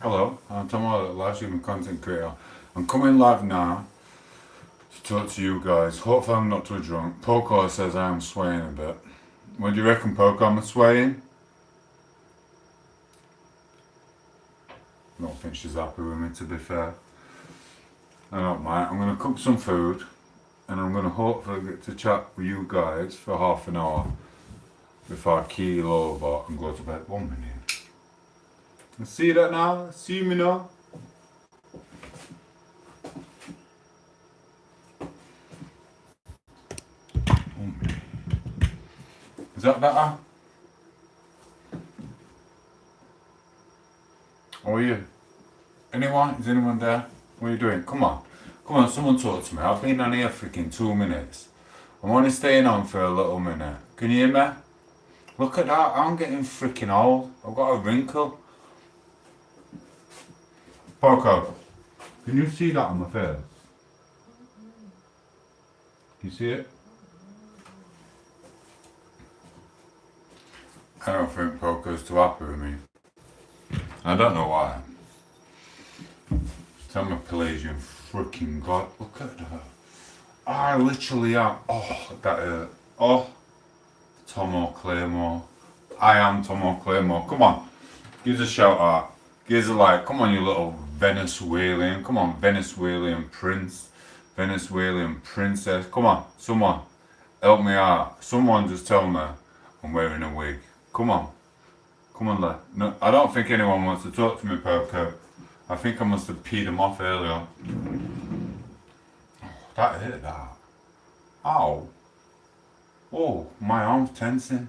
Hello, I'm tom8os, live streaming content creator. I'm coming live now to talk to you guys. Hopefully I'm not too drunk. Poco says I am swaying a bit. What do you reckon, Poco? I'm swaying? I don't think she's happy with me, to be fair. I don't mind. I'm going to cook some food and I'm going to hopefully get to chat with you guys for half an hour before I keel over and go to bed. 1 minute. See that now? See me now? Is that better? How are you? Anyone? Is anyone there? What are you doing? Come on. Come on, someone talk to me. I've been on here freaking 2 minutes. I'm only staying on for a little minute. Can you hear me? Look at that. I'm getting freaking old. I've got a wrinkle. Poco, can you see that on my face? Can you see it? I don't think Poco's too happy with me. I don't know why. I'm a Pelagian freaking god. Look at that. I literally am. Oh, that hurt. Oh, Tomo Claymore. I am Tomo Claymore. Come on. Give us a shout out. Give us a like. Come on, you little Venezuelan. Come on, Venezuelan prince. Venezuelan princess. Come on, someone. Help me out. Someone just tell me I'm wearing a wig. Come on. Come on, lad. No, I don't think anyone wants to talk to me, Poco. I think I must have peed him off earlier. Oh, that hit that. Ow. Oh, my arm's tensing.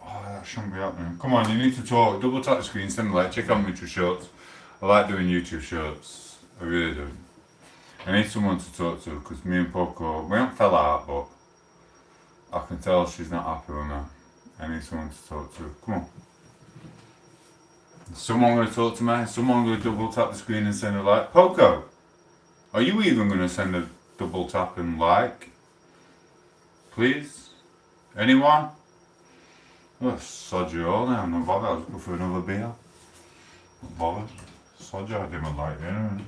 Oh, that shouldn't be happening. Come on, you need to talk. Double tap the screen, send a like, check out my YouTube shorts. I like doing YouTube shorts. I really do. I need someone to talk to because me and Poco, we haven't fell out, but I can tell she's not happy with me. I need someone to talk to. Come on. Someone going to talk to me? Someone going to double tap the screen and send a like? Poco, are you even going to send a double tap and like? Please? Anyone? Oh, sod you all now. I'm not bothered. I'll just go for another beer. Not bothered. Sod you, I didn't like it anyway.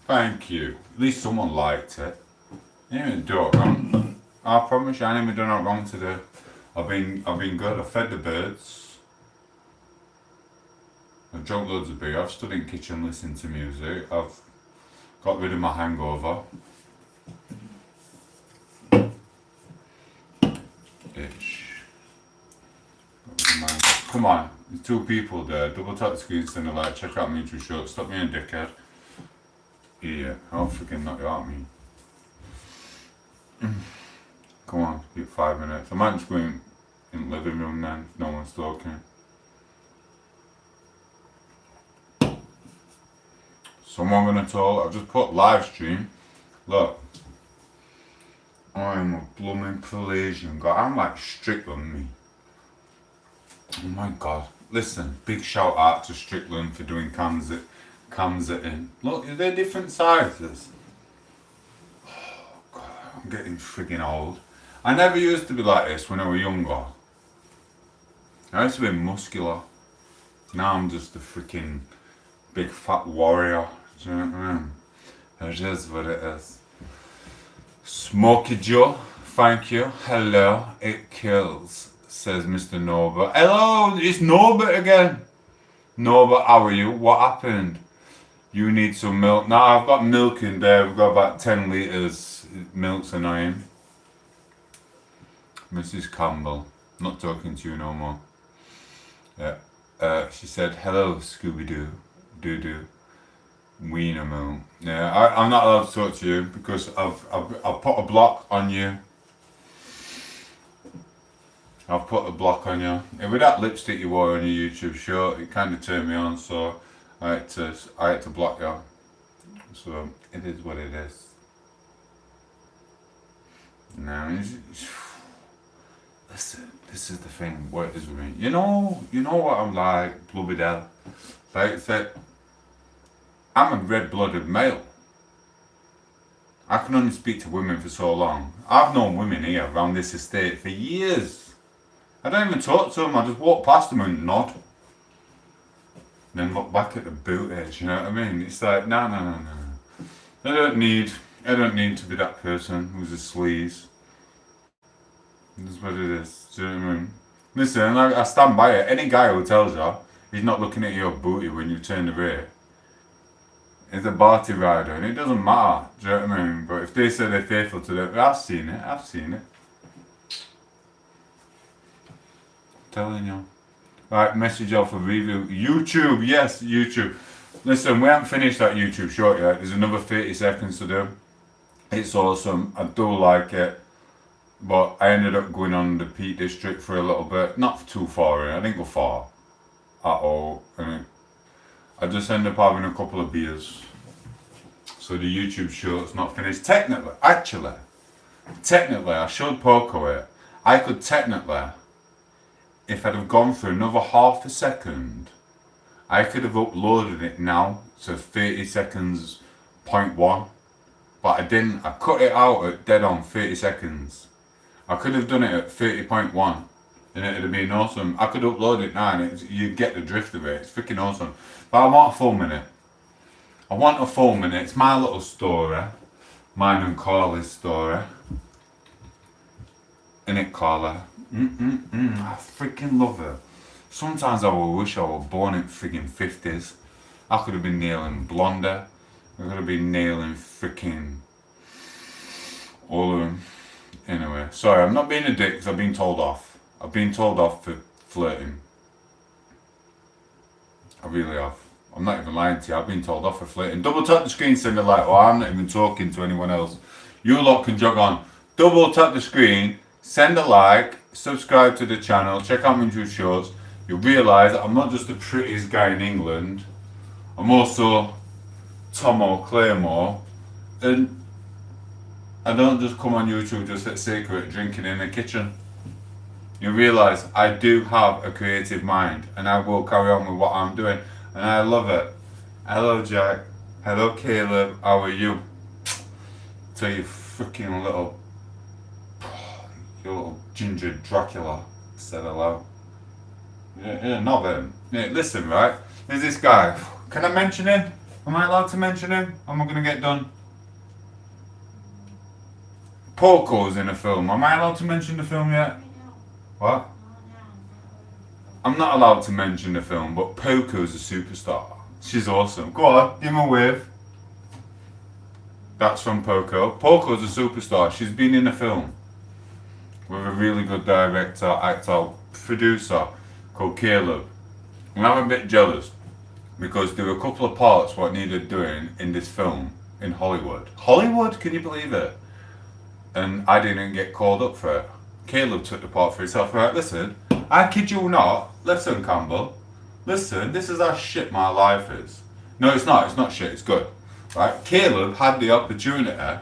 Thank you. At least someone liked it. You didn't even do it wrong. I promise you, I ain't even done it wrong today. I've been good. I fed the birds. I've drunk loads of beer. I've stood in the kitchen listening to music. I've got rid of my hangover. Itch. Come on, there's 2 people there. Double tap the screen, send a like, check out my YouTube short. Stop being a dickhead. Yeah, I'll freaking knock you out, me. Come on, get 5 minutes. I might just go in the living room then, if no one's talking. Someone gonna talk. I've just put live stream. Look. I'm a blooming Pelagian guy. I'm like Strickland, me. Oh my god. Listen, big shout out to Strickland for doing cams it in. Look, they're different sizes. Oh god, I'm getting friggin' old. I never used to be like this when I was younger. I used to be muscular. Now I'm just a freaking big fat warrior. Do you know what I mean? It is what it is. Smoky Joe, thank you. Hello, it kills, says Mr. Norbert. Hello, it's Norbert again. Norbert, how are you? What happened? You need some milk. No, I've got milk in there. We've got about 10 litres. Milk's annoying. Mrs. Campbell, not talking to you no more. Yeah. She said, hello, Scooby-Doo. Doo-doo. Wiener Moo. Yeah, I'm not allowed to talk to you because I've put a block on you. I've put a block on you. And with that lipstick you wore on your YouTube short, it kind of turned me on, so I had to block you. So it is what it is. Now, listen, this is the thing. What it is with me. You know what I'm like, Blubby Dell. Like I said, I'm a red-blooded male. I can only speak to women for so long. I've known women here around this estate for years. I don't even talk to them, I just walk past them and nod. Then look back at the boot edge, you know what I mean? It's like, no. I don't need to be that person who's a sleaze. That's what it is, do you know what I mean? Listen, I stand by it. Any guy who tells you he's not looking at your booty when you turn the rear is a party rider, and it doesn't matter, do you know what I mean? But if they say they're faithful to them, I've seen it. Telling you. Right, message off a review. YouTube, yes, YouTube. Listen, we haven't finished that YouTube short yet. There's another 30 seconds to do. It's awesome. I do like it. But I ended up going on the Peak District for a little bit. Not too far in. I didn't go far at all. I just ended up having a couple of beers. So the YouTube short's not finished. Technically, I showed Poco it. I could technically, if I'd have gone for another half a second, I could have uploaded it now to 30 seconds, 0.1. But I didn't. I cut it out at dead on 30 seconds. I could have done it at 30.1 and it'd have been awesome. I could upload it now and you'd get the drift of it. It's freaking awesome. But I want a full minute. It's my little story. Mine and Carly's story. Innit, Carla? I freaking love her. Sometimes I will wish I were born in freaking 50s. I could have been nailing Blonda. I could have been nailing freaking all of them. Anyway, sorry, I'm not being a dick because I've been told off. I've been told off for flirting. I really have. I'm not even lying to you. I've been told off for flirting. Double tap the screen, send a like. Oh, I'm not even talking to anyone else. You lot can jog on. Double tap the screen, send a like, subscribe to the channel, check out my YouTube shorts. You'll realise that I'm not just the prettiest guy in England. I'm also Tom8os Claymore. And I don't just come on YouTube just for secret drinking in the kitchen. You realise I do have a creative mind and I will carry on with what I'm doing and I love it. Hello Jack, hello Caleb, how are you? Tell you freaking little ginger Dracula said hello. Yeah, not him. Yeah, listen, right? There's this guy. Can I mention him? Am I allowed to mention him? Am I gonna get done? Poco's in a film. Am I allowed to mention the film yet? What? I'm not allowed to mention the film, but Poco's a superstar. She's awesome. Go on, give him a wave. That's from Poco. Poco's a superstar. She's been in a film with a really good director, actor, producer called Caleb. And I'm a bit jealous because there were a couple of parts what needed doing in this film in Hollywood. Hollywood? Can you believe it? And I didn't get called up for it. Caleb took the part for himself. Right, listen, I kid you not. Listen, Campbell. Listen, this is how shit my life is. No, it's not shit, it's good. Right? Caleb had the opportunity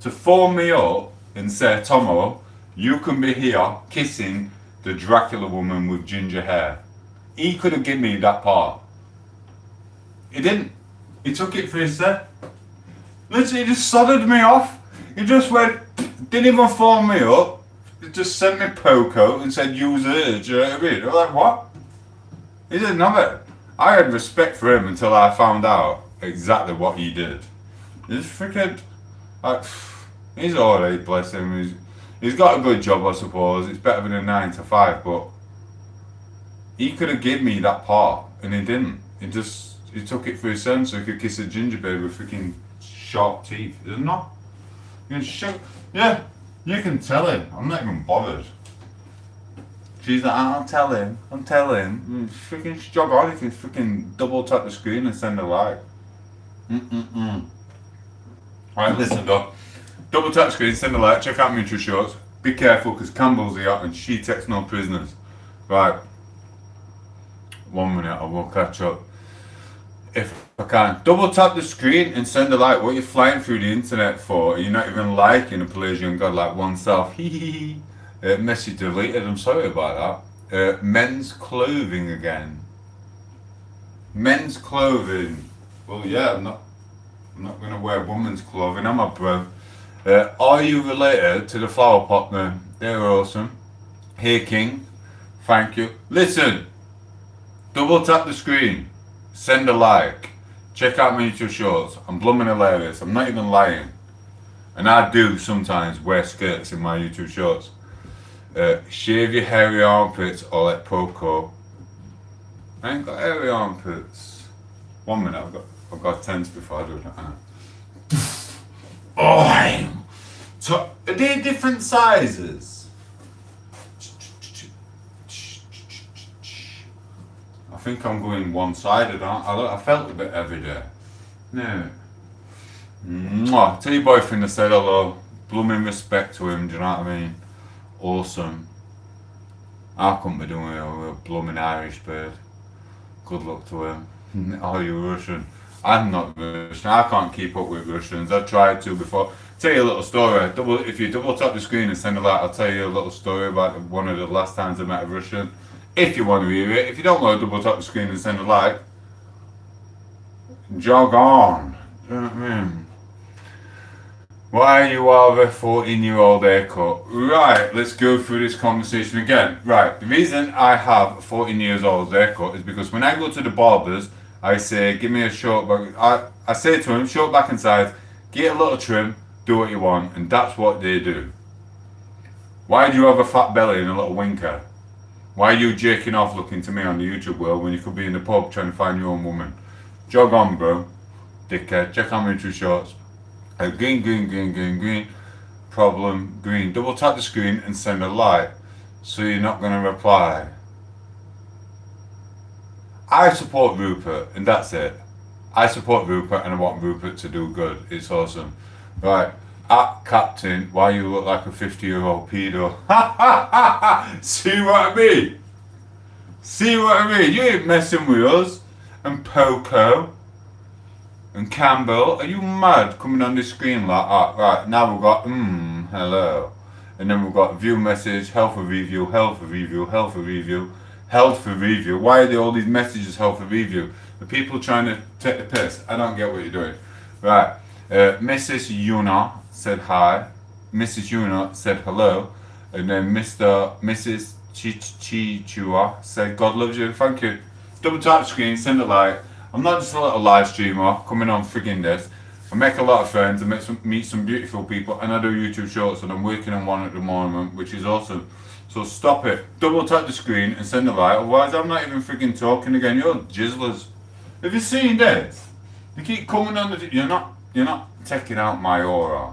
to phone me up and say, Tomo, you can be here kissing the Dracula woman with ginger hair. He could have given me that part. He didn't. He took it for himself. Literally, he just sodded me off. He just went, didn't even phone me up. He just sent me Poco and said, use it. Do you know what I mean? I was like, what? He didn't have it. I had respect for him until I found out exactly what he did. He's freaking, like, he's alright, bless him. He's got a good job, I suppose. It's better than a 9 to 5, but he could have given me that part, and he didn't. He took it for his son so he could kiss a ginger baby with freaking sharp teeth, isn't it? Yeah, you can tell him. I'm not even bothered. She's like, I'll tell him. Freaking jog on, you can freaking double tap the screen and send a like. Right, listen though. Double tap screen, send a like, check out my intro shorts. Be careful because Campbell's here and she takes no prisoners. Right. 1 minute, I will catch up. If I can. Double tap the screen and send a like. What are you flying through the internet for? You're not even liking a Pelagian god like oneself. Message deleted, I'm sorry about that. Men's clothing again. Men's clothing. Well, yeah, I'm I'm not going to wear women's clothing, am I, bro? Are you related to the flower pot man? They're awesome. Hey, King. Thank you. Listen. Double tap the screen. Send a like. Check out my YouTube shorts. I'm blooming hilarious. I'm not even lying. And I do sometimes wear skirts in my YouTube shorts. Shave your hairy armpits or let Poco. I ain't got hairy armpits. 1 minute, I've got tense before I do that. Oh, are they different sizes? I think I'm going one-sided, aren't I? I felt a bit heavy there. No. Mwah. Tell your boyfriend to say hello. Blooming respect to him, do you know what I mean? Awesome. I couldn't be doing it with a blooming Irish bird. Good luck to him. Oh, you're Russian. I'm not Russian. I can't keep up with Russians. I've tried to before. Tell you a little story. If you double tap the screen and send a like, I'll tell you a little story about one of the last times I met a Russian. If you want to hear it. If you don't want to double tap the screen and send a like, jog on. Do you know what I mean? Why you have a 14-year-old haircut? Right, let's go through this conversation again. Right, the reason I have a 14 years old haircut is because when I go to the barbers, I say, give me a short back. I say to him, short back and sides, get a little trim, do what you want, and that's what they do. Why do you have a fat belly and a little winker? Why are you jerking off looking to me on the YouTube world when you could be in the pub trying to find your own woman? Jog on, bro. Dickhead. Check out my YouTube shorts. Green. Problem, green. Double tap the screen and send a like. So you're not going to reply. I support Rupert, and that's it. I support Rupert and I want Rupert to do good. It's awesome. Right. At Captain, why you look like a 50-year-old pedo? See what I mean? See what I mean? You ain't messing with us. And Poco. And Campbell, are you mad coming on the screen like that? Right, now we've got, hello. And then we've got view message, health review. Why are there all these messages, health review? The people trying to take the piss. I don't get what you're doing. Right, Mrs. Yuna said hi. Mrs. Yuna said hello. And then Mrs. Chichua said, God loves you, thank you. Double tap screen, send a like. I'm not just a little live streamer coming on frigging this. I make a lot of friends, I meet some beautiful people, and I do YouTube shorts, and I'm working on one at the moment, which is awesome. So stop it. Double tap the screen and send a like, otherwise I'm not even frigging talking again. You're jizzlers. Have you seen this? You keep coming on the... You're not taking out my aura.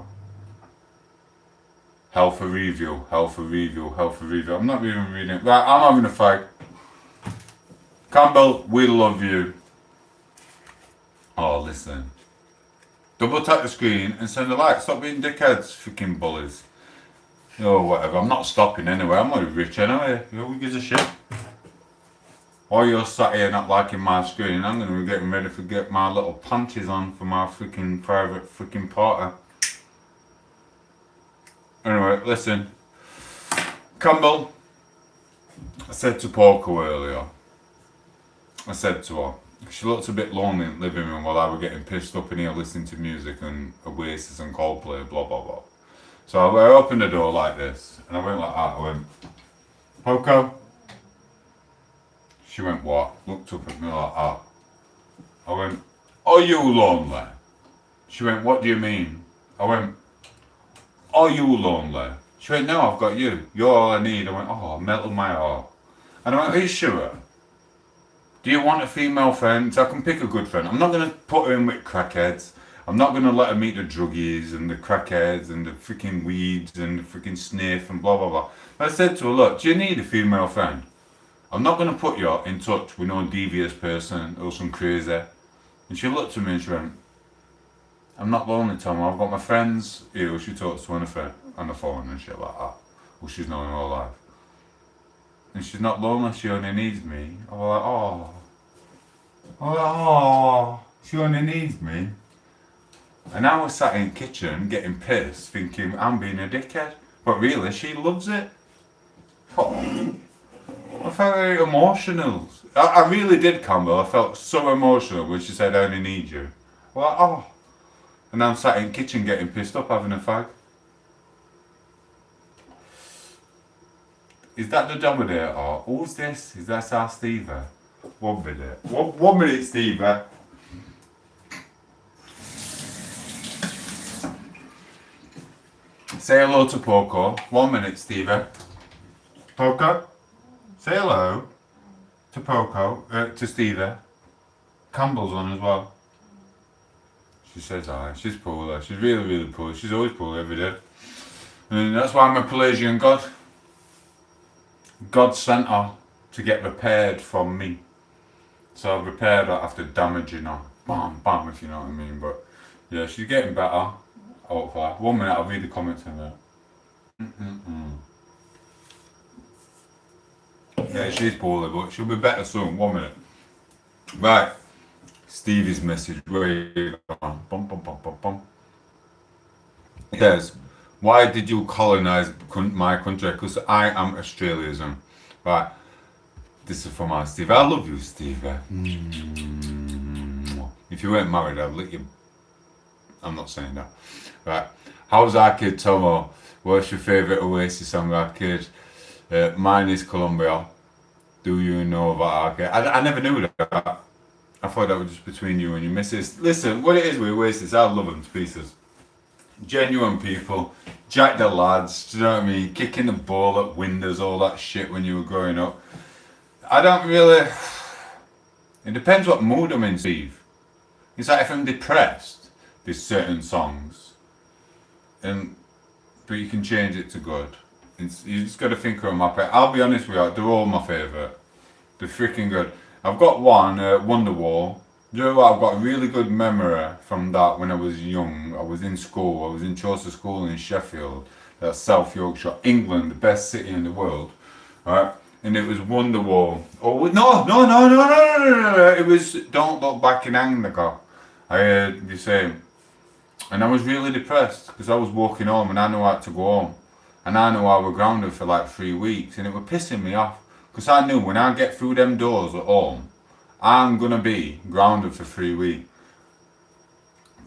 Health review. I'm not even reading it. Right, I'm having a fight. Campbell, we love you. Oh, listen. Double tap the screen and send a like. Stop being dickheads, freaking bullies. Oh, whatever. I'm not stopping anyway. I'm not rich anyway. Who gives a shit? Or you're sat here not liking my screen. I'm going to be getting ready to get my little panties on for my freaking private freaking party. Anyway, listen. Campbell, I said to Poco earlier. I said to her, she looked a bit lonely in the living room while I was getting pissed up in here listening to music and Oasis and Coldplay, blah blah blah. So I opened the door like this, and I went like that. I went, Poco. She went, what? Looked up at me like that. I went, are you lonely? She went, what do you mean? I went, are you lonely? She went, no, I've got you. You're all I need. I went, oh, melted my heart. And I went, are you sure? Do you want a female friend? So I can pick a good friend. I'm not going to put her in with crackheads. I'm not going to let her meet the druggies and the crackheads and the freaking weeds and the freaking sniff and blah, blah, blah. But I said to her, look, do you need a female friend? I'm not going to put you in touch with no devious person or some crazy. And she looked at me and she went, I'm not lonely, Tom. I've got my friends here who she talks to on the phone and shit like that. Who she's known her whole life. And she's not lonely, she only needs me. I was like, oh, she only needs me. And I was sat in the kitchen getting pissed, thinking I'm being a dickhead. But really, she loves it. Oh, I felt very emotional. I really did, Campbell. I felt so emotional when she said, I only need you. I was like, oh. And I'm sat in the kitchen getting pissed up having a fag. Is that the Dominator? Who's this? Is that our Steve? 1 minute. One minute, Steve. Say hello to Poco. 1 minute, Steve. Poco? Say hello to Poco, to Steve. Campbell's on as well. She says hi. She's poor. She's really, really poor. She's always poor every day. And that's why I'm a Pelagian god. God sent her to get repaired from me. So I've repaired her after damaging her. Bam, bam, if you know what I mean. But yeah, she's getting better. Hopefully. 1 minute, I'll read the comments in there. Yeah, she's poorly, but she'll be better soon. 1 minute. Right. Stevie's message. Where you going? Bum, bum, bum, bum, bum. It says, why did you colonise my country? Because I am Australian. Right. This is from our Steve. I love you, Steve. If you weren't married, I'd lick you. I'm not saying that. Right. How's our kid, Tomo? What's your favourite Oasis song, our kid? Mine is Columbia. Do you know about our kid? I never knew that. I thought that was just between you and your missus. Listen, what it is with Oasis, I love them to pieces. Genuine people, Jack the lads, do you know what I mean? Kicking the ball at windows, all that shit when you were growing up. I don't really. It depends what mood I'm in, Steve. It's like if I'm depressed, there's certain songs, but you can change it to good. You just got to think of them up. I'll be honest with you, they're all my favourite. They're freaking good. I've got one, Wonderwall. You know what? I've got a really good memory from that when I was young. I was in school. I was in Chaucer School in Sheffield. That's South Yorkshire, England, the best city in the world. Right? And it was Wonderwall. Oh, no. It was Don't Look Back in Anger. I heard you saying. And I was really depressed because I was walking home and I knew I had to go home. And I knew I was grounded for like 3 weeks. And it was pissing me off. Because I knew when I get through them doors at home, I'm going to be grounded for 3 weeks.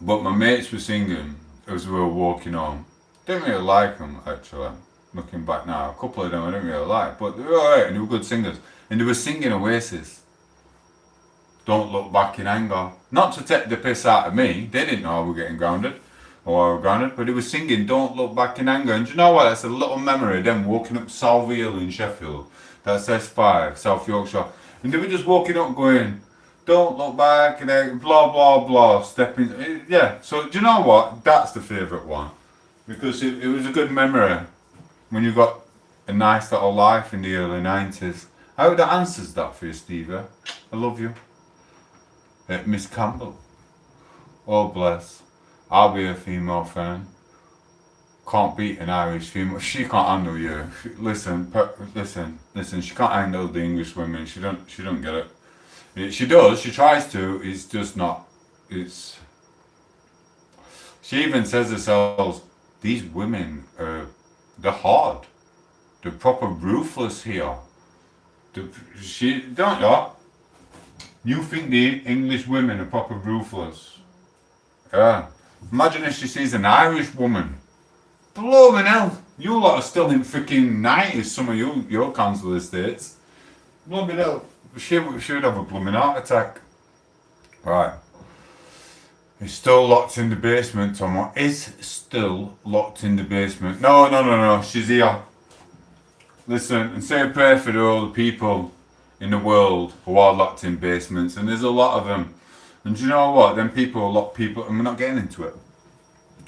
But my mates were singing as we were walking home. Didn't really like them, actually. Looking back now, a couple of them I didn't really like. But they were alright and they were good singers. And they were singing Oasis. Don't Look Back in Anger. Not to take the piss out of me. They didn't know I was getting grounded. Or I was grounded. But they were singing Don't Look Back in Anger. And do you know what? That's a little memory of them walking up Salvey Hill in Sheffield. That's S5, South Yorkshire. And they were just walking up going, don't look back, and then blah, blah, blah, stepping. Yeah, so do you know what? That's the favourite one. Because it was a good memory when you got a nice little life in the early 90s. I hope that answers that for you, Stevie. I love you. Miss Campbell. Oh, bless. I'll be a female fan. Can't beat an Irish female. She can't handle you. Listen. She can't handle the English women. She don't get it. She does. She tries to. It's just not. It's. She even says herself, these women they're hard. They're proper ruthless here. She don't you? You think the English women are proper ruthless? Yeah. Imagine if she sees an Irish woman. Blooming hell, you lot are still in freaking 90s, some of your council estates. Blooming hell, she would have a blooming heart attack. Right. He's still locked in the basement, Tom. Is still locked in the basement. No, she's here. Listen, and say a prayer for all the people in the world who are locked in basements, and there's a lot of them. And do you know what? Them people are locked people, and we're not getting into it.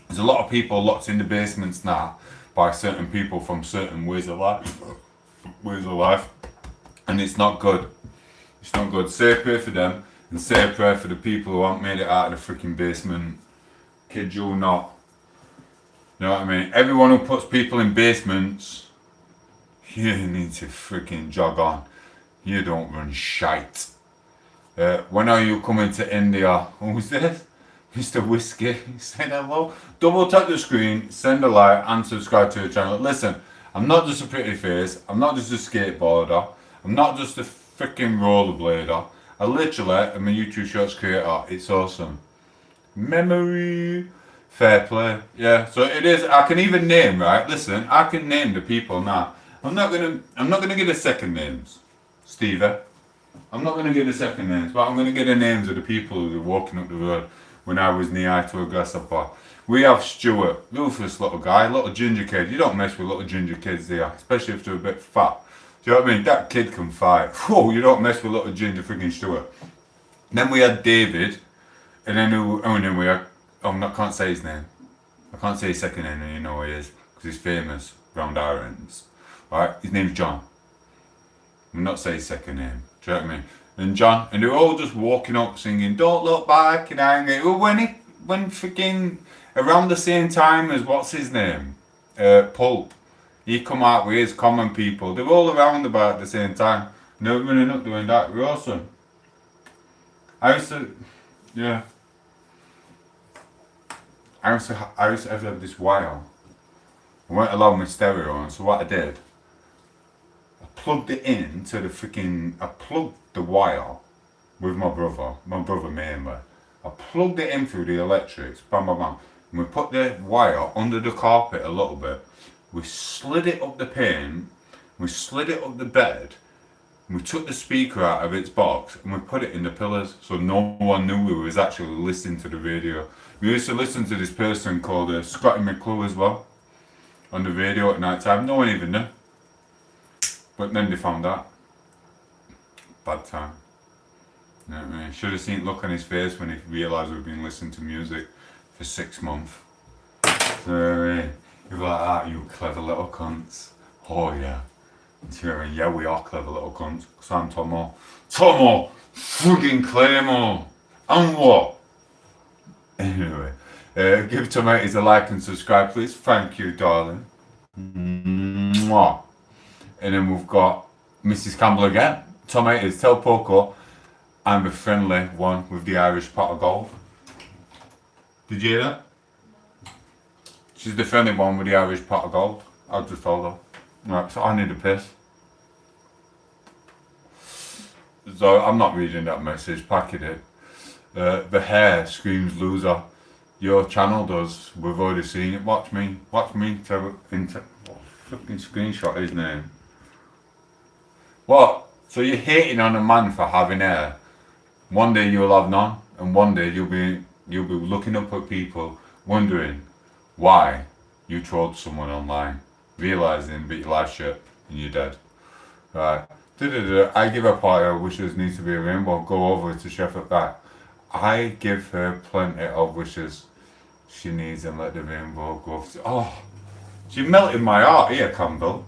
There's a lot of people locked in the basements now by certain people from certain ways of life. And it's not good. It's not good. Say a prayer for them and say a prayer for the people who haven't made it out of the freaking basement. Kid you not. You know what I mean? Everyone who puts people in basements, you need to freaking jog on. You don't run shite. When are you coming to India? Who's this? Mr. Whiskey, say hello. Double tap the screen, send a like, and subscribe to the channel. Listen, I'm not just a pretty face. I'm not just a skateboarder. I'm not just a freaking rollerblader. I literally am a YouTube Shorts creator. It's awesome. Memory. Fair play. Yeah. So it is. I can even name. Right. Listen. I can name the people now. I'm not gonna give the second names, Steve. I'm not gonna give the second names, but I'm gonna give the names of the people who were walking up the road when I was knee high to a grasshopper. We have Stuart, ruthless little guy, little ginger kid. You don't mess with little ginger kids there, especially if they're a bit fat. Do you know what I mean? That kid can fight. Whoa, you don't mess with little ginger freaking Stuart. Then we had David, and then we had, can't say his name. I can't say his second name, and you know who he is, because he's famous round our ends. Right? His name's John. I'm not say his second name. Do you know what I mean? And John, and they were all just walking up singing, "Don't look back," and angry. Well, when freaking around the same time as what's his name, Pulp, he come out with his Common People. They were all around about the same time. And they were running up doing that. It was awesome. I used to have this wire. I weren't allowed my stereo on, so what I did, I plugged it into I plugged the wire with my brother mainly. I plugged it in through the electrics, bam bam bam. And we put the wire under the carpet a little bit. We slid it up the pane, we slid it up the bed, and we took the speaker out of its box and we put it in the pillars so no one knew we was actually listening to the radio. We used to listen to this person called Scotty McClue as well on the radio at night time. No one even knew. But then they found out. Bad time. You know what I mean? Should have seen the look on his face when he realised we'd been listening to music for 6 months. So he was like, "Ah, you clever little cunts." Oh yeah. Do you know what I mean? Yeah, we are clever little cunts. Because I'm Tom8os. Tom8os! Friggin' Claymore! And what? Anyway, give Tom8os a like and subscribe, please. Thank you, darling. Mwah. And then we've got Mrs. Campbell again. Tom8os, tell Poco I'm the friendly one with the Irish pot of gold. Did you hear that? She's the friendly one with the Irish pot of gold. I just told her. Right, so I need a piss. So I'm not reading that message, packing it. The hair screams loser. Your channel does. We've already seen it. Watch me fucking screenshot his name. What? So you're hating on a man for having hair? One day you'll have none, and one day you'll be looking up at people, wondering why you trolled someone online, realising that your life's shit and you're dead. Right. I give her part of her wishes need to be a rainbow. Go over to Sheffield back. I give her plenty of wishes she needs and let the rainbow go. Oh, she melted my heart here, Campbell.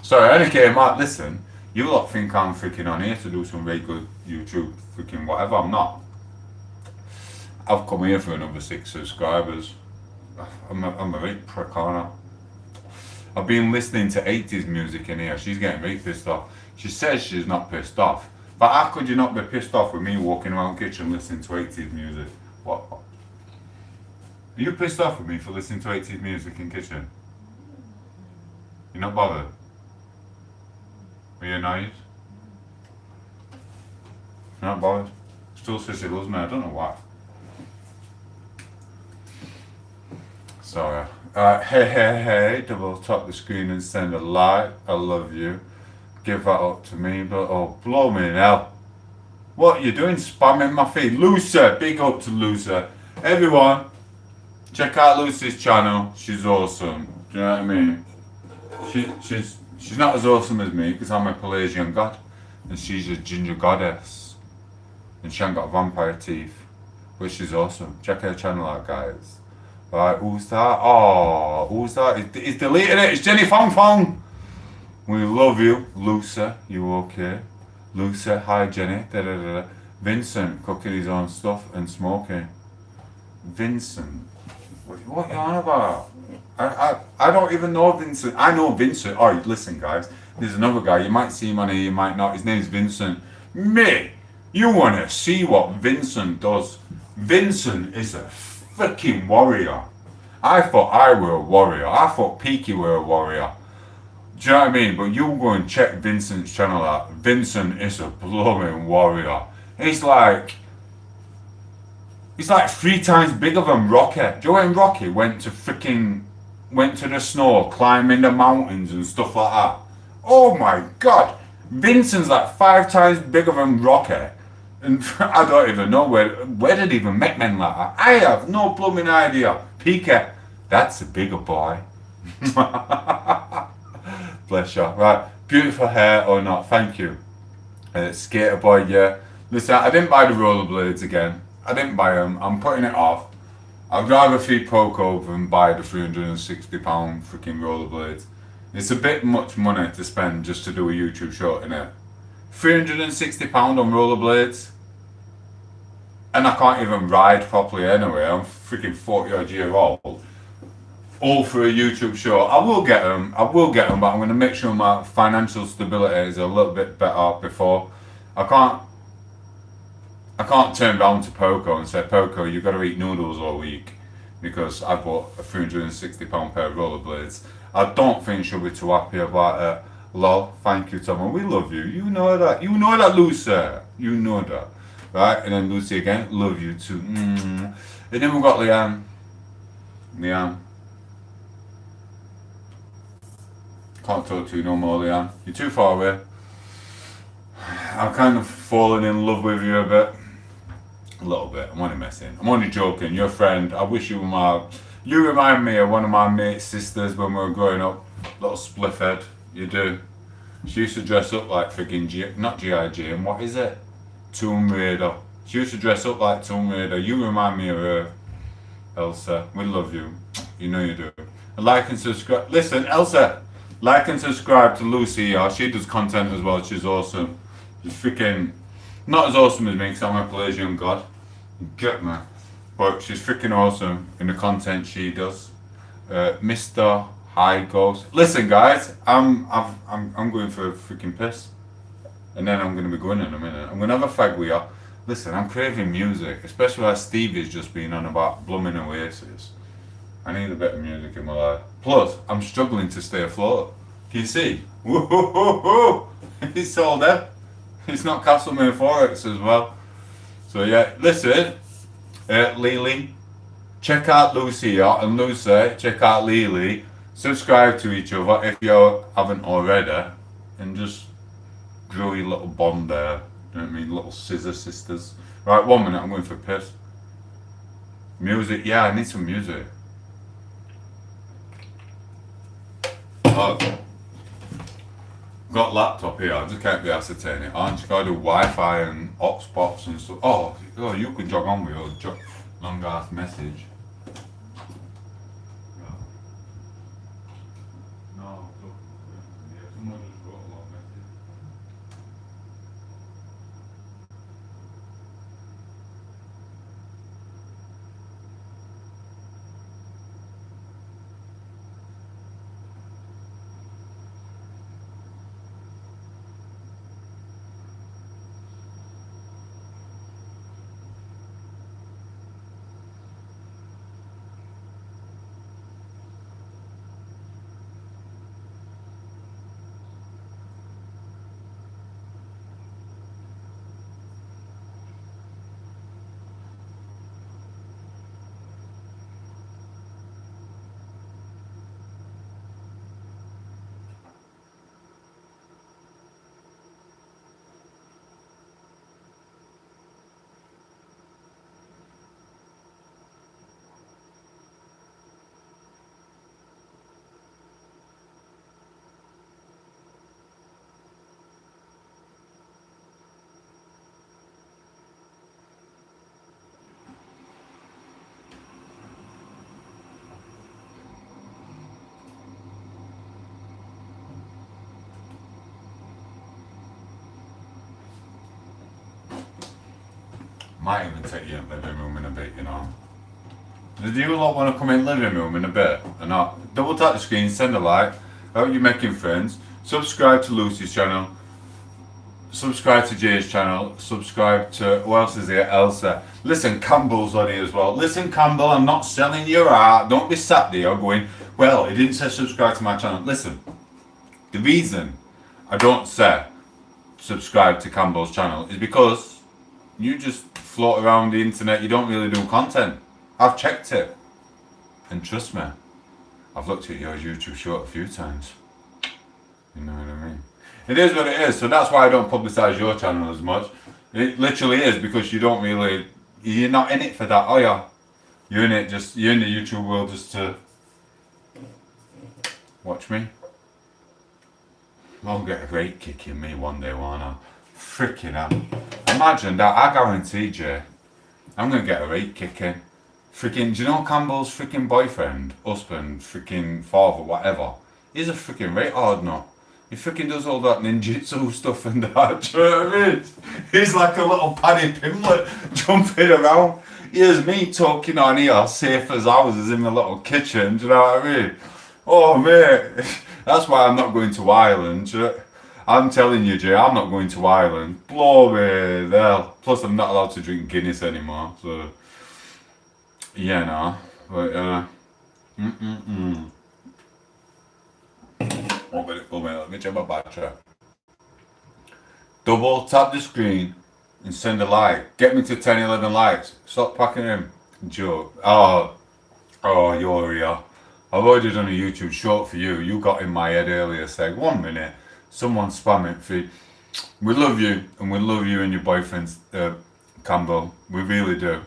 Sorry, I only came out. Listen, you lot think I'm freaking on here to do some very good YouTube freaking whatever. I'm not. I've come here for another 6 subscribers. I'm a right prick, aren't I? I've been listening to 80s music in here. She's getting very pissed off. She says she's not pissed off. But how could you not be pissed off with me walking around the kitchen listening to 80s music? What? Are you pissed off with me for listening to 80s music in the kitchen? You're not bothered? Are you annoyed? You're not bothered? Still says she loves me, I don't know why. Sorry. Hey, double tap the screen and send a like. I love you. Give that up to me, but oh, blow me in hell. What are you doing? Spamming my feed. Lucy, big up to Lucy. Everyone, check out Lucy's channel. She's awesome. Do you know what I mean? She's not as awesome as me because I'm a Pelagian god, and she's a ginger goddess, and she ain't got vampire teeth, but she's awesome. Check her channel out, guys. Right, who's that? Oh, who's that? He's deleting it. It's Jenny Fong Fong. We love you, Lucy. You okay? Lucy, hi Jenny. Da, da, da, da. Vincent cooking his own stuff and smoking. Vincent, what are you on about? I don't even know Vincent. I know Vincent. Oh, listen, guys. There's another guy. You might see him on here. You might not. His name's Vincent. Me. You wanna see what Vincent does? Vincent is a freaking warrior. I thought I were a warrior. I thought Peaky were a warrior. Do you know what I mean? But you go and check Vincent's channel out. Vincent is a blooming warrior. He's like He's like 3 times bigger than Rocky. Do you know when Rocky went to the snow, climbing the mountains and stuff like that? Oh my God. Vincent's like 5 times bigger than Rocky. And I don't even know where did he even make men like that? I have no blooming idea. Pique, that's a bigger boy. Bless you. Right, beautiful hair or not, thank you. Skater boy, yeah. Listen, I didn't buy the rollerblades again. I didn't buy them. I'm putting it off. I'd rather feed Poco than buy the £360 freaking rollerblades. It's a bit much money to spend just to do a YouTube short, innit? £360 on rollerblades. And I can't even ride properly anyway. I'm freaking 40 odd year old. All for a YouTube short. I will get them, but I'm going to make sure my financial stability is a little bit better before. I can't turn round to Poco and say, Poco, you've got to eat noodles all week because I bought a £360 pair of rollerblades. I don't think she'll be too happy about it. Lol, thank you, Tom. We love you. You know that. You know that, Lucy. You know that. Right? And then Lucy again, love you too. And then we've got Leanne. Can't talk to you no more, Leanne. You're too far away. I've kind of fallen in love with you a bit. A little bit. I'm only messing. I'm only joking. You're a friend. I wish you were my... You remind me of one of my mate's sisters when we were growing up. Little spliff head. You do. She used to dress up like freaking not G.I. Jane. What is it? Tomb Raider. She used to dress up like Tomb Raider. You remind me of her, Elsa. We love you. You know you do. And like and subscribe. Listen, Elsa. Like and subscribe to Lucy. Yeah, she does content as well. She's awesome. She's freaking not as awesome as me because I'm a Palladian god. You get me? But she's freaking awesome in the content she does. Mr. High Ghost. Listen, guys, I'm going for a freaking piss, and then I'm going to be going in a minute. I'm going to have a fag with you. Listen, I'm craving music, especially as Stevie's just been on about blooming Oasis. I need a bit of music in my life. Plus, I'm struggling to stay afloat. Can you see? Woo-hoo-hoo-hoo! He's sold out. It's not Castlemaine Forex as well. So yeah, listen, Lily, check out Lucy and Lucy, check out Lily. Subscribe to each other if you haven't already, and just grow your little bond there. You know what I mean? Little scissor sisters. Right, 1 minute, I'm going for a piss. Music, yeah, I need some music. Got laptop here, I just can't be ascertaining it. I just gotta do Wi-Fi and hotspots and stuff. Oh, you can jog on with your long ass message. No, look, yeah, someone just wrote a long message. Might even take you in the living room in a bit, you know. Do you lot want to come in the living room in a bit or not? Double tap the screen, send a like. I hope you're making friends. Subscribe to Lucy's channel. Subscribe to Jay's channel. Subscribe to, who else is here? Elsa. Listen, Campbell's on here as well. Listen, Campbell, I'm not selling your art. Don't be sat there going, well, he didn't say subscribe to my channel. Listen, the reason I don't say subscribe to Campbell's channel is because you just float around the internet, you don't really do content. I've checked it. And trust me, I've looked at your YouTube short a few times. You know what I mean? It is what it is, so that's why I don't publicise your channel as much. It literally is because you don't really, you're not in it for that, are you? You're in it just, you're in the YouTube world just to watch me. I'll get a great kick in me one day, won't I? Freaking hell. Imagine that, I guarantee you, I'm gonna get a rate kick in. Freaking, do you know Campbell's freaking boyfriend, husband, freaking father, whatever? He's a freaking rate hard nut. He freaking does all that ninjutsu stuff and that, do you know what I mean? He's like a little Paddy Pimlet jumping around. Here's me talking on here, safe as houses in my little kitchen, do you know what I mean? Oh mate, that's why I'm not going to Ireland. Do you know? I'm telling you, Jay, I'm not going to Ireland. Blow me the hell. Plus I'm not allowed to drink Guinness anymore, so... Yeah, no. But, let me check my battery. Double tap the screen and send a like. Get me to 10, 11 likes. Stop packing him. Joke. Oh, you're here. I've already done a YouTube short for you. You got in my head earlier saying, 1 minute, someone spam it for you. We love you, and we love you and your boyfriend, Campbell. We really do.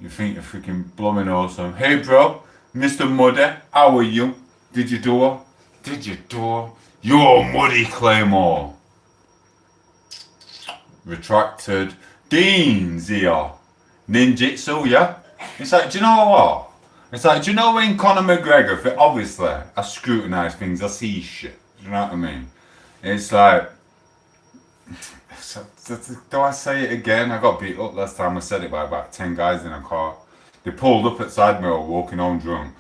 You think you're freaking blooming awesome. Hey bro, Mr. Muddy, how are you? Did you do it? Did you do it? You're Muddy Claymore. Retracted. Dean's here. Ninjutsu, yeah? It's like, do you know what? It's like, do you know when Conor McGregor, obviously, I scrutinise things, I see shit. Do you know what I mean? It's like, do I say it again? I got beat up last time I said it by about 10 guys in a car. They pulled up outside me while walking home drunk.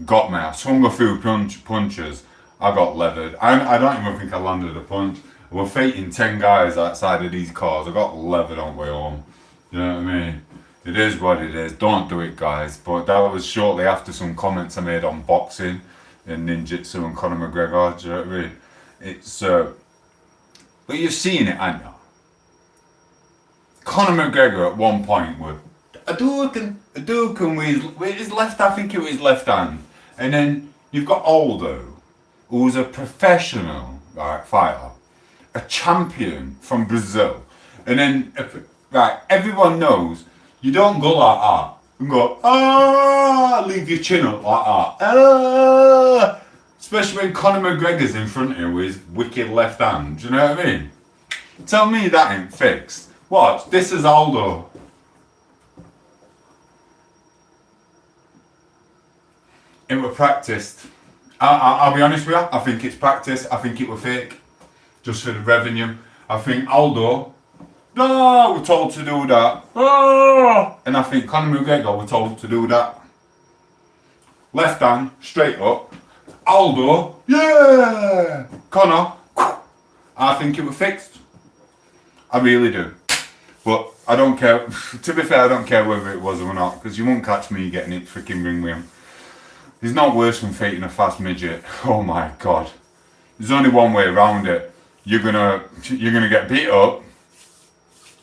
Got me. I swung a few punches. I got leathered. I don't even think I landed a punch. We're fighting 10 guys outside of these cars. I got leathered on the way home. You know what I mean? It is what it is. Don't do it, guys. But that was shortly after some comments I made on boxing and ninjutsu and Conor McGregor. Do you know what I mean? It's, but you've seen it, haven't you? Conor McGregor at one point would a dude can with his left, I think it was his left hand, and then you've got Aldo, who's a professional fighter, a champion from Brazil, and then everyone knows you don't go like that and go leave your chin up like that, especially when Conor McGregor's in front of you with his wicked left hand. Do you know what I mean? Tell me that ain't fixed. Watch, this is Aldo. It was practiced. I'll be honest with you, I think it's practice. I think it was fake. Just for the revenue. I think Aldo, we're told to do that. And I think Conor McGregor were told to do that. Left hand, straight up. Aldo, yeah! Conor, I think it was fixed. I really do. But I don't care, to be fair, I don't care whether it was or not, because you won't catch me getting it freaking ring with him. He's not worse than fighting a fast midget. Oh my god. There's only one way around it. You're gonna get beat up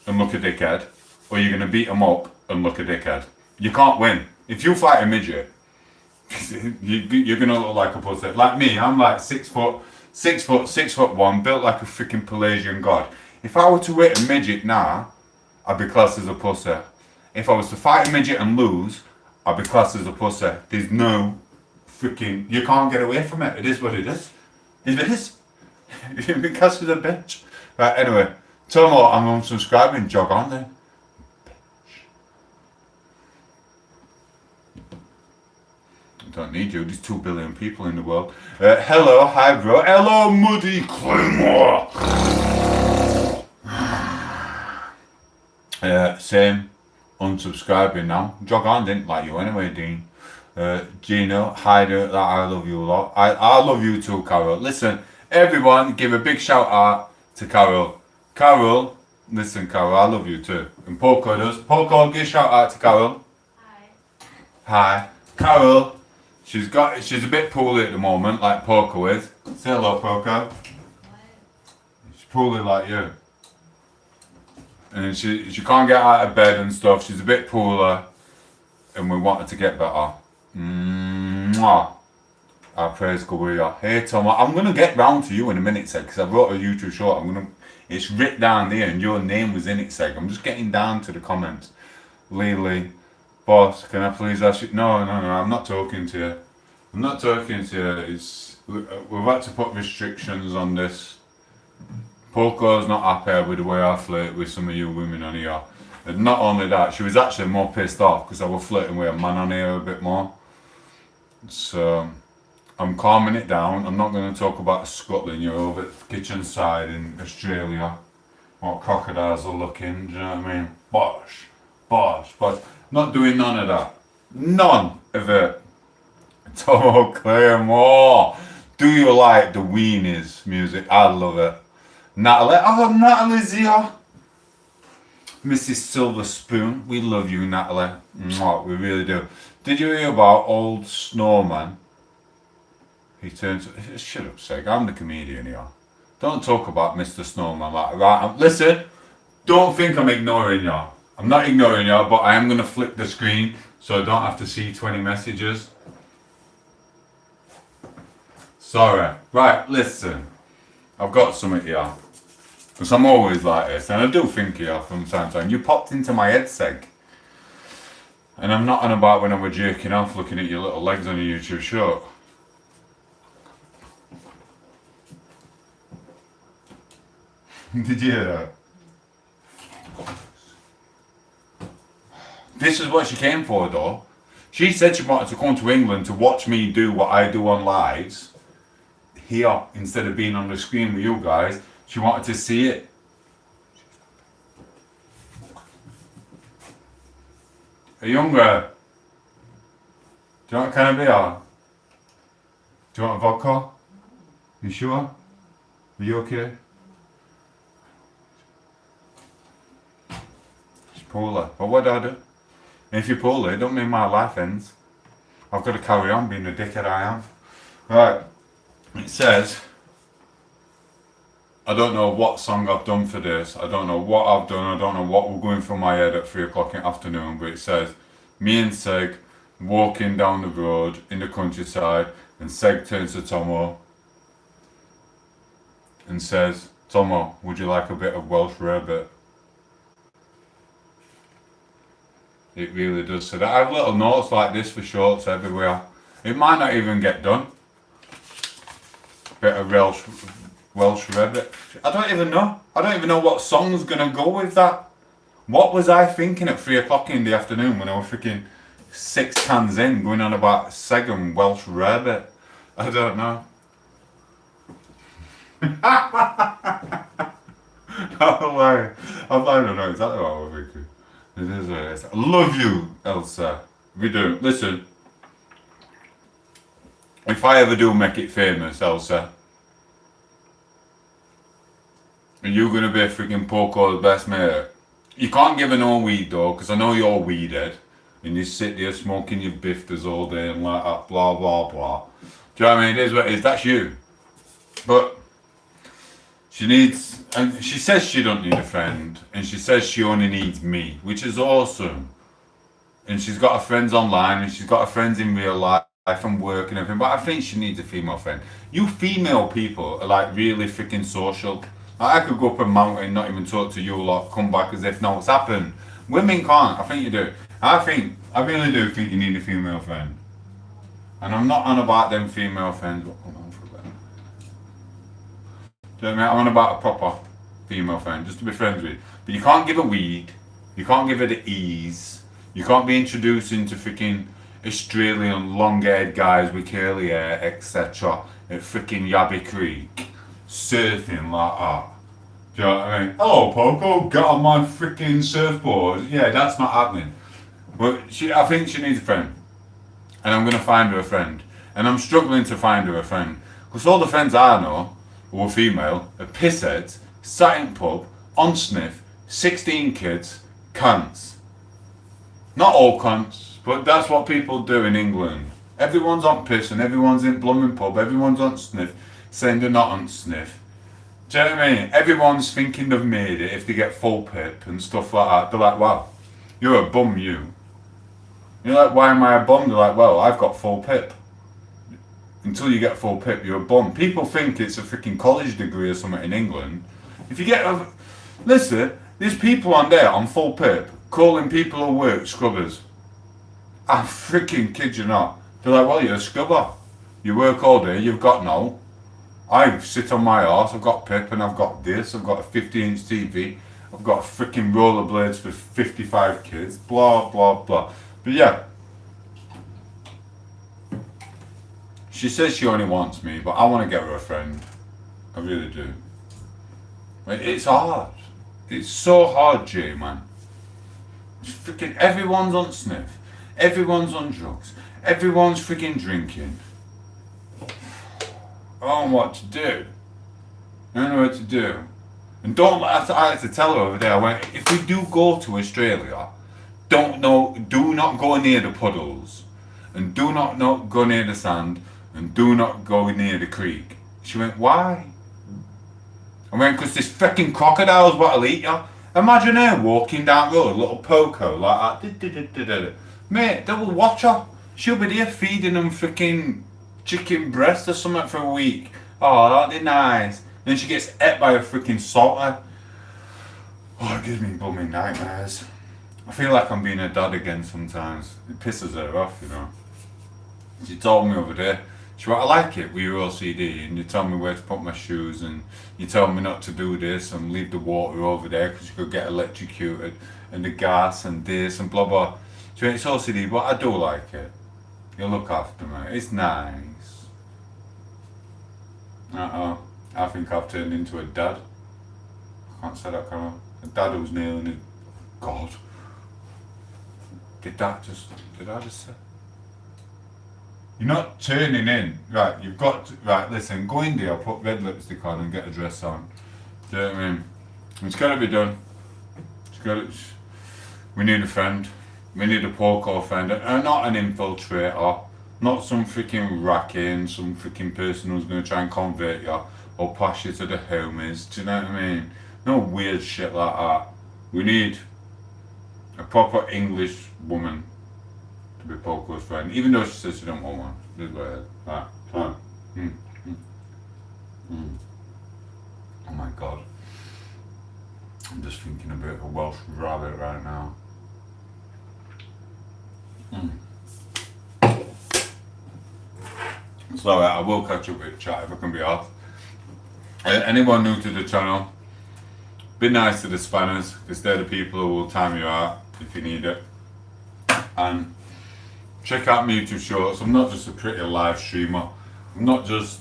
and look a dickhead, or you're gonna beat him up and look a dickhead. You can't win. If you fight a midget, you're gonna look like a pussy. Like me, I'm like 6 foot 1, built like a freaking Pelagian god. If I were to hit a midget now, I'd be classed as a pussy. If I was to fight a midget and lose, I'd be classed as a pussy. There's no freaking, you can't get away from it. It is what it is. It is. You'd be classed as a bitch. Right, anyway, tell them what, I'm unsubscribing, jog on then. I don't need you, there's 2 billion people in the world. Hello, hi bro. Hello, Muddy Claymore. Same, unsubscribing now. Jog on, didn't like you anyway, Dean. Gino, Heider, I love you a lot. I love you too, Carol. Listen, everyone, give a big shout out to Carol. Carol, listen, Carol, I love you too. And Poco does. Poco, give a shout out to Carol. Hi. Hi. Carol, she's a bit poorly at the moment, like Poco is. Say hello, Poco. What? She's poorly like you. And she can't get out of bed and stuff. She's a bit poorly, and we want her to get better. Mwah. Our praise go with you. Hey Tom, I'm gonna get round to you in a minute, Seg, because I wrote a YouTube short. It's written down there, and your name was in it, Seg. I'm just getting down to the comments. Lily, boss, can I please ask you? No, I'm not talking to you. I'm not talking to you. We've had to put restrictions on this. Poco's not happy with the way I flirt with some of you women on here. And not only that, she was actually more pissed off because I was flirting with a man on here a bit more. So I'm calming it down. I'm not going to talk about Scotland. You're over at the kitchen side in Australia. What crocodiles are looking, do you know what I mean? Bosh. Not doing none of that. None of it. Tom Claymore. Do you like the Weenies music? I love it. Natalie's here. Mrs. Silver Spoon, we love you, Natalie. Mwah, we really do. Did you hear about old Snowman? He turns. Shut up, Seg. I'm the comedian here. Don't talk about Mr. Snowman like that. Listen, don't think I'm ignoring you. I'm not ignoring you, but I am going to flip the screen so I don't have to see 20 messages. Sorry. Right, listen. I've got something here. Because I'm always like this, and I do think here from time to time. You popped into my head, Seg. And I'm not on about when I was jerking off looking at your little legs on your YouTube short. Did you hear that? This is what she came for, though. She said she wanted to come to England to watch me do what I do on lives here instead of being on the screen with you guys. She wanted to see it. Are you hungry? Do you want a can of beer? Do you want a vodka? You sure? Are you okay? She's poorly. But what do I do? If you're poorly, it don't mean my life ends. I've got to carry on being the dickhead I am. Right. It says, I don't know what song I've done for this. I don't know what I've done. I don't know what we're going through my head at 3 o'clock in the afternoon. But it says, me and Seg walking down the road in the countryside. And Seg turns to Tomo and says, Tomo, would you like a bit of Welsh rarebit? It really does. So I have little notes like this for shorts everywhere. It might not even get done. Bit of Welsh rarebit. I don't even know. I don't even know what song's gonna go with that. What was I thinking at 3 o'clock in the afternoon when I was freaking 6 cans in going on about Seg and Welsh rarebit? I don't know. I don't know exactly what I was thinking. It is what it is. I love you, Elsa. We do. Listen. If I ever do make it famous, Elsa, and you're going to be freaking Poco's best mate, you can't give her no weed though, because I know you're weeded, and you sit there smoking your bifters all day and like that, blah, blah, blah. Do you know what I mean? It is what it is. That's you. But she needs, and she says she don't need a friend, and she says she only needs me, which is awesome. And she's got her friends online, and she's got her friends in real life and work and everything, but I think she needs a female friend. You female people are like really freaking social. Like, I could go up a mountain, not even talk to you lot, come back as if nothing's happened. Women can't. I think you do. I really do think you need a female friend. And I'm not on about them female friends. Hold on for a bit. Do you know what I mean? I'm on about a proper female friend, just to be friends with. But you can't give her weed. You can't give her the ease. You can't be introducing to freaking Australian long-haired guys with curly hair, etc. at freaking Yabby Creek, surfing like that. Do you know what I mean? Hello, Poco, get on my freaking surfboard. Yeah, that's not happening. But I think she needs a friend. And I'm going to find her a friend. And I'm struggling to find her a friend. Because all the friends I know, who are female, are pissheads, sat in pub, on sniff, 16 kids, cunts. Not all cunts. But that's what people do in England. Everyone's on piss and everyone's in blooming pub, everyone's on sniff, saying they're not on sniff. Do you know what I mean? Everyone's thinking they've made it if they get full pip and stuff like that. They're like, wow, you're a bum, you. You're like, why am I a bum? They're like, well, I've got full pip. Until you get full pip, you're a bum. People think it's a freaking college degree or something in England. If you get a... Listen, there's people on there on full pip calling people who work scrubbers. I freaking kid you not. They're like, well, you're a scrubber. You work all day, you've got no. I sit on my arse, I've got pip and I've got this, I've got a 50-inch TV, I've got freaking rollerblades for 55 kids, blah, blah, blah. But yeah. She says she only wants me, but I want to get her a friend. I really do. It's hard. It's so hard, Jay, man. It's freaking everyone's on sniff. Everyone's on drugs. Everyone's freaking drinking. I don't know what to do. I don't know what to do. And don't, I had to tell her over there, I went, if we do go to Australia, do not go near the puddles. And do not go near the sand. And do not go near the creek. She went, why? I went, because this fucking crocodile's what'll eat you. Imagine her walking down the road, little Poco, like that. Mate, they will watch her. She'll be there feeding them freaking chicken breast or something for a week. Oh, that'd be nice. Then she gets ate by a freaking salter. Oh, it gives me bumming nightmares. I feel like I'm being a dad again sometimes. It pisses her off, you know. She told me over there, she went, I like it with your OCD, and you tell me where to put my shoes, and you tell me not to do this, and leave the water over there because you could get electrocuted, and the gas, and this, and blah blah. She went, it's OCD, but I do like it. You look after me, it's nice. I think I've turned into a dad. I can't say that, can I? A dad who's nailing it. God. Did I just say? You're not turning in. Right, you've got to, right, listen, go in there, put red lipstick on and get a dress on. Do you know what I mean? It's gotta be done. We need a friend. We need a Poco friend. And not an infiltrator. Not some freaking racking, some freaking person who's gonna try and convert you or pass you to the homies. Do you know what I mean? No weird shit like that. We need a proper English woman to be Poco's friend, even though she says she don't want one. This way, oh my god. I'm just thinking about a Welsh rabbit right now. So I will catch up with chat if I can be asked. Anyone new to the channel, be nice to the spanners, because they're the people who will time you out if you need it. And check out my YouTube shorts. I'm not just a pretty live streamer. I'm not just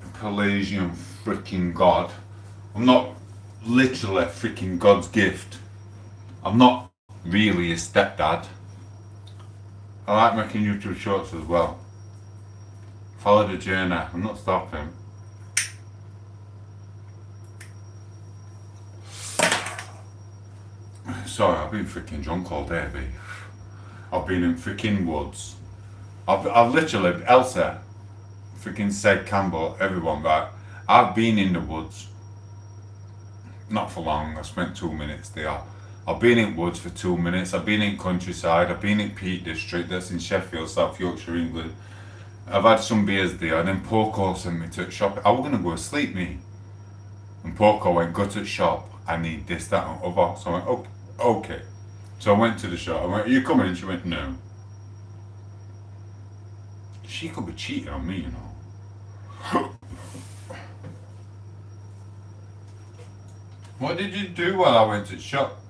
a Pelagian freaking god. I'm not literally freaking God's gift. I'm not really a stepdad. I like making YouTube shorts as well. Follow the journey. I'm not stopping. Sorry, I've been freaking drunk all day, B. I've been in freaking woods. I've literally, Elsa, freaking said Campbell, everyone, right? I've been in the woods. Not for long, I spent 2 minutes there. I've been in woods for 2 minutes. I've been in countryside. I've been in Peak District, that's in Sheffield, South Yorkshire, England. I've had some beers there, and then Poco sent me to the shop. I was going to go to sleep, me. And Poco went, go to the shop. I need this, that, and other. So I went, oh, okay. So I went to the shop. I went, are you coming? And she went, no. She could be cheating on me, you know. What did you do while I went to the shop?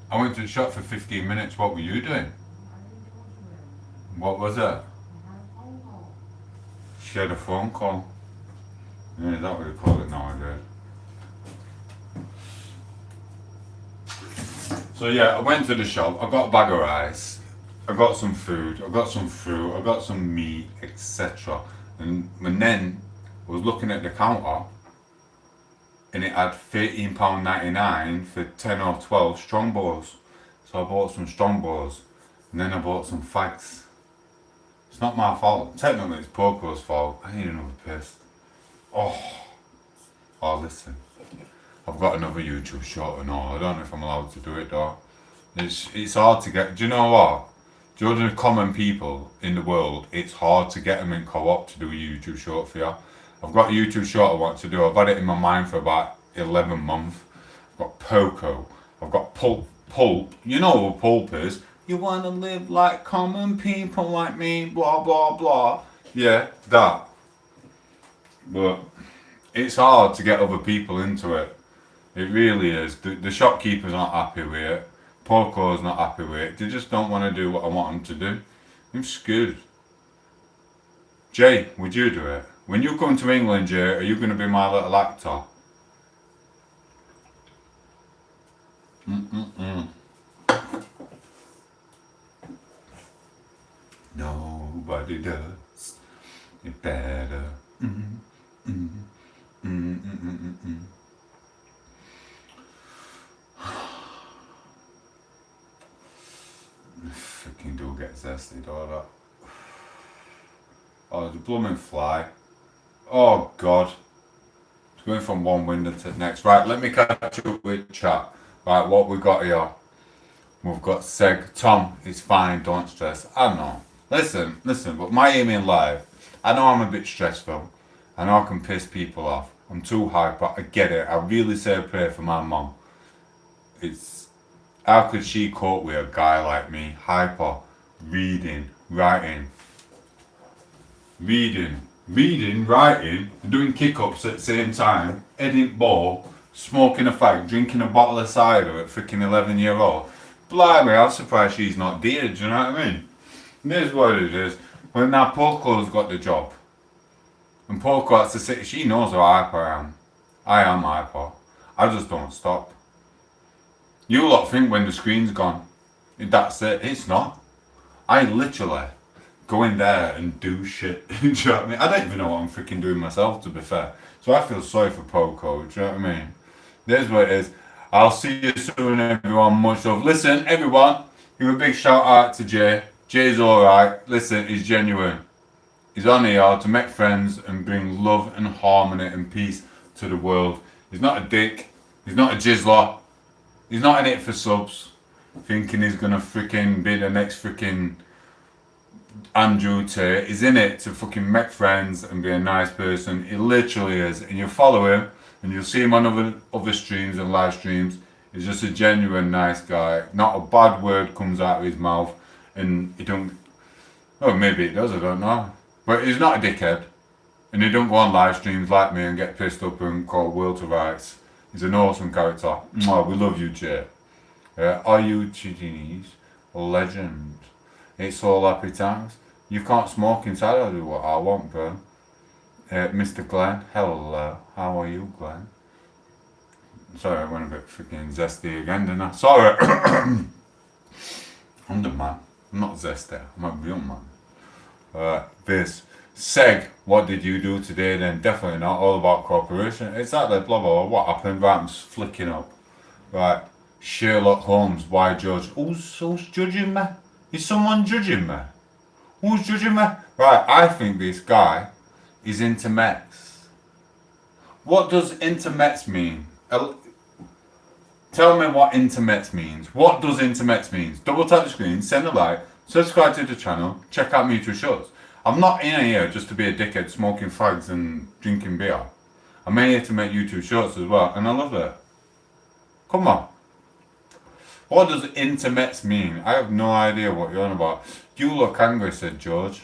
I went to the shop for 15 minutes. What were you doing? What was it? She had a phone call. Yeah, is that what you call it nowadays? So yeah, I went to the shop, I got a bag of rice, I got some food, I got some fruit, I got some meat, etc. And then I was looking at the counter and it had £13.99 for 10 or 12 Strongbos. So I bought some Strongbos and then I bought some fags. It's not my fault. Technically it's Poco's fault. I need another piss. Oh, listen. I've got another YouTube short and all. I don't know if I'm allowed to do it though. It's hard to get. Do you know what? Do you know the common people in the world? It's hard to get them in co-op to do a YouTube short for you. I've got a YouTube short I want to do. I've had it in my mind for about 11 months. I've got Poco. I've got Pulp. You know what Pulp is? You want to live like common people like me, blah, blah, blah. Yeah, that. But it's hard to get other people into it. It really is. The shopkeeper's not happy with it. Poco's not happy with it. They just don't want to do what I want them to do. I'm scared. Jay, would you do it? When you come to England, Jay, are you going to be my little actor? Nobody does it better. Freaking do get zesty, all that. Oh, the blooming fly. Oh God. It's going from one window to the next. Right, let me catch up with chat. Right, what we got here? We've got Seg. Tom, it's fine, don't stress. I know. Listen, but my aim in life, I know I'm a bit stressful. I know I can piss people off. I'm too hyper. I get it. I really say a prayer for my mum. It's, how could she cope with a guy like me? Hyper, reading, writing, writing, doing kick-ups at the same time, heading ball, smoking a fag, drinking a bottle of cider at freaking 11-year-old. Blimey, I'm surprised she's not dead, do you know what I mean? Here's what it is. Well, now Poco's got the job. And Poco has to say, she knows how hyper I am. I am hyper. I just don't stop. You lot think when the screen's gone, that's it. It's not. I literally go in there and do shit. Do you know what I mean? I don't even know what I'm freaking doing myself, to be fair. So I feel sorry for Poco, do you know what I mean? There's what it is. I'll see you soon, everyone. Much love. Listen, everyone, give a big shout out to Jay. Jay's alright. Listen, he's genuine. He's on here to make friends and bring love and harmony and peace to the world. He's not a dick. He's not a jizzler. He's not in it for subs. Thinking he's gonna freaking be the next freaking Andrew Tate. He's in it to fucking make friends and be a nice person. He literally is. And you follow him and you'll see him on other streams and live streams. He's just a genuine nice guy. Not a bad word comes out of his mouth. And he don't, oh maybe it does, I don't know. But he's not a dickhead. And he don't go on live streams like me and get pissed up and call world to rights. He's an awesome character. Mwah, we love you, Jay. Are you Chinese? Legend. It's all happy times. You can't smoke inside. I'll do what I want, bro. Mr. Glenn, hello. How are you, Glenn? Sorry, I went a bit freaking zesty again, didn't I? Sorry. I'm the man. I'm not zesty. I'm a real man. This. Seg, what did you do today then? Definitely not all about cooperation. Exactly, blah, blah, blah. What happened? Right, I'm just flicking up. Right. Sherlock Holmes, why judge? Who's judging me? Is someone judging me? Who's judging me? Right, I think this guy is into Mets. What does intermets mean? Tell me what intermets means. What does intermets means? Double tap the screen, send a like, subscribe to the channel, check out mutual shows. I'm not in here just to be a dickhead smoking fags and drinking beer. I'm in here to make YouTube shorts as well, and I love it. Come on. What does intermets mean? I have no idea what you're on about. You look angry, said George.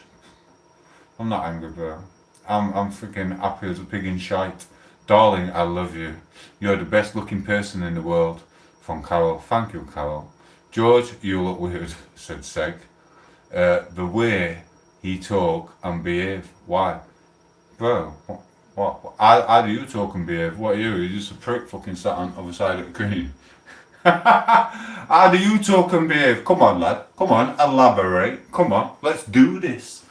I'm not angry, bro. I'm freaking happy as a pig in shite. Darling, I love you. You're the best looking person in the world. From Carol. Thank you, Carol. George, you look weird, said Seg. The way he talk and behave. Why? Bro, what? How do you talk and behave? What are you? You're just a prick fucking sat on the other side of the screen. How do you talk and behave? Come on, lad. Come on, elaborate. Come on, let's do this.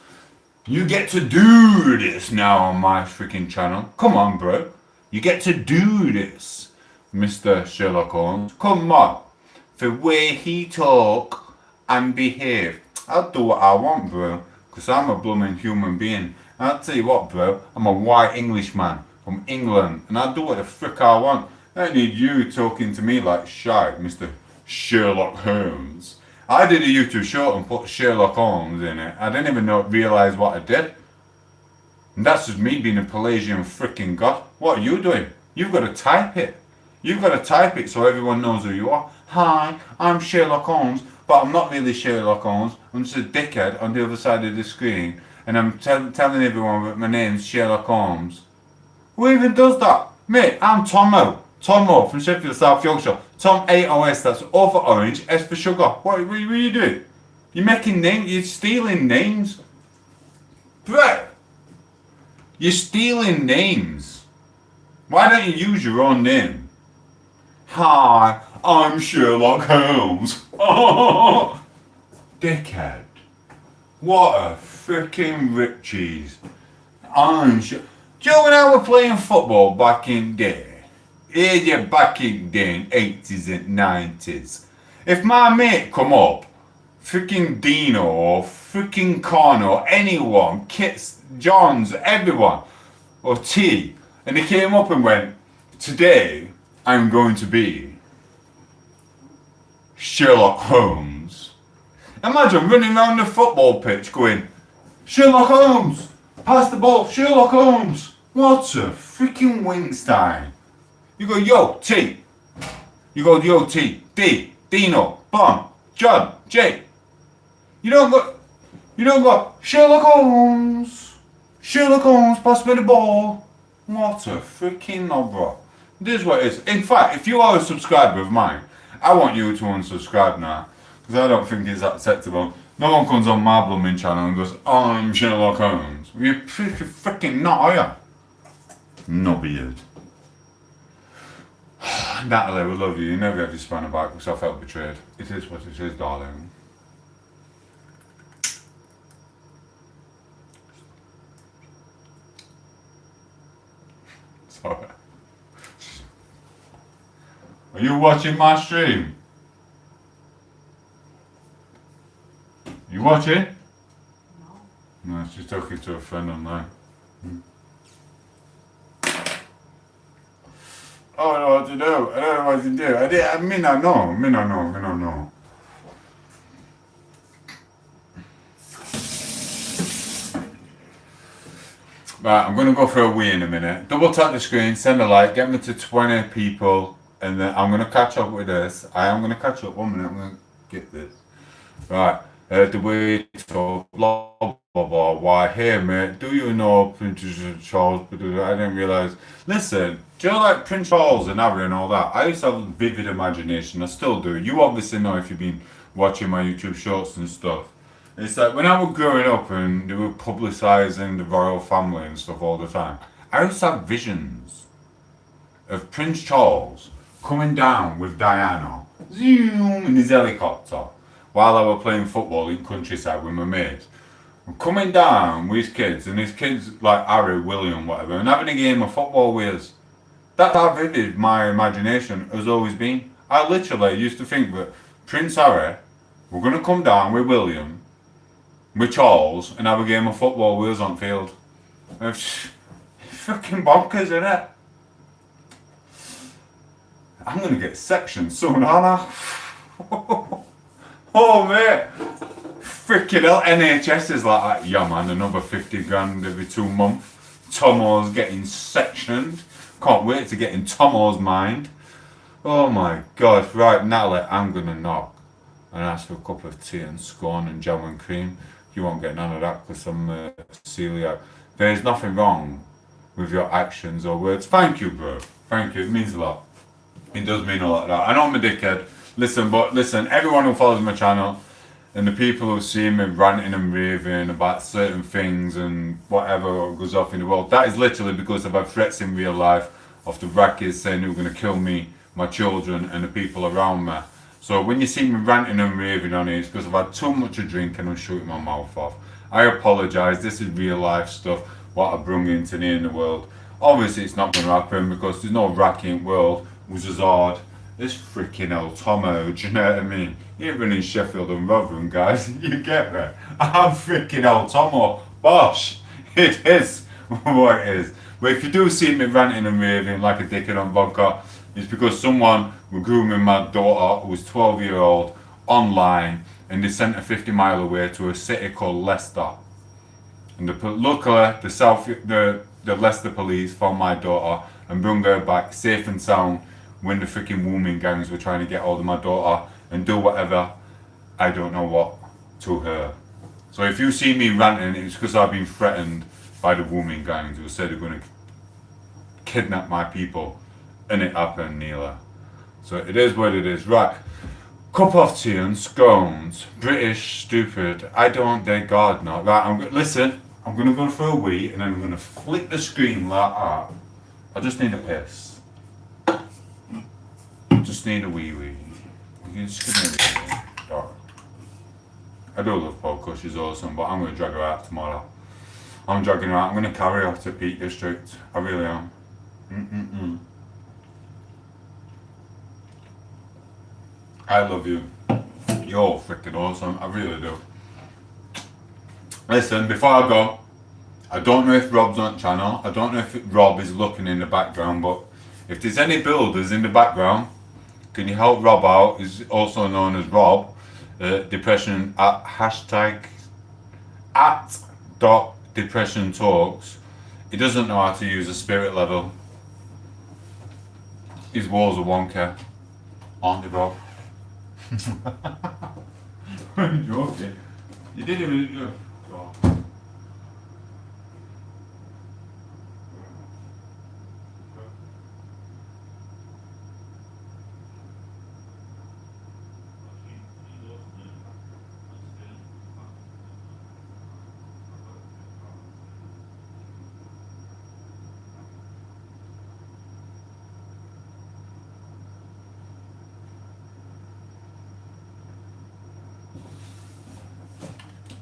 You get to do this now on my freaking channel. Come on, bro. You get to do this, Mr. Sherlock Holmes. Come on. The way he talk and behave. I'll do what I want, bro. Because I'm a blooming human being. And I'll tell you what, bro. I'm a white Englishman from England, and I do what the frick I want. I don't need you talking to me like shite, Mr. Sherlock Holmes. I did a YouTube short and put Sherlock Holmes in it. I didn't even realise what I did. And that's just me being a Pelagian frickin' god. What are you doing? You've got to type it. You've got to type it so everyone knows who you are. Hi, I'm Sherlock Holmes, but I'm not really Sherlock Holmes. I'm just a dickhead on the other side of the screen, and I'm telling everyone that my name's Sherlock Holmes. Who even does that? Mate, I'm Tom8os. Tom8os from Sheffield, South Yorkshire. tom8os, that's O for orange, S for sugar. What are you doing? You're making names, you're stealing names. Brett, you're stealing names. Why don't you use your own name? Hi, I'm Sherlock Holmes. Oh, dickhead. What a freaking rip cheese. I'm sure. Do you know when I was playing football back in day? Yeah, back in the 80s and 90s. If my mate come up, freaking Dino or freaking Con or anyone, Kits, Johns, everyone, or T, and he came up and went, today I'm going to be Sherlock Holmes. Imagine running around the football pitch going, Sherlock Holmes, pass the ball, Sherlock Holmes. What a freaking Wingstein. You go, yo, T. You go, yo, T, D, Dino, Bon, John, J. You don't go, Sherlock Holmes. Sherlock Holmes, pass me the ball. What a freaking knob, bro. This is what it is. In fact, if you are a subscriber of mine, I want you to unsubscribe now. Because I don't think it's acceptable. No one comes on my blooming channel and goes, oh, I'm Sherlock Holmes. You're freaking not, are you? No beard. Natalie, we love you. You never have your spanner back because I felt betrayed. It is what it is, darling. Sorry. Are you watching my stream? You watching? No. No, she's talking to a friend online. I don't know what to do. I don't know what to do. I mean, I know. Right, I'm going to go for a wee in a minute. Double tap the screen, send a like, get me to 20 people, and then I'm going to catch up with this. I am going to catch up 1 minute, I'm going to get this. Right, the way to blah, blah, blah, why, hey mate, do you know Prince Charles? I didn't realise. Listen, do you know like Prince Charles and Harry and all that? I used to have a vivid imagination, I still do. You obviously know if you've been watching my YouTube shorts and stuff. It's like when I was growing up and they were publicising the royal family and stuff all the time, I used to have visions of Prince Charles coming down with Diana, zoom, in his helicopter, while I was playing football in countryside with my mates. Coming down with his kids, and his kids like Harry, William, whatever, and having a game of football with us. That's how vivid my imagination has always been. I literally used to think that Prince Harry were going to come down with William, with Charles, and have a game of football with us on field. It's fucking bonkers, isn't it? I'm going to get sectioned soon, aren't I? Oh, mate. Freaking hell, NHS is like that. Yeah, man, another 50 grand every 2 months. Tom8os getting sectioned. Can't wait to get in Tom8os' mind. Oh my god. Right, Natalie, I'm going to knock and ask for a cup of tea and scone and jam and cream. You won't get none of that because I'm celiac. There is nothing wrong with your actions or words. Thank you, bro. Thank you. It means a lot. It does mean a lot. I know I'm a dickhead. Listen, everyone who follows my channel and the people who see me ranting and raving about certain things and whatever goes off in the world, that is literally because I've had threats in real life of the Iraqis saying they were going to kill me, my children and the people around me. So when you see me ranting and raving on it, it's because I've had too much to drink and I'm shooting my mouth off. I apologise, this is real life stuff, what I brung into the world. Obviously it's not going to happen because there's no Iraqi in the world, which is hard. This freaking hell Tom8os, do you know what I mean? Even in Sheffield and Rotherham, guys, you get me? I'm freaking hell Tom8os. Bosh! It is what it is. But if you do see me ranting and raving like a dickhead on vodka, it's because someone was grooming my daughter, who was 12-year-old, online, and they sent her 50 miles away to a city called Leicester. And luckily, the Leicester police found my daughter and brought her back safe and sound when the freaking woman gangs were trying to get hold of my daughter and do whatever, I don't know what, to her. So if you see me ranting, it's because I've been threatened by the woman gangs who said they're going to kidnap my people. And it happened, Neela. So it is what it is. Right. Cup of tea and scones. British, stupid. I don't dare God not. Right, listen. I'm going to go for a wee and then I'm going to flick the screen like that. I just need a piss. Just need a wee. You can just give me a wee. Right. I do love Poco, she's awesome, but I'm going to drag her out tomorrow. I'm dragging her out. I'm going to carry her to Peak District. I really am. I love you. You're freaking awesome. I really do. Listen, before I go, I don't know if Rob's on channel. I don't know if Rob is looking in the background, but if there's any builders in the background, can you help Rob out? He's also known as Rob. Depression at hashtag at dot depression talks. He doesn't know how to use a spirit level. His walls are wonky. Aren't they, Rob? I'm joking. You didn't even. Oh.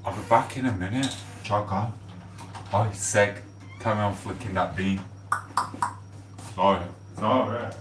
I'll be back in a minute. Chug on. Oh, seg. Carry on flicking that bean. Sorry. Sorry.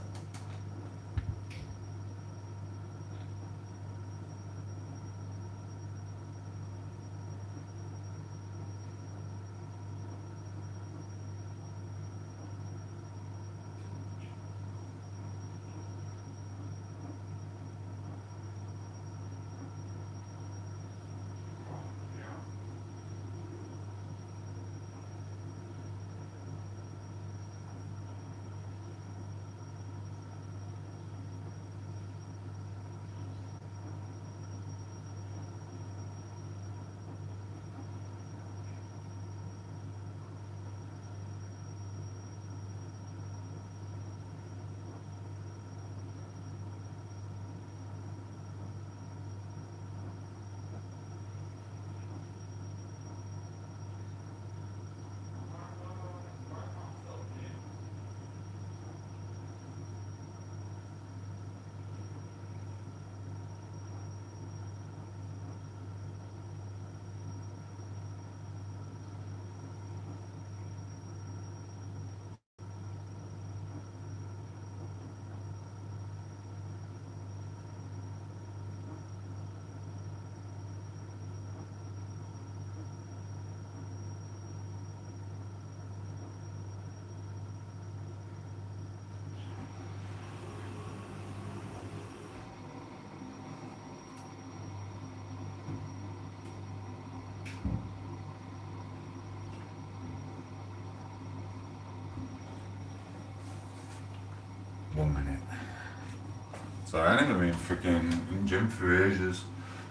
Sorry, I haven't been freaking in gym for ages.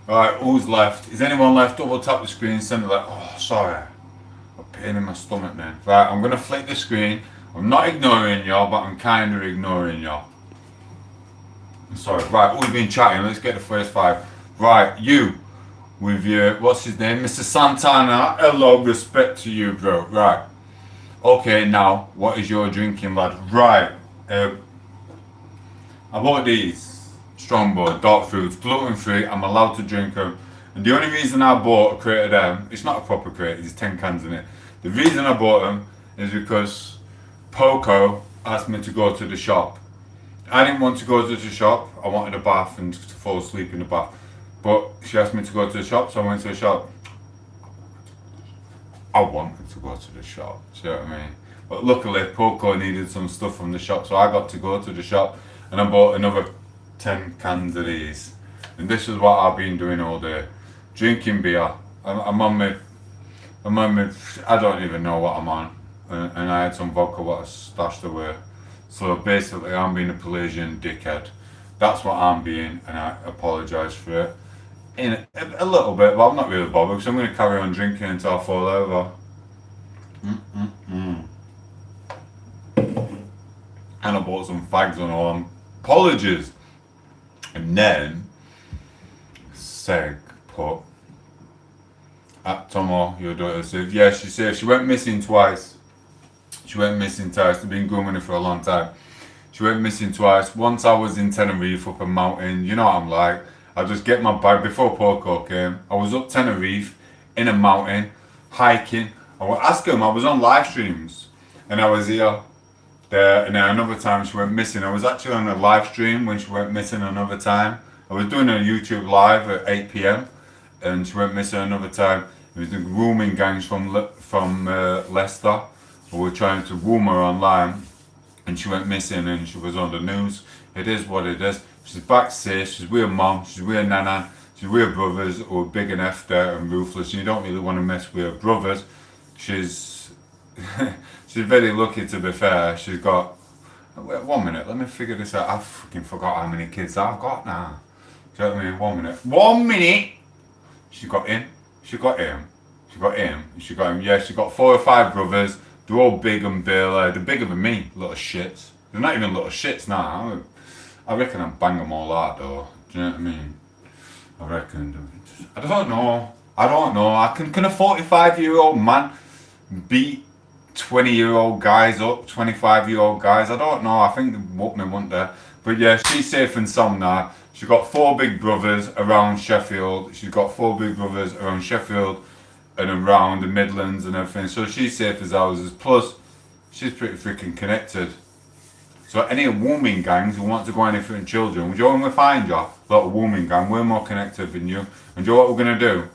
Alright, who's left? Is anyone left? Double tap the screen, send it like, oh, sorry. A pain in my stomach, man. Right, I'm gonna flick the screen. I'm not ignoring y'all, but I'm kind of ignoring y'all. I'm sorry. Right, who's been chatting? Let's get the first five. Right, you with your, what's his name? Mr. Santana. Hello, respect to you, bro. Right. Okay, now, what is your drinking, lad? Right. I bought these Strongbow dark fruits, gluten free. I'm allowed to drink them. And the only reason I bought a crate of them, it's not a proper crate, there's 10 cans in it. The reason I bought them is because Poco asked me to go to the shop. I didn't want to go to the shop. I wanted a bath and to fall asleep in the bath. But she asked me to go to the shop, so I went to the shop. I wanted to go to the shop, do you know what I mean? But luckily, Poco needed some stuff from the shop, so I got to go to the shop and I bought another 10 cans of these. And this is what I've been doing all day, drinking beer. I'm on my, I don't even know what I'm on. And I had some vodka what I stashed away. So basically, I'm being a Pelagian dickhead. That's what I'm being, and I apologise for it. In a little bit, but I'm not really bothered because I'm going to carry on drinking until I fall over. And I bought some fags on all. Apologies. And then, Seg put at Tomo, your daughter said, yeah, she said she went missing twice. She went missing twice. They've been grooming her for a long time. She went missing twice. Once I was in Tenerife up a mountain. You know what I'm like. I just get my bag before Poco came. I was up Tenerife in a mountain, hiking. I was asking him, I was on live streams and I was here, there, and then another time she went missing. I was actually on a live stream when she went missing another time. I was doing a YouTube live at 8 p.m. and she went missing another time. It was the grooming gangs from Leicester who were trying to groom her online, and she went missing and she was on the news. It is what it is. She's back safe, she's with her mum, she's with her nana, she's with her brothers who are big and after and ruthless. And you don't really want to mess with her brothers. She's she's very lucky, to be fair. She's got, wait, 1 minute, let me figure this out. I've fucking forgot how many kids I've got now. Do you know what I mean? 1 minute. 1 minute! She got in, she got him, she got him, she got him. Yeah, she got 4 or 5 brothers. They're all big and burly. They're bigger than me, little shits. They're not even little shits now. I reckon I'd bang them all out though. Do you know what I mean? I reckon. I don't know. Can a 45-year-old man beat 20-year-old guys up, 25-year-old guys? I don't know. I think they whoop me, won't they? But yeah, she's safe and sound now. She's got 4 big brothers around Sheffield. She's got 4 big brothers around Sheffield and around the Midlands and everything. So she's safe as houses. Plus, she's pretty freaking connected. So any woman gangs who want to go anything for children, would you want to find you? A lot of woman gang, we're more connected than you. And do you know what we're going to do?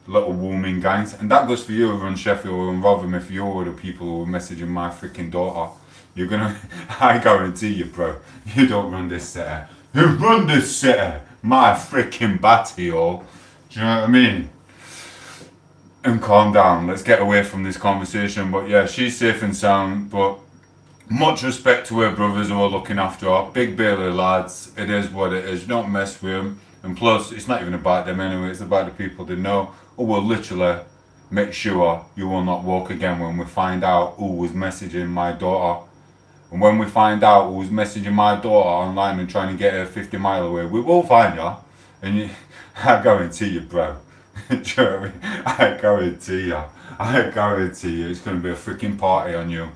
Little woman gangs. And that goes for you over in Sheffield and Rotherham. If you're the people who are messaging my freaking daughter, you're going to, I guarantee you, bro, you don't run this city. You run this city. My freaking batty, all. Do you know what I mean? And calm down. Let's get away from this conversation. But yeah, she's safe and sound. But much respect to her brothers who are looking after her. Big Bailey lads. It is what it is. You don't mess with them. And plus, it's not even about them anyway. It's about the people they know who will literally make sure you will not walk again when we find out who was messaging my daughter. And when we find out who was messaging my daughter online and trying to get her 50 miles away, we will find you. And you, I guarantee you, bro. Do you know what I mean? I guarantee you, it's going to be a freaking party on you.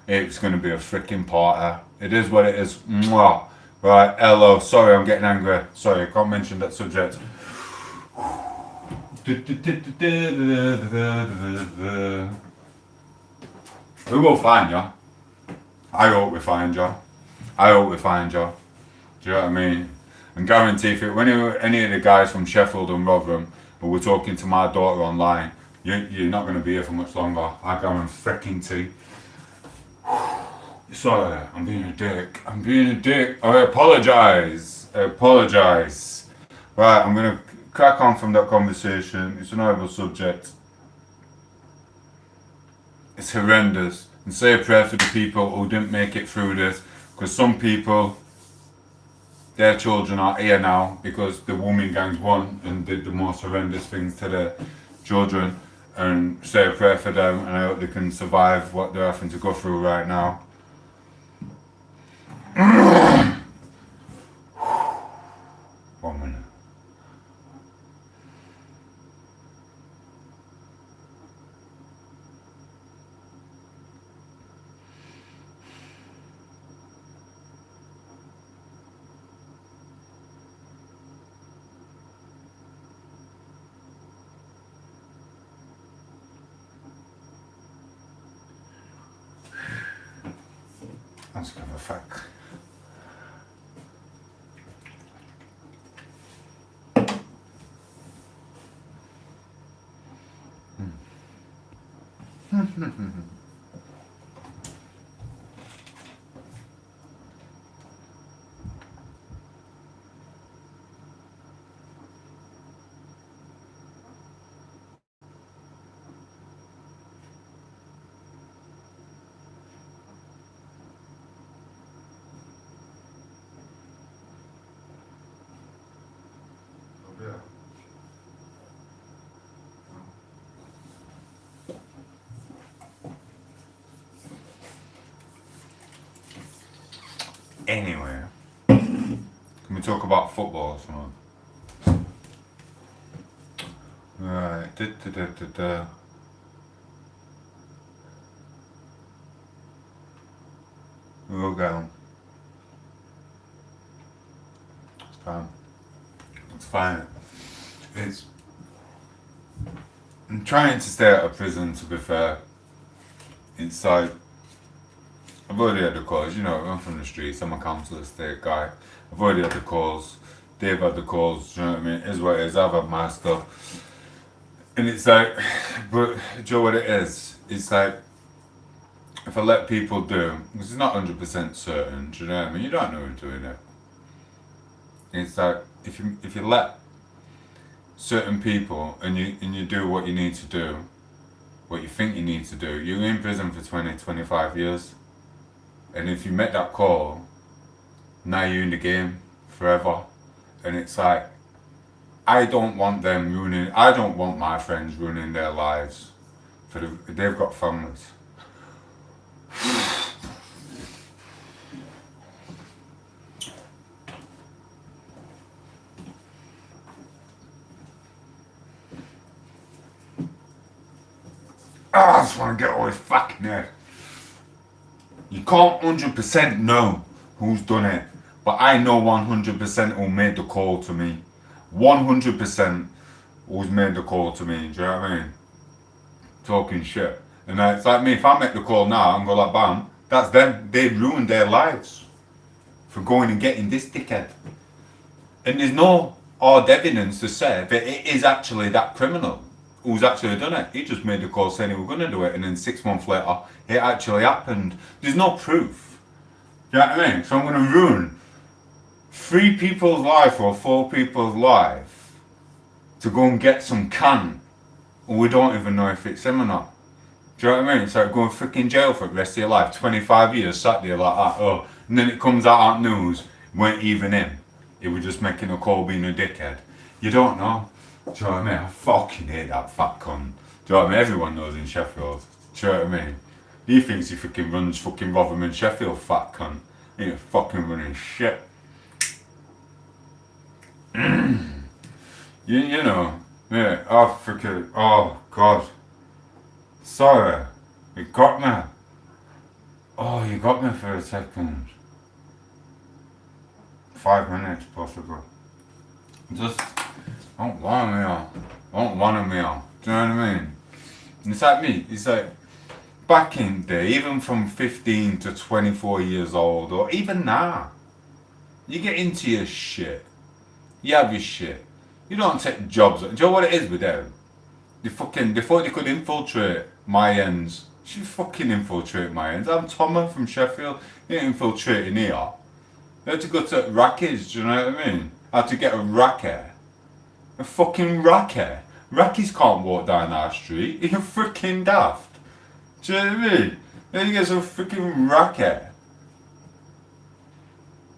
It's going to be a freaking party. It is what it is. Mwah. Right, hello. Sorry, I'm getting angry. Sorry, I can't mention that subject. We will find you. I hope we find you. I hope we find you. Do you know what I mean? And guarantee if it, when any of the guys from Sheffield and Rotherham who were talking to my daughter online, you're not going to be here for much longer. I guarantee. Sorry, I'm being a dick. I apologise. Right, I'm going to crack on from that conversation. It's an horrible subject. It's horrendous. And say a prayer for the people who didn't make it through this. Because some people, their children are here now because the woman gangs won and did the most horrendous things to their children. And say a prayer for them, and I hope they can survive what they're having to go through right now. 1 minute. Let's give a fuck. Anyway, can we talk about football or something? Right. We'll go. It's fine. It's fine. It's. I'm trying to stay out of prison, to be fair. It's like, I've already had the calls, you know, I'm from the streets, I'm a council estate guy. I've already had the calls, they've had the calls, you know what I mean? It is what it is, I've had my stuff. And it's like, but do you know what it is? It's like, if I let people do, because it's not 100% certain, do you know what I mean? You don't know who's doing it. It's like, if you let certain people and you do what you need to do, what you think you need to do, you're in prison for 20, 25 years. And if you make that call, now you're in the game forever. And it's like, I don't want my friends ruining their lives. They've got families. I just want to get all this fucking head. You can't 100% know who's done it, but I know 100% who made the call to me. 100% who's made the call to me, do you know what I mean? Talking shit. And it's like me, if I make the call now and go like bam, that's them. They ruined their lives for going and getting this dickhead. And there's no hard evidence to say that it is actually that criminal who's actually done it. He just made the call saying he was going to do it, and then 6 months later, it actually happened. There's no proof. Do you know what I mean? So I'm going to ruin 3 people's life or 4 people's life to go and get some can, and we don't even know if it's him or not. Do you know what I mean? It's like going freaking jail for the rest of your life. 25 years sat there like that. Oh, and then it comes out on news, weren't even him. He was just making a call being a dickhead. You don't know. Do you know what I mean? I fucking hate that fat cunt. Do you know what I mean? Everyone knows in Sheffield. Do you know what I mean? He thinks he fucking runs fucking Rotherham and Sheffield, fat cunt. He ain't fucking running shit. you know, yeah, oh God. Sorry, you got me. Oh, you got me for a second. 5 minutes possibly. Just don't want me on. Don't want me on. Do you know what I mean? And it's like me. It's like back in the day, even from 15 to 24 years old, or even now, you get into your shit. You have your shit. You don't take jobs. Do you know what it is with them? They fucking, before they could infiltrate my ends, she fucking infiltrate my ends. I'm Tom from Sheffield. You ain't infiltrating here. You had to go to Rackies, do you know what I mean? I had to get a racket. A fucking racket. Rackies can't walk down our street. You're freaking daft. Do you know what I mean? Then you get some freaking racket.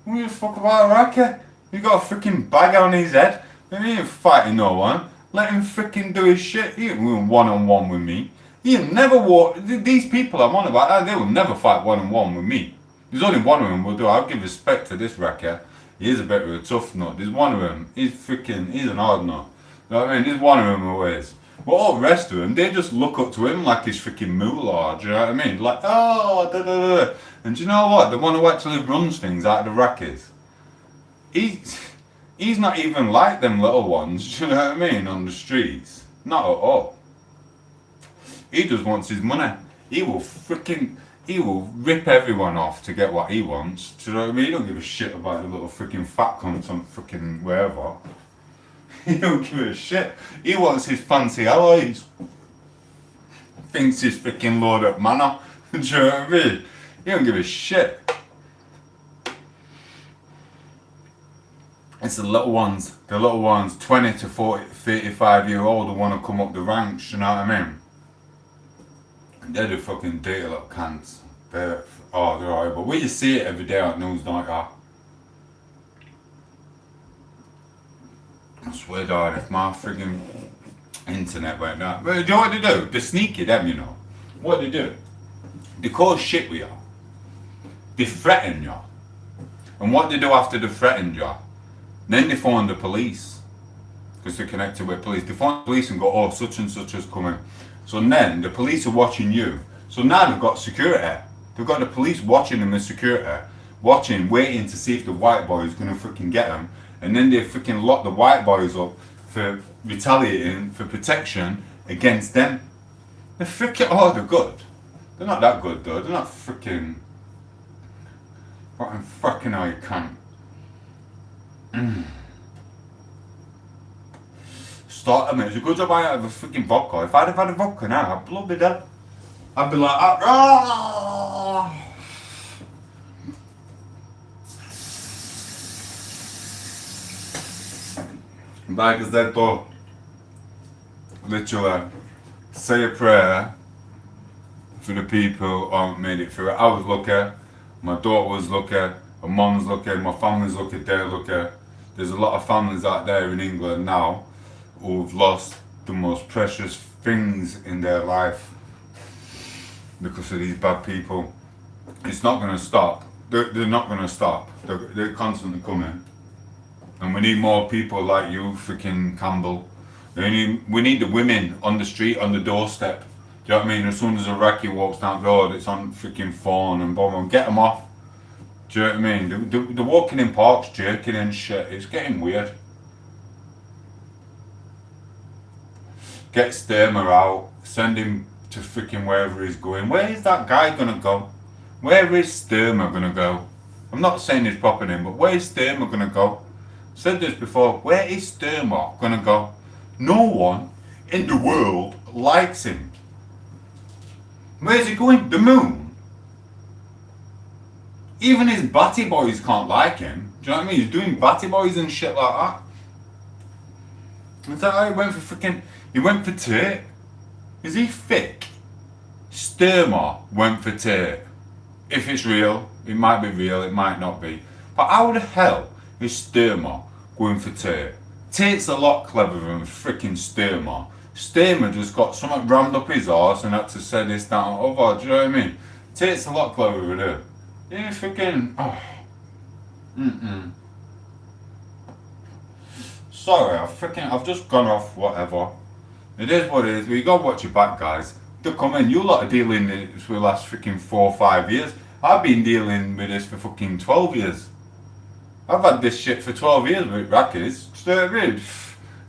Who gives a fuck about a racket? He got a freaking bag on his head. And he ain't fighting no one. Let him freaking do his shit. He ain't going one-on-one with me. He'll never walk. These people I'm on about, they will never fight one-on-one with me. There's only one of them will do. I'll give respect to this racket. He is a bit of a tough nut. There's one of them. He's an hard nut. You know what I mean? There's one of them always. But all the rest of them, they just look up to him like he's freaking moolah. Do you know what I mean? Like, oh, da da da. And do you know what? The one who actually runs things out of the Rackies, he's not even like them little ones. Do you know what I mean? On the streets, not at all. He just wants his money. He will rip everyone off to get what he wants. Do you know what I mean? He don't give a shit about the little freaking fat cunts on freaking wherever. He don't give a shit. He wants his fancy alloys. thinks he's freaking Lord of Manor. Do you know what I mean? He don't give a shit. It's the little ones, 20 to 40, 35-year-old who want to come up the ranks, you know what I mean? They're the fucking dirty little cunts. They're horrible. Well, you see it every day on news, don't you? I swear to if my friggin' internet went down. But do you know what they do? They're sneaky, them, you know. What they do? They cause shit with you. They threaten you. And what they do after they threaten you, then they phone the police. Because they're connected with police. They phone the police and go, oh, such and such is coming. So then the police are watching you. So now they've got security. They've got the police watching them as security. Watching, waiting to see if the white boy is going to freaking get them. And then they freaking lock the white boys up for retaliating, for protection against them. They're freaking, oh, they're good. They're not that good though. They're not freaking. What fucking hell you can't. Start, I mean, it's a good job I have a freaking vodka. If I'd have had a vodka now, I'd blow me dead. I'd be like, ah. Like I said though, literally, say a prayer for the people who haven't made it through it. I was lucky, my daughter was lucky, her mum's lucky, my family's lucky, they're lucky. There's a lot of families out there in England now who've lost the most precious things in their life because of these bad people. It's not going to stop. They're not going to stop. They're constantly coming. And we need more people like you, freaking Campbell. We need the women on the street, on the doorstep. Do you know what I mean? As soon as a recce walks down the road, it's on freaking phone and boom, get them off. Do you know what I mean? They're walking in parks, jerking and shit. It's getting weird. Get Sturmer out, send him to freaking wherever he's going. Where is that guy gonna go? Where is Sturmer gonna go? I'm not saying his proper name, but where is Sturmer gonna go? Said this before, where is Sturmer gonna go? No one in the world likes him. Where's he going? The moon? Even his batty boys can't like him. Do you know what I mean? He's doing batty boys and shit like that. Is that how he went for freaking... He went for Tate? Is he thick? Sturmer went for Tate. If it's real, it might be real, it might not be. But how the hell is Sturmer going for Tate? Tate's a lot cleverer than freaking Sturmer. Sturmer just got something rammed up his arse and had to say this, that and other, do you know what I mean? Tate's a lot cleverer than her. Yeah, freaking... Oh. Sorry, I've just gone off, whatever. It is what it is. We gotta watch your back, guys. They're coming. You lot are dealing with this for the last freaking 4 or 5 years. I've been dealing with this for fucking 12 years. I've had this shit for 12 years with Rackies. Do you know what I mean?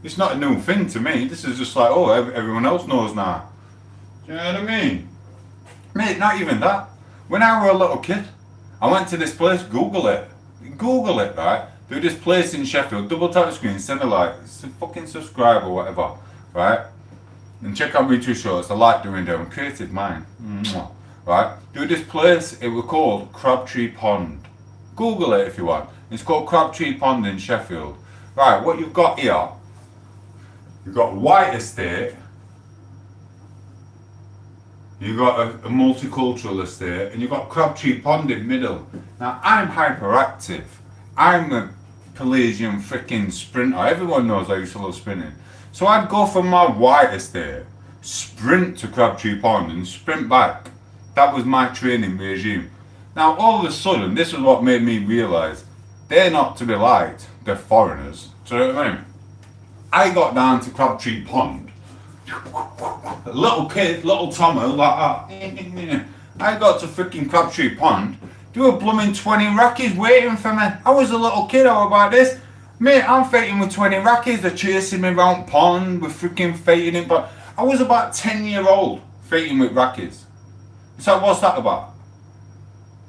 It's not a new thing to me. This is just like, oh, everyone else knows now. Do you know what I mean? Mate, not even that. When I were a little kid, I went to this place, Google it, right? Do this place in Sheffield, double tap the screen, send a like, fucking subscribe or whatever, right? And check out my 2 shorts, I like doing them, creative mind, right? Do this place, it was called Crabtree Pond. Google it if you want. It's called Crabtree Pond in Sheffield. Right, what you've got here, you've got White Estate, you've got a multicultural estate, and you've got Crabtree Pond in middle. Now, I'm hyperactive. I'm a Pelagian freaking sprinter. Everyone knows I used to love sprinting. So I'd go from my White Estate, sprint to Crabtree Pond and sprint back. That was my training regime. Now all of a sudden, this is what made me realise, they're not to be liked, they're foreigners. Do you know what I mean? I got down to Crabtree Pond, a little kid, little Tommy like that. I got to freaking Crabtree Pond, there were blooming 20 rackies waiting for me. I was a little kid, how about this? Mate, I'm fighting with 20 rackies, they're chasing me around pond, we're freaking fighting in, but I was about 10-year-old fighting with rackies. So what's that about?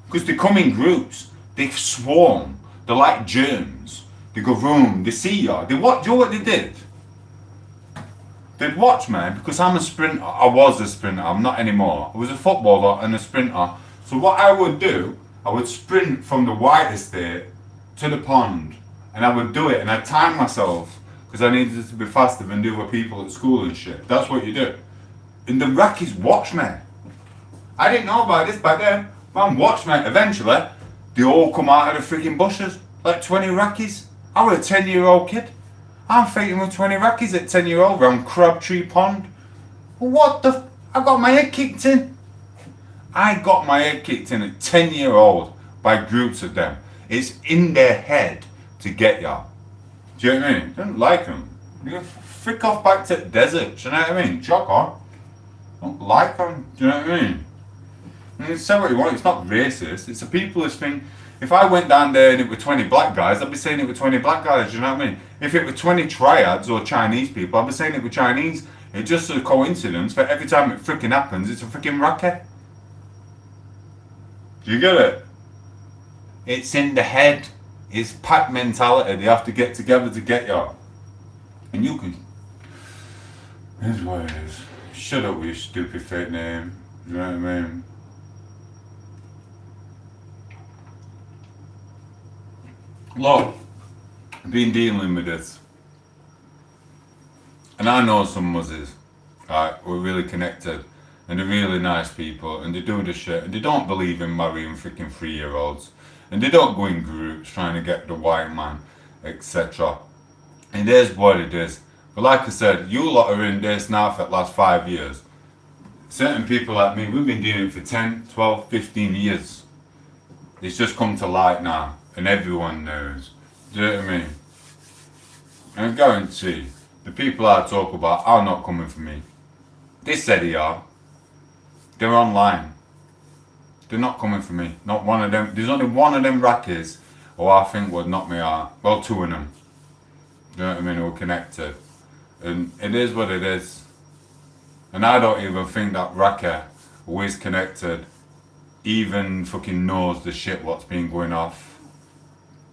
Because they come in groups, they swarm, they're like germs. They go vroom, they see you, they what? Do you know what they did? they'd watch me because I'm a sprinter. I was a sprinter, I'm not anymore. I was a footballer and a sprinter. So what I would do, I would sprint from the white estate to the pond, and I would do it, and I'd time myself because I needed to be faster than the other people at school and shit. That's what you do. And the rackies watch me. I didn't know about this back then. Man, watch me. Eventually, they all come out of the freaking bushes. Like 20 rackies. I was a 10-year-old kid. I'm fighting with 20 rackies at 10-year-old around Crabtree Pond. What the I got my head kicked in. I got my head kicked in at 10-year-old by groups of them. It's in their head to get ya. Do you know what I mean? Don't like them. You frick off back to the desert. Do you know what I mean? Jog on. Don't like them. Do you know what I mean? I mean, say what you want. It's not racist. It's a peopleist thing. If I went down there and it were 20 black guys, I'd be saying it were 20 black guys. Do you know what I mean? If it were 20 triads or Chinese people, I'd be saying it were Chinese. It's just a coincidence that every time it freaking happens, it's a freaking racket. Do you get it? It's in the head. It's pack mentality. They have to get together to get you. And you can. Here's what it is. Shut up with your stupid fake name. You know what I mean? Look, I've been dealing with this. And I know some muzzies. Right, we're really connected. And they're really nice people. And they do the shit. And they don't believe in marrying freaking 3-year-olds. And they don't go in groups trying to get the white man, etc. And it is what it is. But like I said, you lot are in this now for the last 5 years. Certain people like me, we've been doing it for 10, 12, 15 years. It's just come to light now. And everyone knows. Do you know what I mean? And I guarantee, the people I talk about are not coming for me. They said they are. They're online. They're not coming for me. Not one of them. There's only one of them rackies who I think would knock me out. Well, 2 of them. Do you know what I mean? Who are connected. And it is what it is. And I don't even think that racket who is connected even fucking knows the shit what's been going off.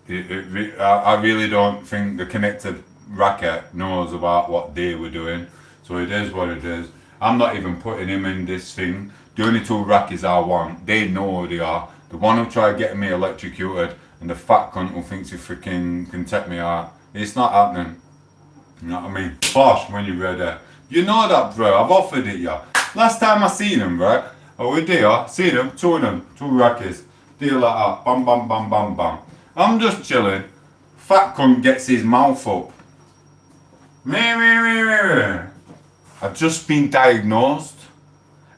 I really don't think the connected racket knows about what they were doing. So it is what it is. I'm not even putting him in this thing. The only 2 rackies I want, they know who they are. The one who tried getting me electrocuted and the fat cunt who thinks he freaking can take me out. It's not happening. You know what I mean? Bosh when you're ready. You know that, bro. I've offered it, yeah. Last time I seen him, right? I was there, seen him, 2 of them, 2 rackies. Deal like that. Bam, bam, bam, bam, bam. I'm just chilling. Fat cunt gets his mouth up. I've just been diagnosed,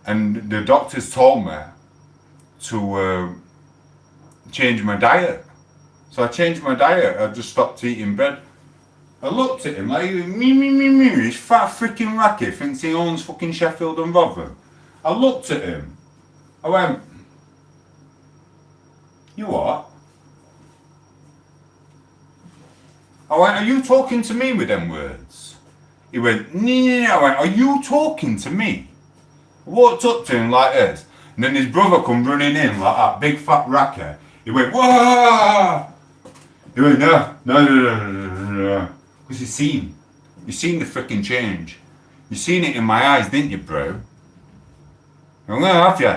and the doctors told me to change my diet. So I changed my diet. I just stopped eating bread. I looked at him like, this fat freaking racket thinks he owns fucking Sheffield and Rotherham. I looked at him. I went, you what? I went, are you talking to me with them words? He went, no. I went, are you talking to me? I walked up to him like this. And then his brother come running in like that, big fat racket. He went, whoa! He went, no. Because you seen the freaking change. You seen it in my eyes, didn't you, bro? I'm gonna have you.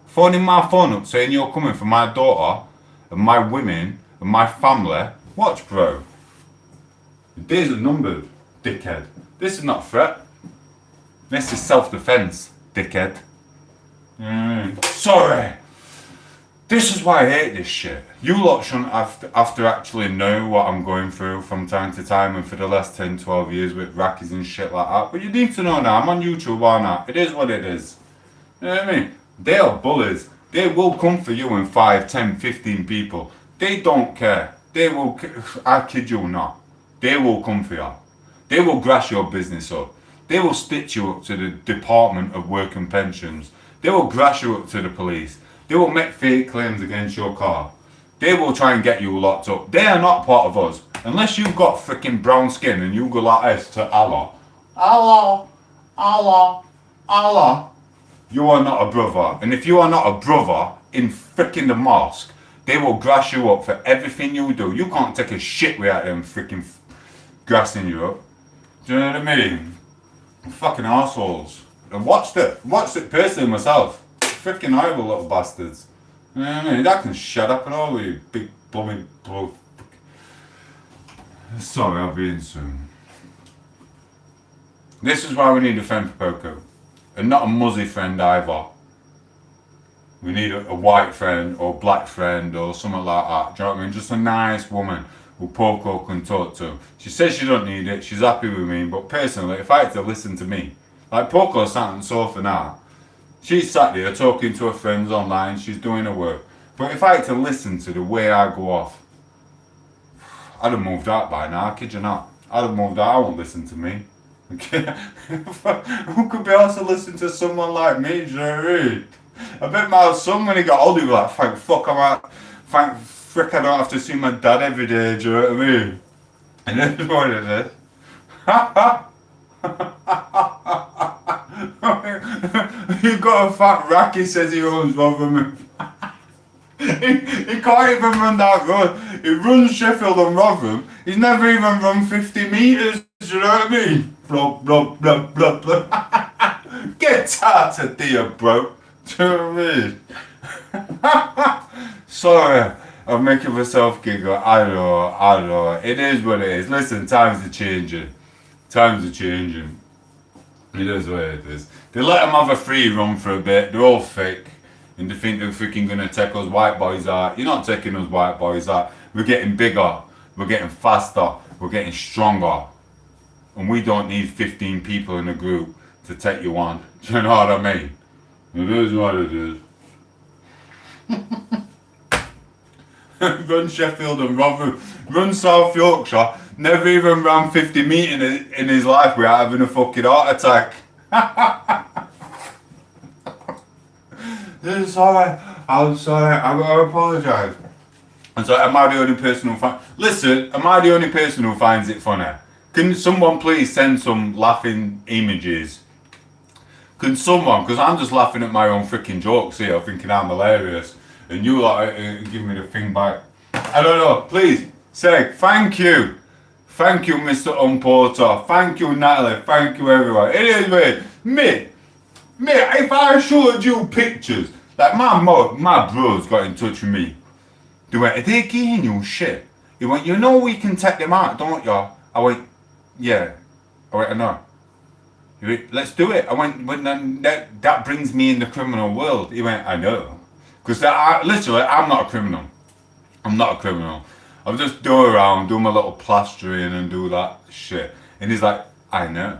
Phoning my phone up saying you're coming for my daughter and my women and my family. Watch, bro. The days are numbered, dickhead. This is not a threat. This is self-defense, dickhead. Sorry. This is why I hate this shit. You lot shouldn't have to actually know what I'm going through from time to time and for the last 10, 12 years with rackies and shit like that. But you need to know now, I'm on YouTube or not. It is what it is. You know what I mean? They are bullies. They will come for you in 5, 10, 15 people. They don't care. They will, I kid you not. They will come for you. They will grass your business up. They will stitch you up to the Department of Work and Pensions. They will grass you up to the police. They will make fake claims against your car. They will try and get you locked up. They are not part of us. Unless you've got freaking brown skin and you go like this to Allah. Allah, Allah, Allah. You are not a brother. And if you are not a brother in freaking the mosque, they will grass you up for everything you do. You can't take a shit without them freaking grassing you up. Do you know what I mean? Fucking assholes. I watched it personally myself. Freaking horrible little bastards. You know what I mean? That can shut up and all, you big blooming blow. Sorry, I'll be in soon. This is why we need a friend for Poco. And not a muzzy friend either. We need a white friend or black friend or something like that. Do you know what I mean? Just a nice woman who Poco can talk to. She says she don't need it, she's happy with me, but personally, if I had to listen to me, like Poco's sat on the sofa now, she's sat there talking to her friends online, she's doing her work. But if I had to listen to the way I go off, I'd have moved out by now, I kid you not. I'd have moved out, I won't listen to me. Who could be able to listen to someone like me, do you know what I mean? I bet my son when he got older, he was like, thank fuck I'm out, thank frick I don't have to see my dad every day, do you know what I mean? And that's what it is. You got a fat rack, he says he owns Rotherham. He can't even run that road. He runs Sheffield and Rotherham. He's never even run 50 metres, do you know what I mean? Blah, blah, blah, blah, blah. Get out of there, bro. Do you know what I mean? Sorry, I'm making myself giggle. I know. It is what it is. Listen, times are changing. It is what it is. They let them have a free run for a bit. They're all fake. And they think they're freaking gonna take us white boys out. You're not taking us white boys out. We're getting bigger. We're getting faster. We're getting stronger. And we don't need 15 people in a group to take you on. Do you know what I mean? It is what it is. Run Sheffield and Rotherham. Run South Yorkshire. Never even ran 50 metres in his life without having a fucking heart attack. I'm sorry, I apologise. I'm sorry, am I the only person who am I the only person who finds it funny? Can someone please send some laughing images? Can someone, because I'm just laughing at my own freaking jokes here, thinking I'm hilarious, and you like give me the thing back. I don't know, please, say thank you. Thank you, Mr. Unporter. Thank you, Natalie. Thank you, everyone. It is weird. Mate, if I showed you pictures, like my bros got in touch with me. They went, are they giving you shit? He went, you know we can take them out, don't you? I went, yeah. I went, I know. He went, let's do it. I went, but then that brings me in the criminal world. He went, I know. Because literally, I'm not a criminal. I'll just do around, do my little plastering and do that shit. And he's like, I know.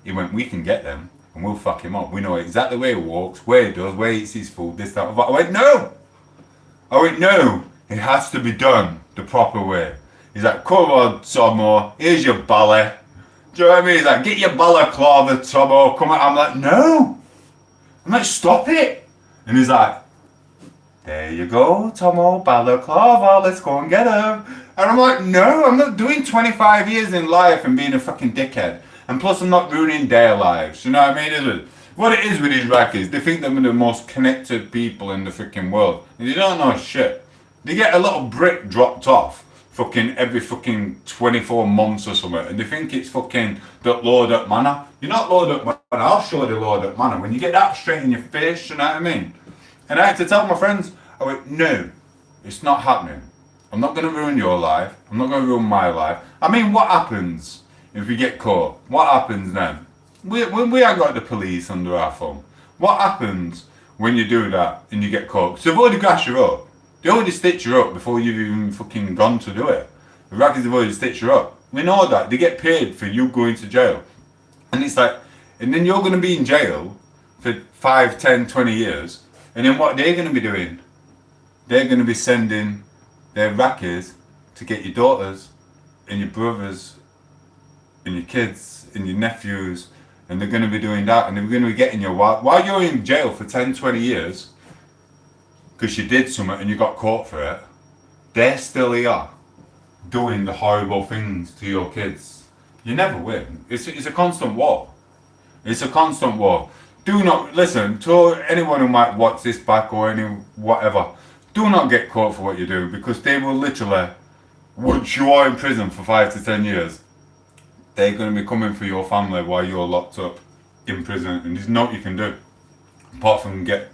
He went, we can get them and we'll fuck him up. We know exactly where he walks, where he does, where he eats his food, this, that. I went, no. It has to be done the proper way. He's like, come on, Tomo, here's your ballet. Do you know what I mean? He's like, get your balaclava, Tomo, come on. I'm like, no. I'm like, stop it. And he's like, there you go, Tomo, balaclava, let's go and get him. And I'm like, no, I'm not doing 25 years in life and being a fucking dickhead. And plus I'm not ruining their lives, you know what I mean? Is it? What it is with these rackers, they think they're the most connected people in the freaking world. And they don't know shit. They get a little brick dropped off fucking every fucking 24 months or something. And they think it's fucking that Lord at Manor. You're not Lord at Manor, I'll show you Lord at Manor. When you get that straight in your face, you know what I mean? And I had to tell my friends, I went, no, it's not happening. I'm not going to ruin your life. I'm not going to ruin my life. I mean, what happens if we get caught? What happens then? We ain't got the police under our thumb. What happens when you do that and you get caught? Because they've already gassed you up. They already stitch you up before you've even fucking gone to do it. The rackers have already stitched you up. We know that. They get paid for you going to jail. And it's like, and then you're going to be in jail for 5, 10, 20 years. And then what they're going to be doing? They're going to be sending their rackers to get your daughters and your brothers and your kids and your nephews, and they're going to be doing that, and they're going to be getting you while you're in jail for 10, 20 years because you did something and you got caught for it. They're still here doing the horrible things to your kids. You never win. It's a constant war. It's a constant war. Do not listen to anyone who might watch this back or any whatever. Do not get caught for what you do, because they will literally, once you are in prison for 5 to 10 years, they're going to be coming for your family while you're locked up in prison, and there's nothing you can do apart from get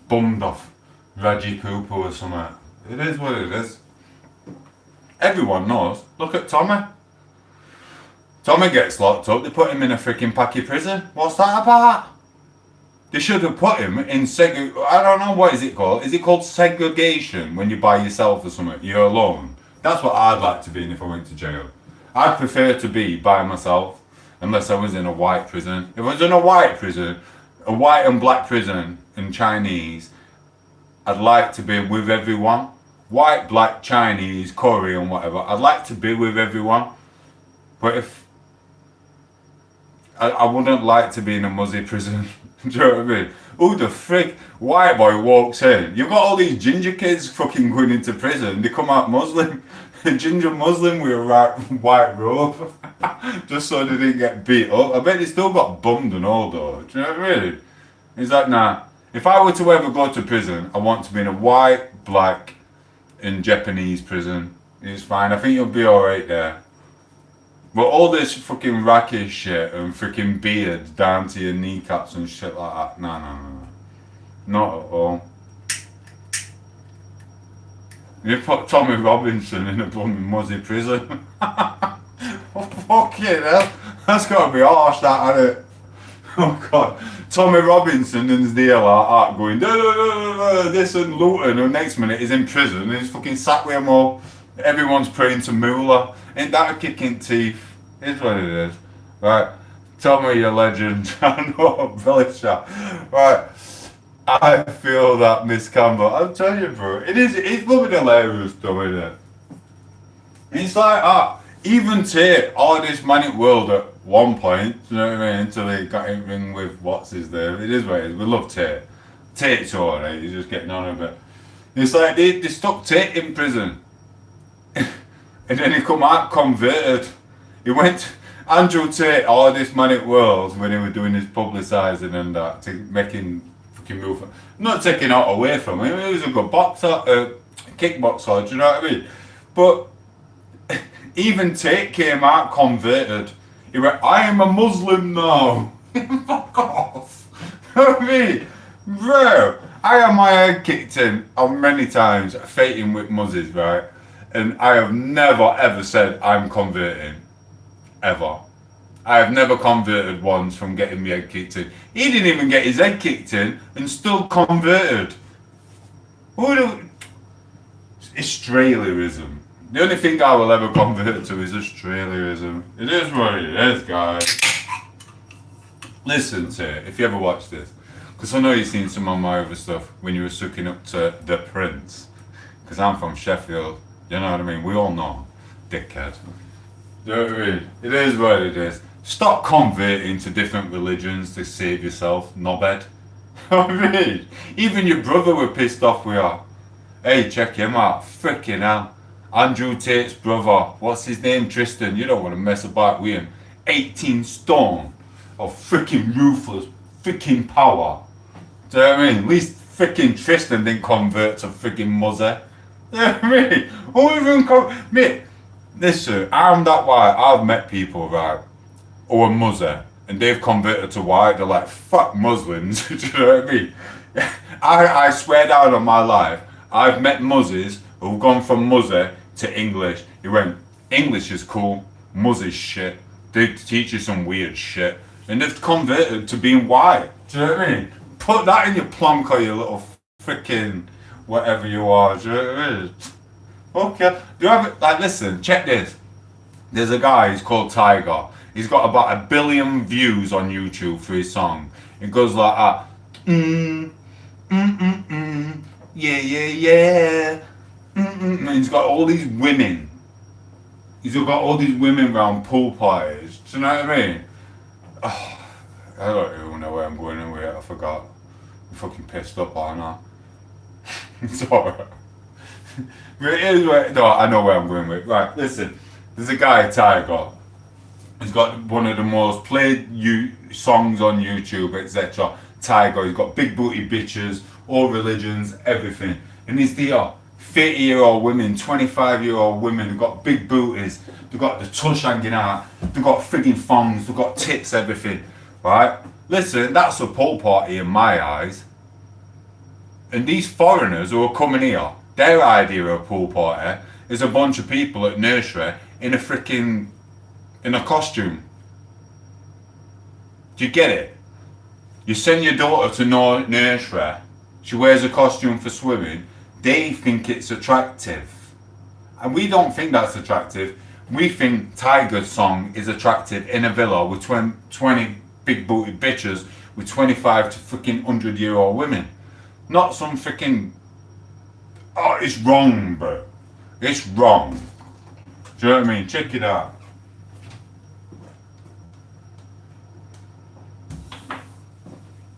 bummed off Raji Cooper or something. It is what it is. Everyone knows. Look at Tommy. Tommy gets locked up, they put him in a freaking packy prison. What's that about? They should have put him in I don't know, what is it called? Is it called segregation when you're by yourself or something? You're alone. That's what I'd like to be in if I went to jail. I'd prefer to be by myself, unless I was in a white prison. If I was in a white prison, a white and black prison, and Chinese, I'd like to be with everyone. White, black, Chinese, Korean, whatever. I'd like to be with everyone. But if I wouldn't like to be in a muzzy prison. Do you know what I mean? Who the frick white boy walks in? You've got all these ginger kids fucking going into prison. They come out Muslim. Ginger Muslim with a white robe. Just so they didn't get beat up. I bet they still got bummed and all though. Do you know what I mean? He's like, nah. If I were to ever go to prison, I want to be in a white, black, and Japanese prison. It's fine. I think you'll be alright there. But all this fucking rakish shit and freaking beards down to your kneecaps and shit like that, no. Not at all. You put Tommy Robinson in a blooming muzzy prison. Fucking hell. That's gotta be harsh, that, hasn't it? Oh god. Tommy Robinson and his deal are going this and looting, and next minute he's in prison and he's fucking sat with them all. Everyone's praying to Moolah. Ain't that a kicking teeth? It's what it is. Right. Tell me you're a legend. I know, belly shot. Right. I feel that Miss Campbell. I'll tell you, bro. It's fucking hilarious though, isn't it? It's like that. Even Tate, all this manic world at one point, you know what I mean? Until they got him in with what's his name. It is what it is. We love Tate. Tate's alright, he's just getting on a bit. It's like they stuck Tate in prison. And then he come out converted. He went, Andrew Tate, all this manic world, when he was doing his publicising and that, to making fucking move. Not taking out away from him, he was a good boxer, kickboxer, do you know what I mean? But even Tate came out converted. He went, I am a Muslim now. Fuck off. You know what I mean? Bro, I had my head kicked in on many times, fighting with muzzies, right? And I have never ever said I'm converting. Ever. I have never converted once from getting my head kicked in. He didn't even get his head kicked in and still converted. Australianism. The only thing I will ever convert to is Australianism. It is what it is, guys. Listen to it, if you ever watch this. Because I know you've seen some of my other stuff when you were sucking up to The Prince. Because I'm from Sheffield. You know what I mean? We all know. Dickhead. You know what I mean? It is what it is. Stop converting to different religions to save yourself, knobhead. You know what I mean? Even your brother were pissed off we are. Hey, check him out. Frickin' hell. Andrew Tate's brother. What's his name? Tristan. You don't want to mess about with him. 18 stone of freaking ruthless freaking power. Do you know what I mean? At least freaking Tristan didn't convert to freaking muzzy. You know what I mean? Who even mate, listen, I'm that white. I've met people, right, who are muzzy, and they've converted to white. They're like, fuck Muslims. Do you know what I mean? I swear down on my life, I've met muzzies who've gone from muzzy to English. He went, English is cool, muzzy's shit. They teach you some weird shit. And they've converted to being white. Do you know what I mean? Put that in your plonk or your little freaking whatever you are. Do you know what I mean? Okay. Do you have it? Like, listen, check this. There's a guy, he's called Tiger. He's got about 1 billion views on YouTube for his song. It goes like that. Yeah, yeah, yeah. And he's got all these women. He's got all these women around pool parties. Do you know what I mean? Oh, I don't even know where I'm going in with it. I forgot. I'm fucking pissed up, aren't I? It's alright. But here's where, no, I know where I'm going with. Right, listen. There's a guy, Tiger. He's got one of the most played songs on YouTube, etc. Tiger. He's got big booty bitches, all religions, everything. And he's there 30-year-old women, 25-year-old women who've got big booties, they've got the tush hanging out, they've got frigging thongs, they've got tits, everything, right? Listen, that's a pool party in my eyes. And these foreigners who are coming here, their idea of a pool party is a bunch of people at nursery in a costume. Do you get it? You send your daughter to nursery, she wears a costume for swimming, they think it's attractive. And we don't think that's attractive. We think Tiger's song is attractive in a villa with 20 big booted bitches with 25 to freaking 100-year-old women. Not some freaking... Oh, it's wrong, bro. It's wrong. Do you know what I mean? Check it out.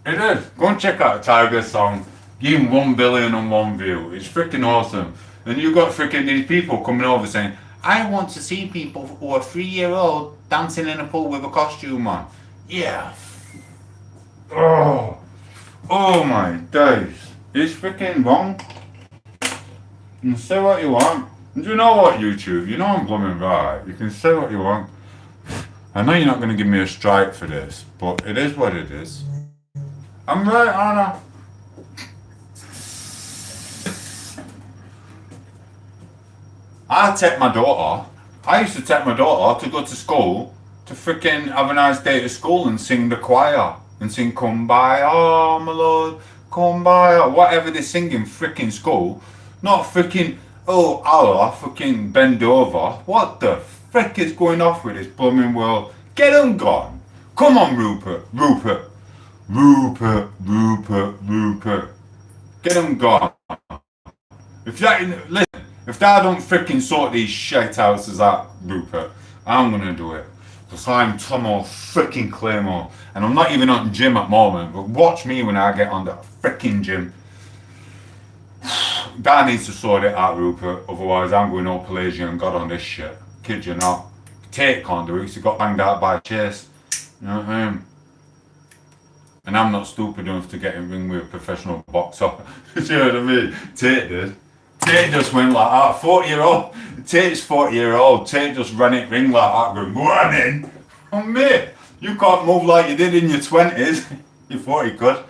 It is. Go and check out Tiger's song. Give him 1 billion and 1 view. It's freaking awesome. And you got freaking these people coming over saying, I want to see people who are 3-year-old dancing in a pool with a costume on. Yeah. Oh my days. It's freaking wrong. You can say what you want. And do you know what, YouTube? You know I'm blooming right. You can say what you want. I know you're not going to give me a strike for this, but it is what it is. I'm right, aren't I? I used to take my daughter to go to school to freaking have a nice day at school and sing the choir and sing Kumbaya, oh my lord, Kumbaya, whatever they sing in freaking school. Not freaking, oh Allah, freaking bend over. What the frick is going off with this blooming world? Get them gone. Come on, Rupert. Get them gone. If I don't freaking sort these shit houses out, Rupert, I'm gonna do it. Because I'm Tom8os freaking Claymore. And I'm not even on gym at the moment, but watch me when I get on that freaking gym. Dad needs to sort it out, Rupert. Otherwise, I'm going all Pelagian God on this shit. Kid you not. Tate can't do it because he got banged out by Chase. You know what I mean? And I'm not stupid enough to get in ring with a professional boxer. Do you know what I mean? Tate did. Tate just went like that. 40-year-old. Tate's 40-year-old. Tate just ran it ring like that, going, running. Oh, mate, you can't move like you did in your 20s. You thought you could.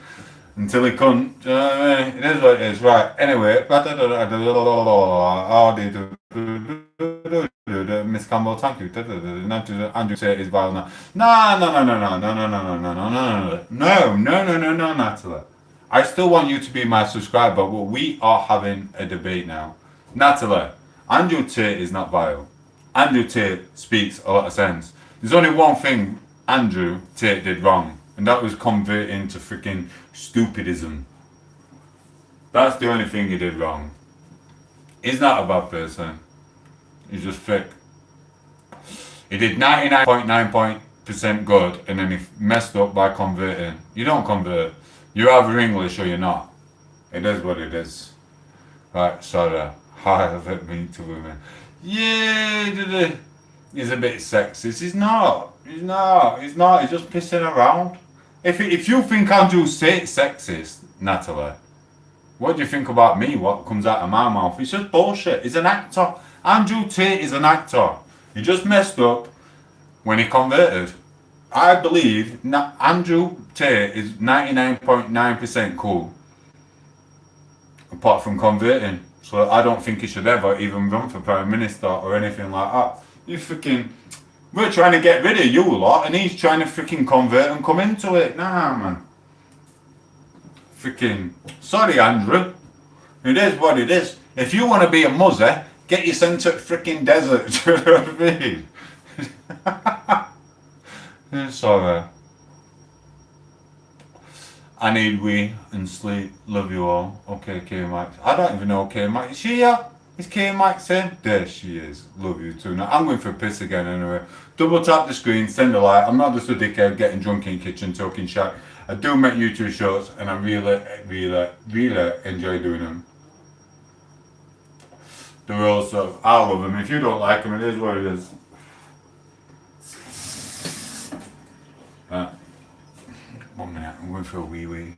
Until he couldn't. Do you know what I mean? It is what it is. Right. Anyway. Miss Campbell, thank you. Andrew Tate is vile now. No, Natalie. I still want you to be my subscriber, but we are having a debate now. Natalie, Andrew Tate is not vile. Andrew Tate speaks a lot of sense. There's only one thing Andrew Tate did wrong, and that was converting to freaking stupidism. That's the only thing he did wrong. He's not a bad person. He's just fake. He did 99.9% good, and then he messed up by converting. You don't convert. You're either English or you're not. It is what it is. Right, sorry. I haven't been to women. Yeah, he's a bit sexist. He's not. He's just pissing around. If you think Andrew Tate's sexist, Natalie, what do you think about me? What comes out of my mouth? It's just bullshit. He's an actor. Andrew Tate is an actor. He just messed up when he converted. I believe Andrew Tate is 99.9% cool. Apart from converting. So I don't think he should ever even run for Prime Minister or anything like that. We're trying to get rid of you lot and he's trying to freaking convert and come into it. Nah, man. Sorry, Andrew. It is what it is. If you want to be a muzzer, get you sent to freaking desert. Do you know what I mean? Sorry. I need wee and sleep. Love you all. Okay, K-Max. I don't even know K-Max. Is she here? Is K-Max in? There she is. Love you too. Now, I'm going for a piss again anyway. Double tap the screen, send a like. I'm not just a dickhead getting drunk in the kitchen talking shit. I do make YouTube shorts and I really enjoy doing them. They're also, I love them. If you don't like them, it is what it is. 1 minute, I'm going for a wee.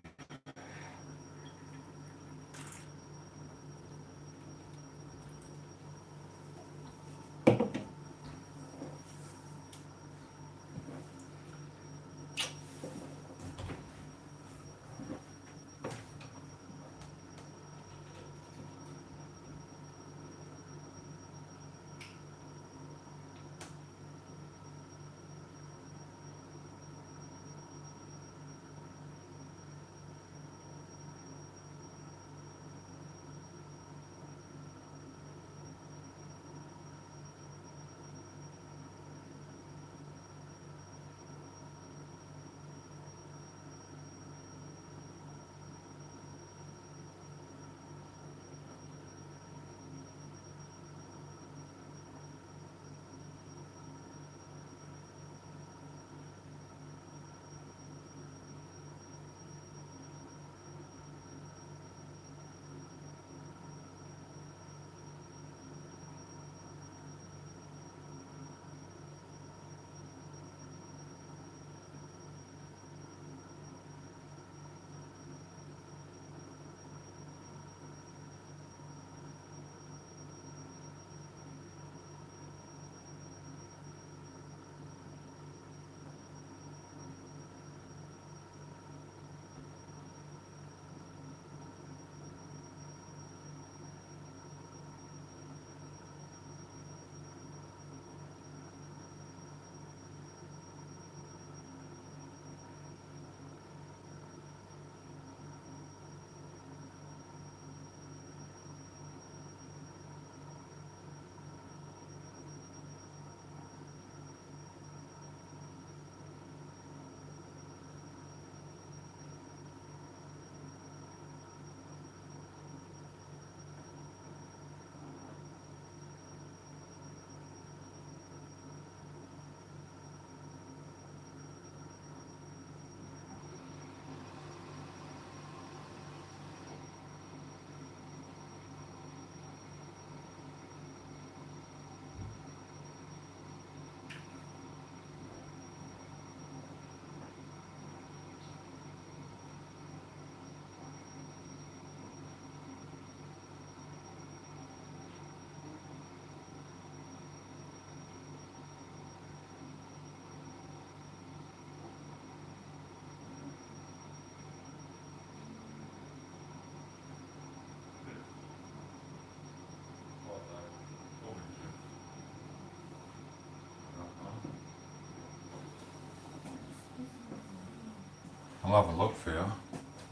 I'll have a look for you.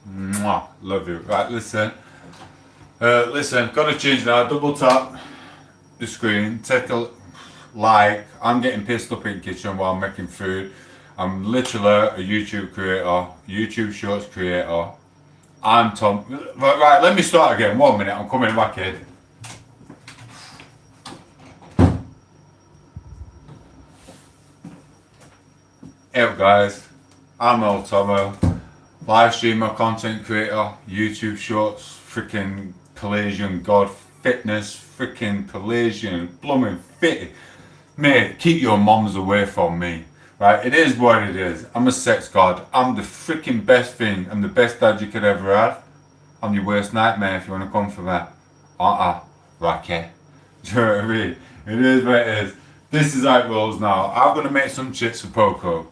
Mwah, love you. Right, listen. Listen, gotta change now. Double tap the screen. Take a like. I'm getting pissed up in the kitchen while I'm making food. I'm literally a YouTube creator, YouTube Shorts creator. I'm Tom. Right, let me start again. 1 minute. I'm coming back in. Hey up, guys. I'm old Tomo, live streamer, content creator, YouTube Shorts, freaking Palladian God fitness, freaking Palladian blooming fit. Mate, keep your moms away from me. Right, it is what it is. I'm a sex god. I'm the freaking best thing. I'm the best dad you could ever have. I'm your worst nightmare if you want to come for that. Rocky. Do you know what I mean? It is what it is. This is how it rolls now. I'm going to make some chips for Poco.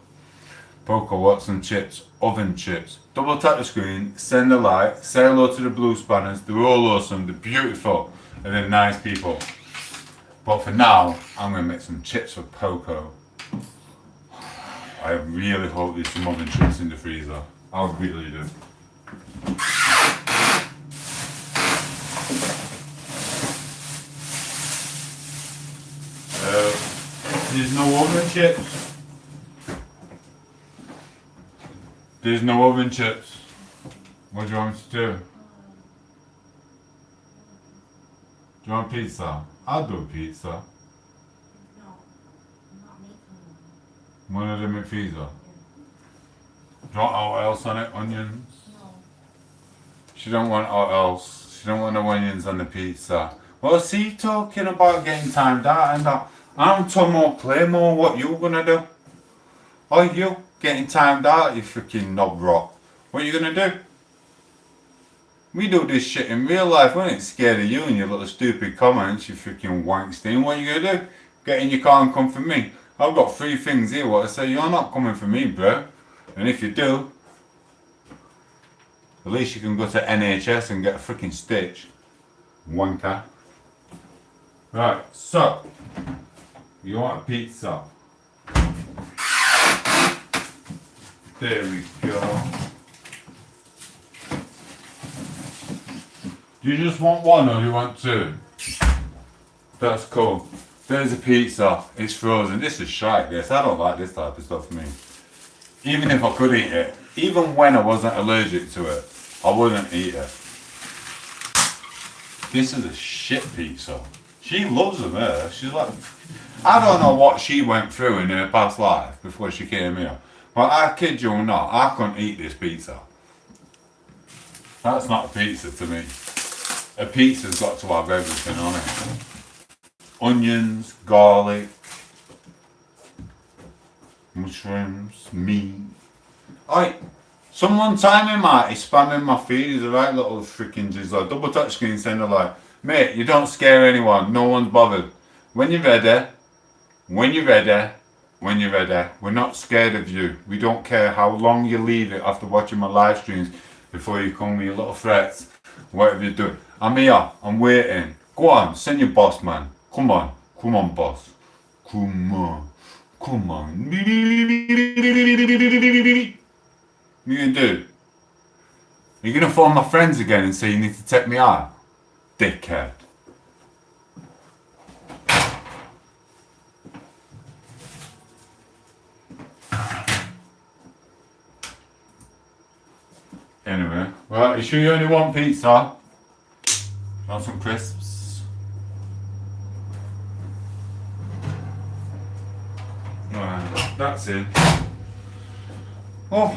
Poco wants some chips, oven chips. Double tap the screen, send a like, say hello to the blue spanners. They're all awesome, they're beautiful, and they're nice people. But for now, I'm going to make some chips for Poco. I really hope there's some oven chips in the freezer. I really do. There's no oven chips. There's no oven chips. What do you want me to do? Do you want pizza? I'll do pizza. No, I'm not making One of them in freezer. one. Do you want all else on it? Onions? No. She don't want all else. She don't want no onions on the pizza. Well, see, talking about getting timed out and that. I'm Tomo Claymore. What you gonna do? Oh, you getting timed out, you freaking knob rot. What you gonna do? We do this shit in real life. We ain't scared of you and your little stupid comments, you freaking wankstein. What you gonna do? Get in your car and come for me. I've got 3 things here what I say, you're not coming for me, bro. And if you do, at least you can go to NHS and get a freaking stitch. Wanker. Right, so, you want a pizza? There we go. Do you just want one or do you want 2? That's cool. There's a pizza. It's frozen. This is shite, this. I don't like this type of stuff for me. Even if I could eat it, even when I wasn't allergic to it, I wouldn't eat it. This is a shit pizza. She loves them, her. She's like, I don't know what she went through in her past life before she came here. But I kid you not, I couldn't eat this pizza. That's not a pizza to me. A pizza's got to have everything on it. Onions, garlic, mushrooms, meat. Oi, someone timing Marty spamming my feed. He's a right little freaking jizzler. Double touch screen saying like, mate, you don't scare anyone. No one's bothered. When you're ready, when you're ready, when you're ready. We're not scared of you. We don't care how long you leave it after watching my live streams before you come with your little threats. Whatever you're doing. I'm here. I'm waiting. Go on, send your boss, man. Come on. Come on, boss. Come on. Come on. What you gonna do? Are you gonna phone my friends again and say you need to take me out? Dickhead. Anyway, right, you sure you only want pizza? Want some crisps? Right, that's it. Oh,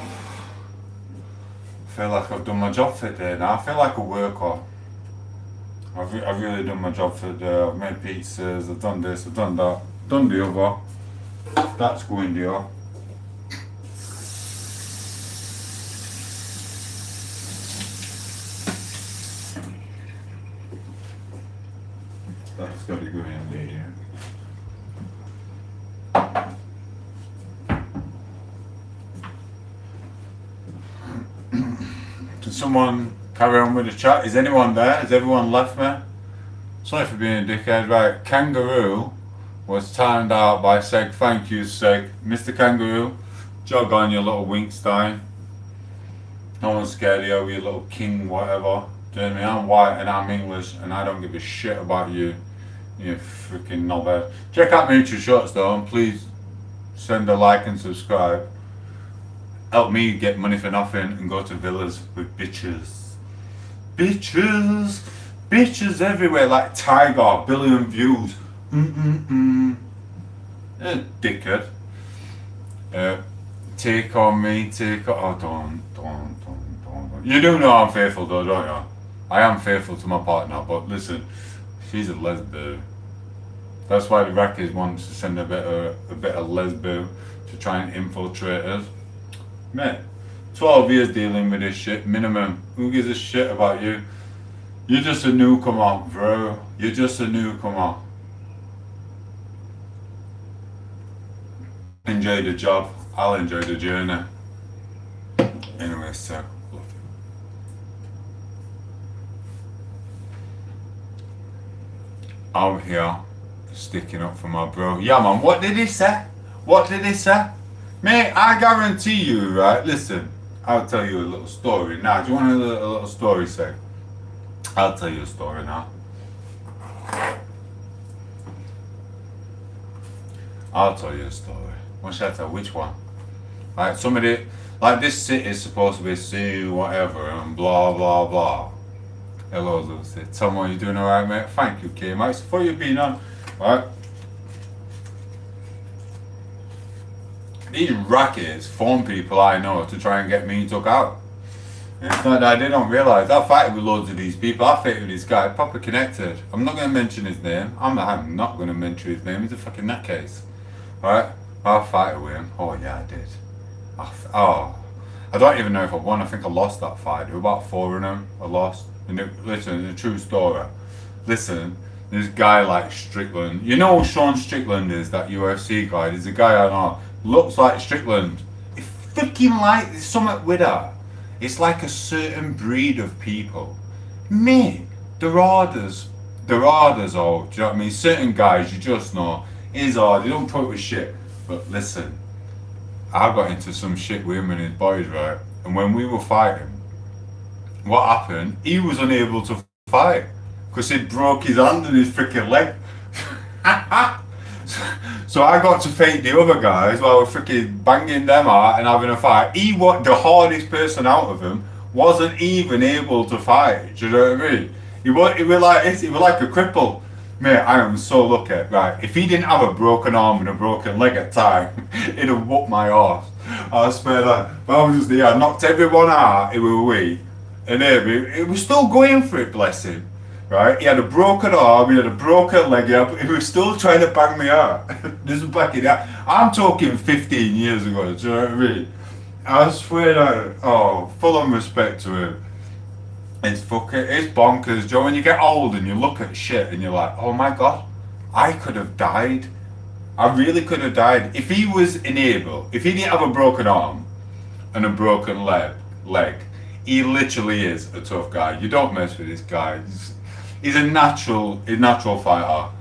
I feel like I've done my job for the day now. I feel like a worker. I've really done my job for the day. I've made pizzas, I've done this, I've done that, done the other. That's going there. That's got to go in there. Can someone carry on with the chat? Is anyone there? Has everyone left me? Sorry for being a dickhead. Right, Kangaroo was timed out by Seg. Thank you, Seg. Mr. Kangaroo, jog on, your little Winkstein. No one's scared of you, you little king, whatever. Do you know what I mean? I'm white and I'm English and I don't give a shit about you. You freaking knobhead. Check out my YouTube shorts though, and please send a like and subscribe. Help me get money for nothing and go to villas with bitches. Bitches! Bitches everywhere like Tiger, billion views. Dickhead. Take on me, take on. Oh, don't. You do know I'm faithful though, don't you? I am faithful to my partner, but listen, she's a lesbian. That's why the Iraqis wants to send a bit of lesbian to try and infiltrate us. Mate, 12 years dealing with this shit, minimum. Who gives a shit about you? You're just a newcomer, bro. You're just a newcomer. Enjoy the job. I'll enjoy the journey. Anyway, so, love you. Out here, sticking up for my bro. Yeah, man, what did he say? What did he say? Mate, I guarantee you, right? Listen, I'll tell you a little story. Now, do you want a little story, say? I'll tell you a story now. I'll tell you a story. What should I tell? Which one? Like somebody, like this city is supposed to be see whatever and blah blah blah. Hello Lucy. Tom, are you doing alright, mate? Thank you, K Mike. For you being on, right? These rackets phone people I know to try and get me took out. And it's not that they don't realise. I fight with loads of these people. I fight with this guy, proper connected. I'm not going to mention his name. I'm not going to mention his name. He's a fucking nutcase. Alright? I fight with him. Oh yeah, I did. I don't even know if I won. I think I lost that fight. There were about 4 of them. I lost. And listen, it's a true story. Listen, this guy like Strickland. You know who Sean Strickland is, that UFC guy? There's a guy I know, looks like Strickland. It's freaking like, there's something with her. It's like a certain breed of people. Me, they're orders. They're orders, oh, do you know what I mean? Certain guys, you just know, he's hard, they don't put up with shit. But listen, I got into some shit with him and his boys, right? And when we were fighting, what happened? He was unable to fight because he broke his hand and his freaking leg. So I got to fake the other guys while we're freaking banging them out and having a fight. He was the hardest person out of them, wasn't even able to fight. Do you know what I mean? He was like this, he was like a cripple. Mate, I am so lucky. Right, if he didn't have a broken arm and a broken leg at time, he'd have whooped my arse. I swear that. But I was just there, I knocked everyone out, it was weak. And he was still going for it, bless him. Right? He had a broken arm, he had a broken leg, he was still trying to bang me out. This was back in that. I'm talking 15 years ago, do you know what I mean? I swear that, oh, full on respect to him. It's bonkers, Joe. When you get old and you look at shit and you're like, oh my god, I could have died. I really could have died. If he was enabled, if he didn't have a broken arm and a broken leg, he literally is a tough guy. You don't mess with this guy. He's a natural fighter.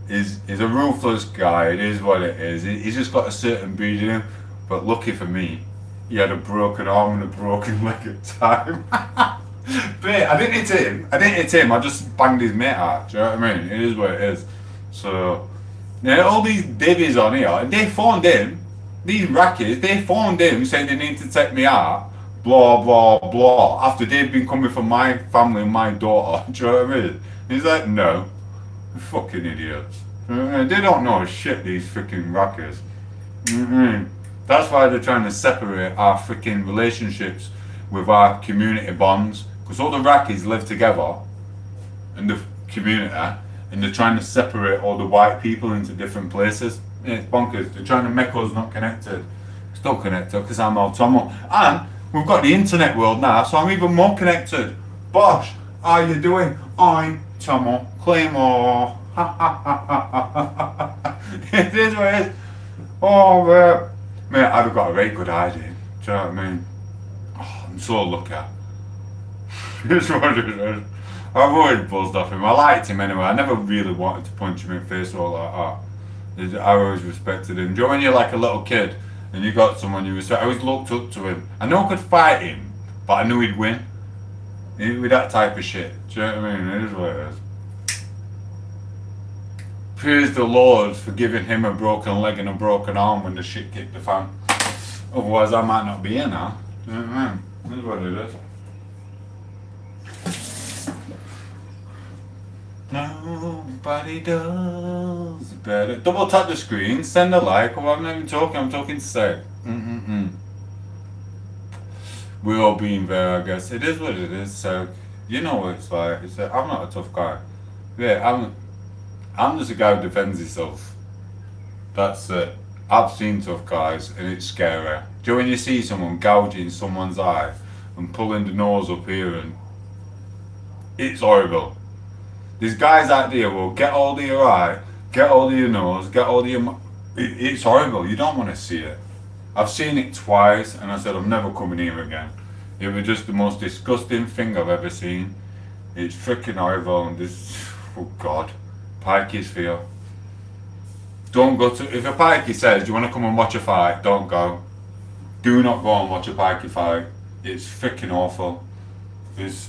He's a ruthless guy. It is what it is. He's just got a certain breed in him. But lucky for me, he had a broken arm and a broken leg at time. But I didn't hit him. I just banged his mate out. Do you know what I mean? It is what it is. So, yeah, all these divvies on here, they phoned him. These rackies, they phoned him saying they need to take me out. Blah blah blah. After they've been coming for my family and my daughter. Do you know what I mean? He's like, no, fucking idiots. They don't know shit. These freaking rackies. That's why they're trying to separate our freaking relationships with our community bonds. Because all the rackies live together in the community, and they're trying to separate all the white people into different places. Yeah, it's bonkers. They're trying to make us not connected. Still connected because I'm all Tomo. And we've got the internet world now, so I'm even more connected. Bosh, how you doing? I'm Tomo Claymore. It is what it is. Oh, mate, I've got a very good idea. Do you know what I mean? Oh, I'm so lucky. It's what it is. I've always buzzed off him. I liked him anyway. I never really wanted to punch him in the face or like that. I always respected him. Do you know when you're like a little kid and you got someone you respect? I always looked up to him. I know I could fight him, but I knew he'd win. With that type of shit. Do you know what I mean? It is what it is. Praise the Lord for giving him a broken leg and a broken arm when the shit kicked the fan. Otherwise I might not be here now. Do you know what I mean? This is what it is. Nobody does better. Double tap the screen, send a like. Oh, I'm not even talking, I'm talking to say. We're all being there, I guess. It is what it is. So, you know what it's like. I'm not a tough guy. Yeah, I'm just a guy who defends himself. That's it. I've seen tough guys and it's scary. Do you know when you see someone gouging someone's eye and pulling the nose up here, and it's horrible. These guys out there will get hold of your eye, get hold of your nose, get hold of your it's horrible. You don't want to see it. I've seen it twice and I said I'm never coming here again. It was just the most disgusting thing I've ever seen. It's freaking horrible, and this, oh god, pikeys for you. Don't go to, if a pikey says, do you want to come and watch a fight, don't go. Do not go and watch a pikey fight. It's freaking awful. It's,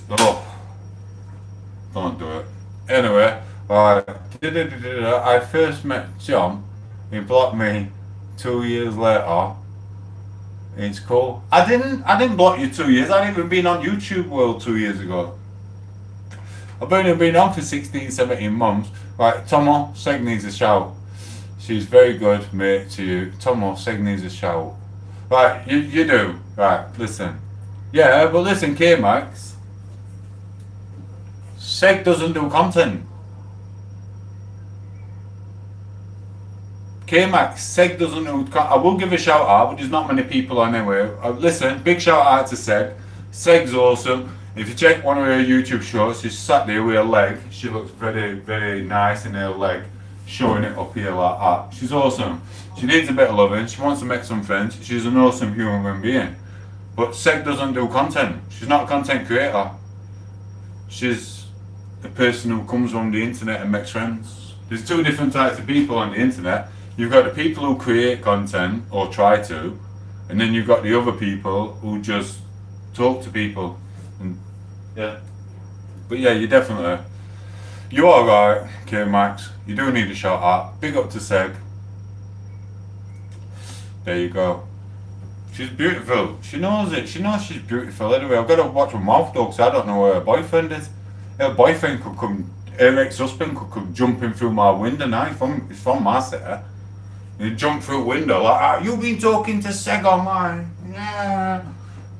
don't do it. Anyway, I first met John, he blocked me 2 years later. It's cool. I didn't block you 2 years, I hadn't even been on YouTube World 2 years ago. I've only been on for 16, 17 months. Right, Tomo, Seg needs a shout. She's very good, mate, to you. Tomo, Seg needs a shout. Right, you do. Right, listen. Yeah, but listen, K-Max. Seg doesn't do content. K-Max, Seg doesn't do content. I will give a shout out, but there's not many people on anyway. Listen, big shout out to Seg. Seg's awesome. If you check one of her YouTube shows, she's sat there with her leg. She looks very, very nice in her leg, showing it up here like that. She's awesome. She needs a bit of loving. She wants to make some friends. She's an awesome human being. But Seg doesn't do content. She's not a content creator. She's a person who comes on the internet and makes friends. There's two different types of people on the internet. You've got the people who create content or try to, and then you've got the other people who just talk to people. And yeah. But yeah, you are right, K Max. You do need a shout out. Big up to Seg. There you go. She's beautiful. She knows it. She knows she's beautiful. Anyway, I've got to watch her mouth though, because I don't know where her boyfriend is. Her boyfriend could come, her ex-husband could come jumping through my window now. He's from my city. He'd jump through a window like, ah, you've been talking to Seg online. Yeah.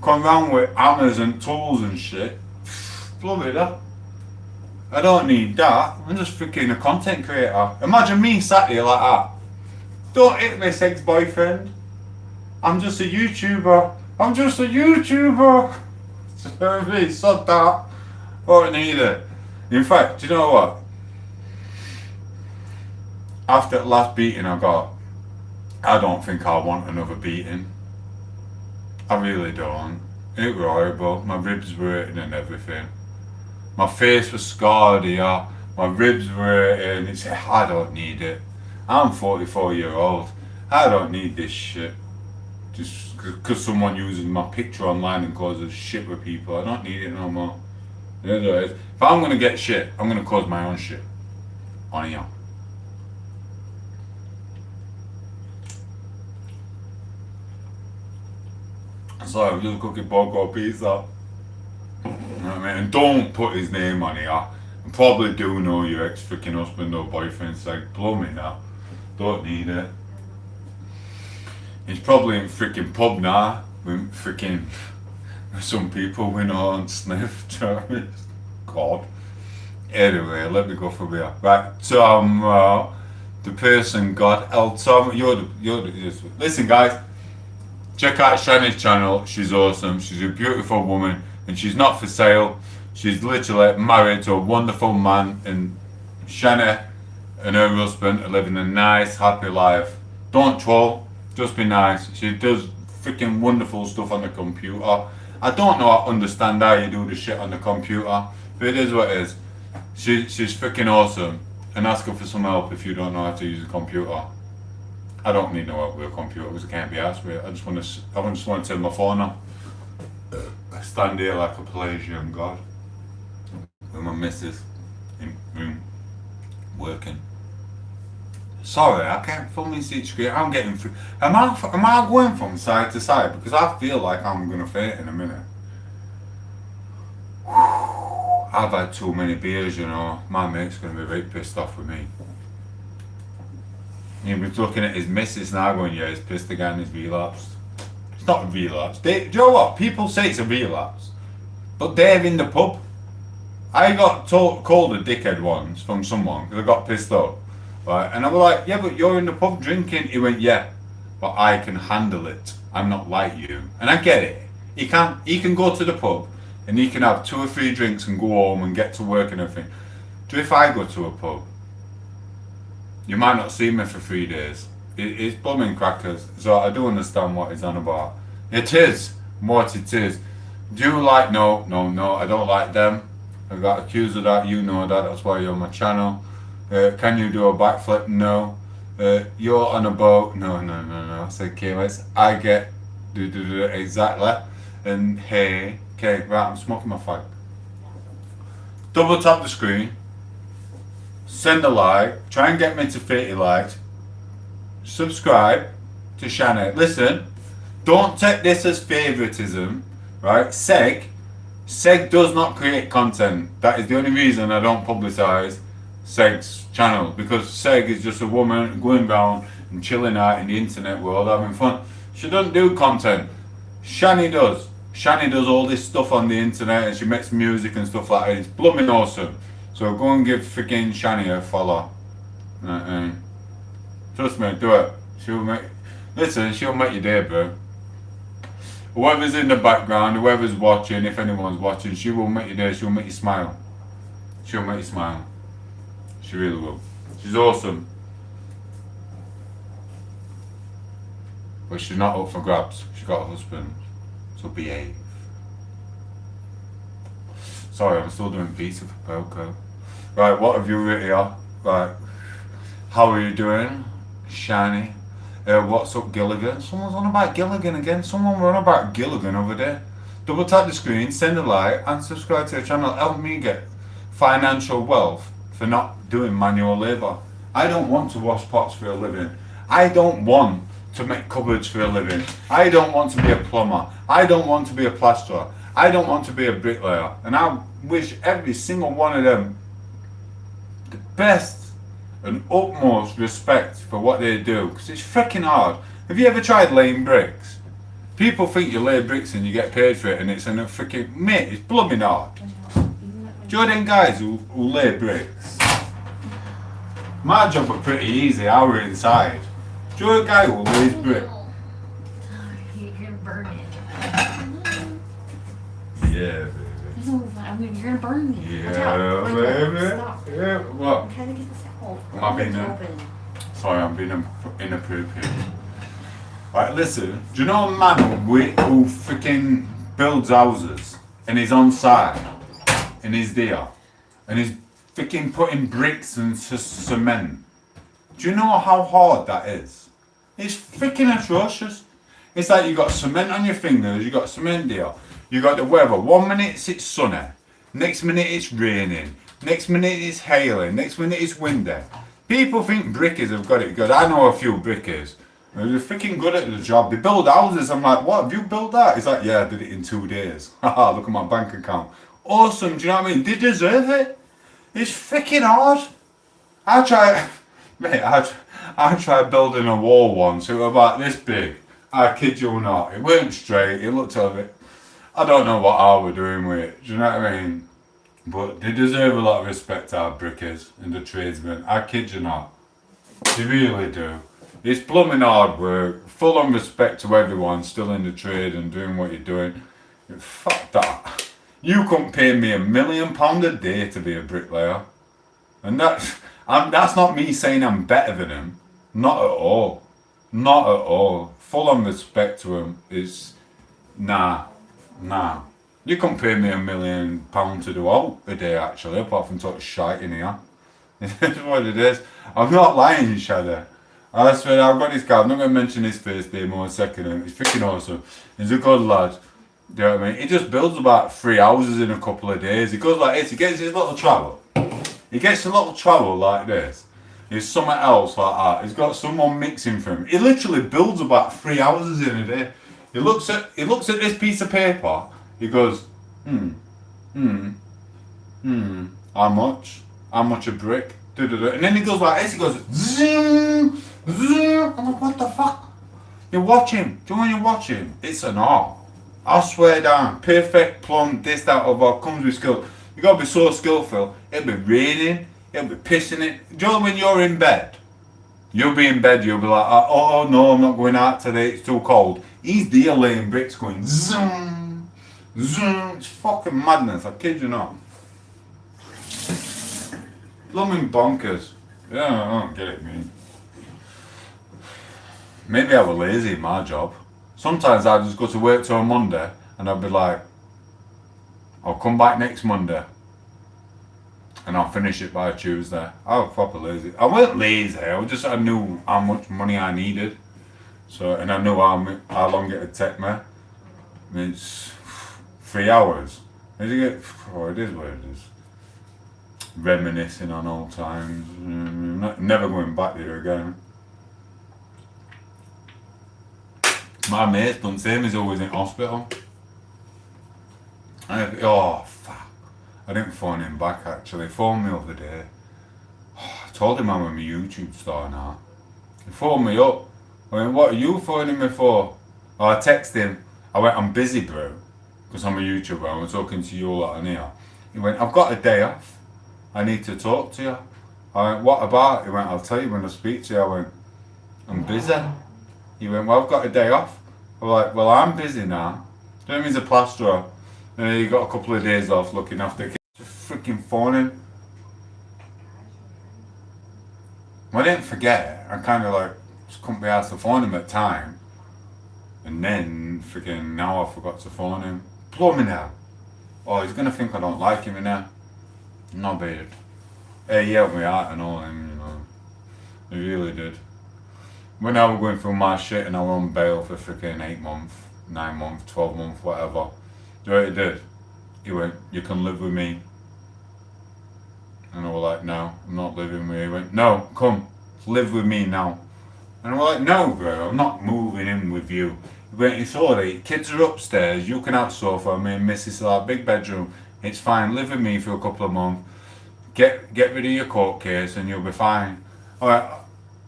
Come round with hammers and tools and shit. Bloody that. I don't need that. I'm just freaking a content creator. Imagine me sat here like that. Don't hit this ex-boyfriend. I'm just a YouTuber. I'm just a YouTuber. Sorry, sod that. I don't need it. In fact, do you know what? After the last beating I got, I don't think I want another beating. I really don't. It was horrible. My ribs were hurting and everything. My face was scarred here. My ribs were hurting. I don't need it. I'm 44-year-old. I don't need this shit. Just because someone uses my picture online and causes shit with people. I don't need it no more. Anyways, if I'm going to get shit, I'm going to cause my own shit. On you. So I'm just cooking Poco pizza. You know what I mean? And don't put his name on here. I probably do know your ex-freaking husband or boyfriend. It's like, blow me now. Don't need it. He's probably in freaking pub now with freaking some people we know and sniff. God. Anyway, let me go from here. Right, Tom, the person got Tom. Listen, guys. Check out Shani's channel. She's awesome. She's a beautiful woman, and she's not for sale. She's literally married to a wonderful man, and Shani and her husband are living a nice, happy life. Don't troll. Just be nice. She does freaking wonderful stuff on the computer. I don't know, I understand how you do the shit on the computer, but it is what it is. She's freaking awesome. And ask her for some help if you don't know how to use a computer. I don't need no help with a computer because I can't be asked with it. I just want to turn my phone on. I stand here like a Pelagian god with my missus in room working. Sorry, I can't fully see the screen. I'm getting through. Am I going from side to side? Because I feel like I'm gonna faint in a minute. I've had too many beers, you know. My mate's gonna be very pissed off with me. He'll be looking at his missus now going, yeah, he's pissed again, he's relapsed. It's not a relapse. Do you know what? People say it's a relapse. But they're in the pub. I got called a dickhead once from someone because I got pissed off. Right? And I was like, yeah, but you're in the pub drinking. He went, yeah, but I can handle it. I'm not like you. And I get it. He can go to the pub and he can have 2 or 3 drinks and go home and get to work and everything. So if I go to a pub, you might not see me for 3 days. It's plumbing crackers. So I do understand what he's on about. It is what it is. Do you like, no, I don't like them. I got accused of that, you know that, that's why you're on my channel. Can you do a backflip? No. You're on a boat? No. I said, okay, I get exactly. And hey, okay, right, I'm smoking my fag. Double tap the screen. Send a like. Try and get me to 30 likes. Subscribe to Shani. Listen, don't take this as favoritism, right? Seg does not create content. That is the only reason I don't publicise Seg's channel, because Seg is just a woman going around and chilling out in the internet world having fun. She doesn't do content. Shani does. Shani does all this stuff on the internet and she makes music and stuff like that. It's blooming awesome. So go and give freaking Shani a follow. Trust me, do it. She'll make your day, bro. Whoever's in the background, whoever's watching, if anyone's watching, she will make you day, she'll make you smile. She'll make you smile. She really will. She's awesome. But she's not up for grabs. She's got a husband. So behave. Sorry, I'm still doing pizza for Poco. Right, what have you written here? Right. How are you doing? Shiny. What's up, Gilligan? Someone's on about Gilligan again. Someone were on about Gilligan over there. Double tap the screen, send a like, and subscribe to the channel. Help me get financial wealth for not doing manual labour. I don't want to wash pots for a living. I don't want to make cupboards for a living. I don't want to be a plumber. I don't want to be a plasterer. I don't want to be a bricklayer. And I wish every single one of them the best and utmost respect for what they do, because it's freaking hard. Have you ever tried laying bricks? People think you lay bricks and you get paid for it, and it's a freaking mate. It's blooming hard. Do you know them guys who lay bricks? My job was pretty easy. I were inside. Do you know a guy who lays bricks? You're gonna burn it. Yeah, baby. No, I mean, you're gonna burn me. Yeah, Watch out. baby. Stop. Yeah, what? I'm trying to get this out. Am I being It's open. Sorry, I'm being inappropriate. Right, listen. Do you know a man who freaking builds houses and he's on site and he's there and he's freaking putting bricks and cement? Do you know how hard that is? It's freaking atrocious. It's like you got cement on your fingers, you got cement there, you got the weather. 1 minute it's sunny, next minute it's raining, next minute it's hailing, next minute it's windy. People think brickers have got it good. I know a few brickers. They're freaking good at the job. They build houses. I'm like, what? Have you built that? He's like, yeah, I did it in 2 days. Haha, look at my bank account. Awesome. Do you know what I mean? They deserve it. It's freaking hard. I tried building a wall once. It was about this big. I kid you not. It weren't straight. It looked a bit. I don't know what I were doing with it. Do you know what I mean? But they deserve a lot of respect, our brickers and the tradesmen. I kid you not. They really do. It's blooming hard work. Full on respect to everyone still in the trade and doing what you're doing. Fuck that. You couldn't pay me £1 million a day to be a bricklayer. And that's not me saying I'm better than him. Not at all. Not at all. Full on respect to him is nah. You couldn't pay me £1 million to do all a day actually, apart from talk shite in here. It's what it is. I'm not lying, Shadow. I swear, I've got this guy. I'm not going to mention his first name or second. He's freaking awesome. He's a good lad. Do you know what I mean? He just builds about 3 houses in a couple of days. He goes like this. He gets his little trowel. He gets a little trowel like this. He's something else like that. He's got someone mixing for him. He literally builds about 3 houses in a day. He looks at this piece of paper. He goes, how much? How much a brick? And then he goes like this. He goes, zoom. I'm like, what the fuck? You watch him. Do you want to watch him? It's an art. I swear down. Perfect plumb, this, that, or what comes with skill. You gotta be so skillful. It'll be raining. It'll be pissing it. Do you know when you're in bed? You'll be in bed. You'll be like, oh no, I'm not going out today. It's too cold. He's there laying bricks going zoom. It's fucking madness. I kid you not. Blooming bonkers. Yeah, I don't get it, man. Maybe I was lazy in my job. Sometimes I'd just go to work till Monday and I'd be like, I'll come back next Monday and I'll finish it by Tuesday. I was proper lazy. I wasn't lazy, I knew how much money I needed. So, and I knew how long it would take me. I mean, it's 3 hours. It is what it is. Reminiscing on old times. Never going back there again. My mate's done the same, he's always in hospital. Oh, fuck. I didn't phone him back actually. He phoned me the other day. I told him I'm a YouTube star now. He phoned me up. I went, what are you phoning me for? Oh, I texted him. I went, I'm busy, bro. Because I'm a YouTuber. I'm talking to you all on here. He went, I've got a day off. I need to talk to you. I went, what about? He went, I'll tell you when I speak to you. I went, I'm busy. He went, well, I've got a day off. I was like, well, I'm busy now. Don't mean he's a plasterer. You got a couple of days off looking after kids. Just freaking phoning. Well, I didn't forget. I kind of like just couldn't be asked to phone him at time. And then freaking now I forgot to phone him. Blow me now. Oh, he's gonna think I don't like him innit? No bad. Hey, he helped me out and all him, you know. He really did. When I was going through my shit and I was on bail for freaking 8 months, 9 months, 12 months, whatever. Do you know what he did? He went, you can live with me. And I was like, no, I'm not living with you. He went, no, come, live with me now. And I was like, no bro, I'm not moving in with you. He went, it's alright, kids are upstairs, you can have sofa, me and Mrs. will have big bedroom. It's fine, live with me for a couple of months. Get rid of your court case and you'll be fine. I went,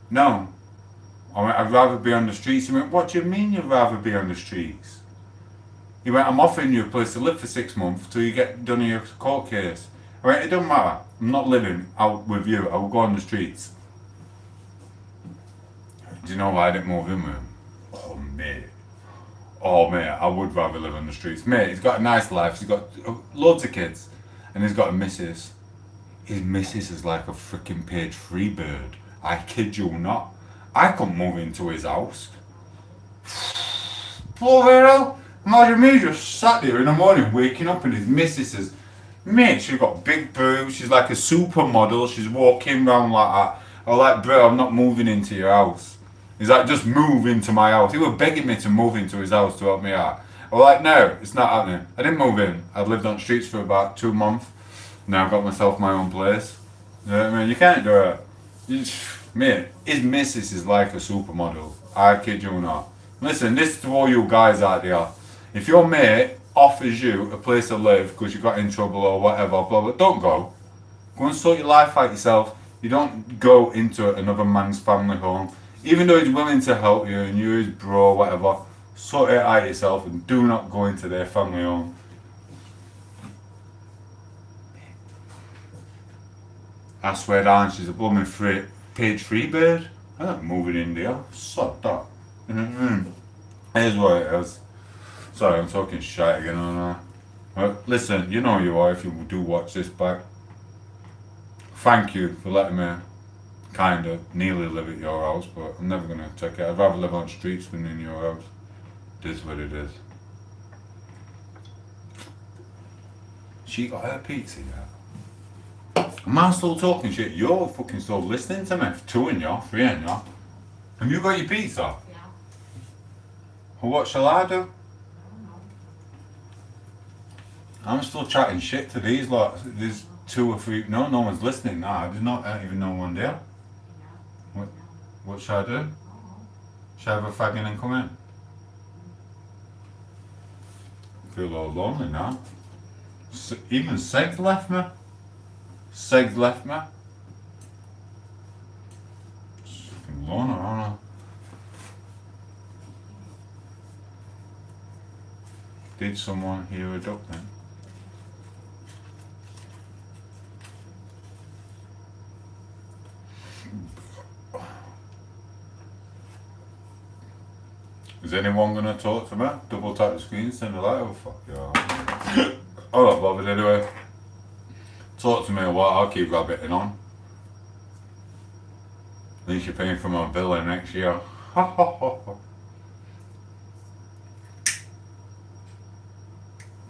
no. I went, I'd rather be on the streets. He went, what do you mean you'd rather be on the streets? He went, I'm offering you a place to live for 6 months till you get done in your court case. I went, it doesn't matter. I'm not living out with you. I will go on the streets. Do you know why I didn't move in with him? Oh, mate. Oh, mate, I would rather live on the streets. Mate, he's got a nice life. He's got loads of kids. And he's got a missus. His missus is like a freaking page 3 bird. I kid you not. I couldn't move into his house. Poor hell. Imagine me just sat there in the morning waking up and his missus is, mate, she's got big boobs, she's like a supermodel, she's walking around like that. I was like, bro, I'm not moving into your house. He's like, just move into my house. He was begging me to move into his house to help me out. I was like, no, it's not happening. I didn't move in. I'd lived on the streets for about 2 months. Now I've got myself my own place. You know what I mean? You can't do it. Mate, his missus is like a supermodel. I kid you not. Listen, this is to all you guys out there. If your mate offers you a place to live because you got in trouble or whatever, blah blah, don't go. Go and sort your life out yourself. You don't go into another man's family home. Even though he's willing to help you and you're his bro, whatever, sort it out yourself and do not go into their family home. I swear down, she's a blooming page 3 bird. I'm not moving in there. Sod that. Here's what it is. Sorry, I'm talking shit again on that. Listen, you know you are if you do watch this back. Thank you for letting me kind of nearly live at your house, but I'm never going to take it. I'd rather live on streets than in your house. It is what it is. She got her pizza yet? Am I still talking shit? You're fucking still listening to me. 2 in you, 3 in you. Have you got your pizza? Yeah. Well, what shall I do? I'm still chatting shit to these lots. There's 2 or 3. No one's listening now. There's not even no one there. What should I do? Should I have a fag in and come in? I feel all lonely now. Even Seg's left me. Seg's left me. It's fucking lonely, aren't I? Did someone hear a duck then? Is anyone gonna talk to me? Double tap the screen, send a like, oh fuck yeah. I'm not bothered anyway. Talk to me or what, I'll keep rabbiting on. At least you're paying for my bill next year.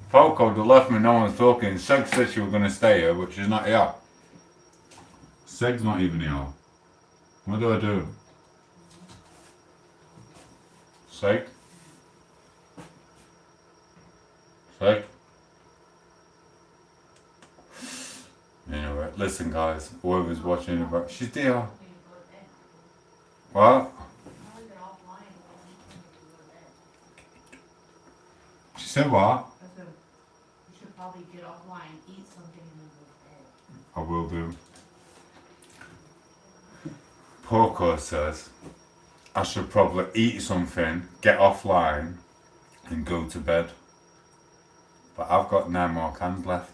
Poco, they left me, no one's talking. Seg said she was gonna stay here, but she's not here. Seg's not even here. What do I do? Seg? Seg? Anyway, listen guys, whoever's watching about, she's there. What? She said what? I said, you should probably get offline, eat something, and then go to bed. I will do. Poco says I should probably eat something, get offline, and go to bed. But I've got 9 more cans left.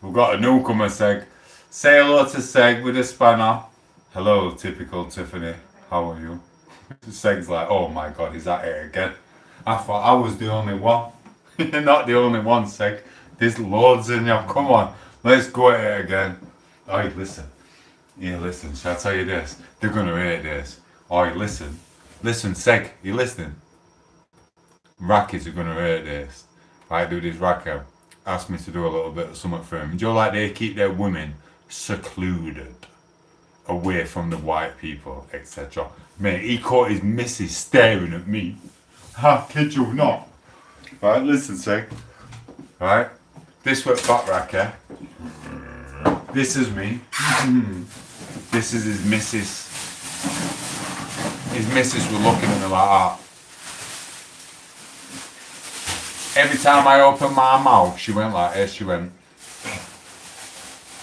We've got a newcomer, Seg. Say hello to Seg with a spanner. Hello, typical Tiffany. How are you? Seg's like, oh my god, is that it again? I thought I was the only one. You're not the only one, Seg. There's loads in you. Come on, let's go at it again. Oi, listen. Yeah, listen. Shall I tell you this? They're gonna hate this. Oi, listen. Listen, Seg. You listening? Rackies are gonna hate this. Right, do this racker. Asked me to do a little bit of something for him. Do you know, like they keep their women secluded away from the white people, etc. Mate, he caught his missus staring at me. Ha, kid you not. Right, listen, Seg. Right, this was Fat Racker. This is me. This is his missus. His missus was looking at me like that. Every time I opened my mouth, she went like this, she went.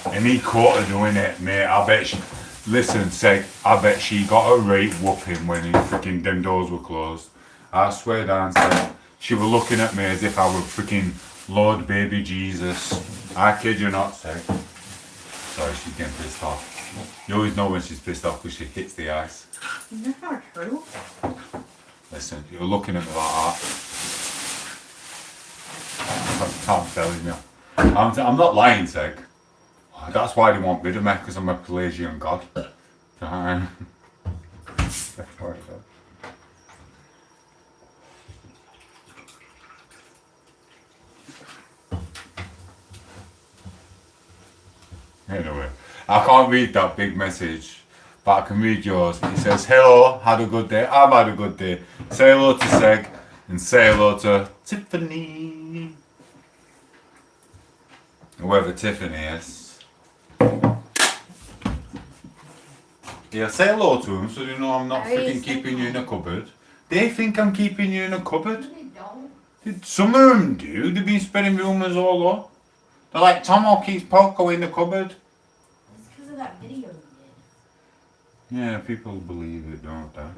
And he caught her doing it, mate. I bet she, listen, Seg, I bet she got a right whooping when his freaking them doors were closed. I swear down, Seg, she was looking at me as if I were freaking Lord Baby Jesus. I kid you not, Seg. Sorry, she's getting pissed off. You always know when she's pissed off because she hits the ice. That's not true. Listen, you're looking at me like that. I'm telling you. I'm not lying, Seg. That's why they want rid of me, because I'm a Pelagian god. Anyway, I can't read that big message, but I can read yours. It says, hello, had a good day. I've had a good day. Say hello to Seg and say hello to Tiffany. Whoever Tiffany is. Yeah, say hello to them so they know I'm not freaking keeping you in a cupboard. They think I'm keeping you in a cupboard. They don't. Some of them do. They've been spreading rumours all over. They're like, Tom8os keeps Poco in the cupboard. It's because of that video you did. Yeah, people believe it, don't they?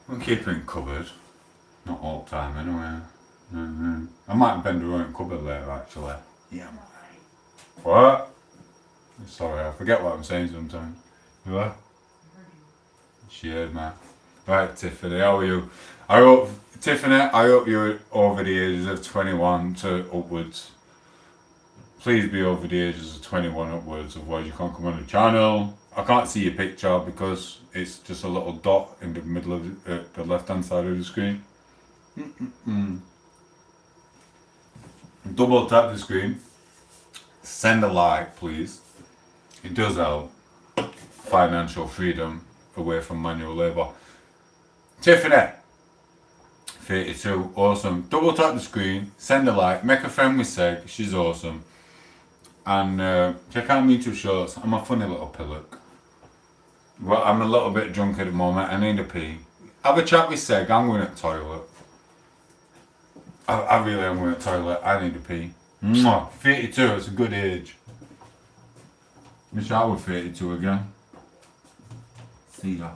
I'm keeping in cupboard. Not all the time, anyway. Mm-hmm. I might bend around cupboard later, actually. Yeah, I might. What? Sorry, I forget what I'm saying sometimes. You are? She heard, man. Right, Tiffany, how are you? Tiffany, I hope you're over the ages of 21 to upwards. Please be over the ages of 21 upwards, otherwise you can't come on the channel. I can't see your picture because it's just a little dot in the middle of the left-hand side of the screen. Double tap the screen. Send a like, please. It does help. Financial freedom away from manual labour. Tiffany, 32, awesome. Double tap the screen, send a like, make a friend with Seg, she's awesome. And check out my YouTube shorts. I'm a funny little pillock. Well, I'm a little bit drunk at the moment, I need a pee. Have a chat with Seg, I'm going to the toilet. I really am going to the toilet, I need a pee. 32, it's a good age. Wish I was 32 again. See ya.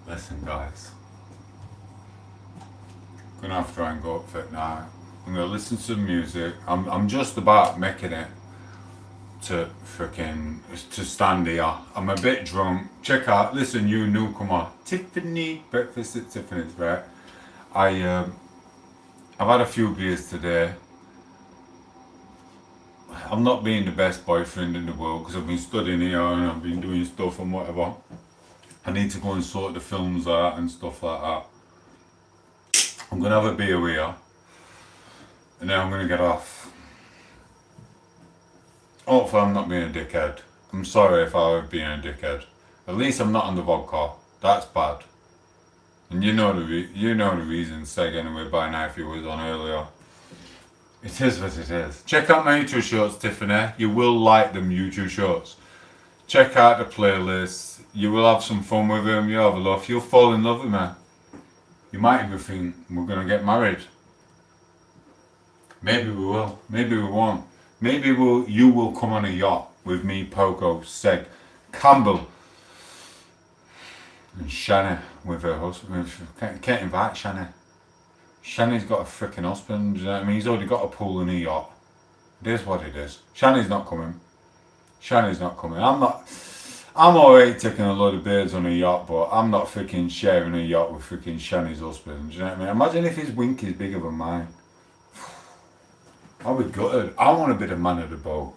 Listen, guys. Gonna have to try and go up for it now. I'm gonna listen to some music. I'm just about making it to to stand here. I'm a bit drunk. Check out. Listen, you newcomer, Tiffany. Breakfast at Tiffany's, right? I've had a few beers today. I'm not being the best boyfriend in the world because I've been studying here and I've been doing stuff and whatever. I need to go and sort the films out and stuff like that. I'm gonna have a beer here and then I'm gonna get off. Hopefully I'm not being a dickhead. I'm sorry if I was being a dickhead. At least I'm not on the vodka. That's bad. And you know the reason Seg anyway by now if he was on earlier. It is what it is. Check out my YouTube shorts, Tiffany. You will like them YouTube shorts. Check out the playlist. You will have some fun with them. You'll have a laugh. You'll fall in love with me. You might even think we're gonna get married. Maybe we will. Maybe we won't. Maybe you will come on a yacht with me, Poco, Seg, Campbell, and Shanny with her husband. Can't invite Shanny. Shanny's got a freaking husband, you know what I mean? He's already got a pool and a yacht. It is what it is. Shanny's not coming. Shanny's not coming. I'm alright taking a load of beers on a yacht, but I'm not freaking sharing a yacht with freaking Shanny's husband, do you know what I mean? Imagine if his wink is bigger than mine. I'll be gutted. I want to be the man of the boat.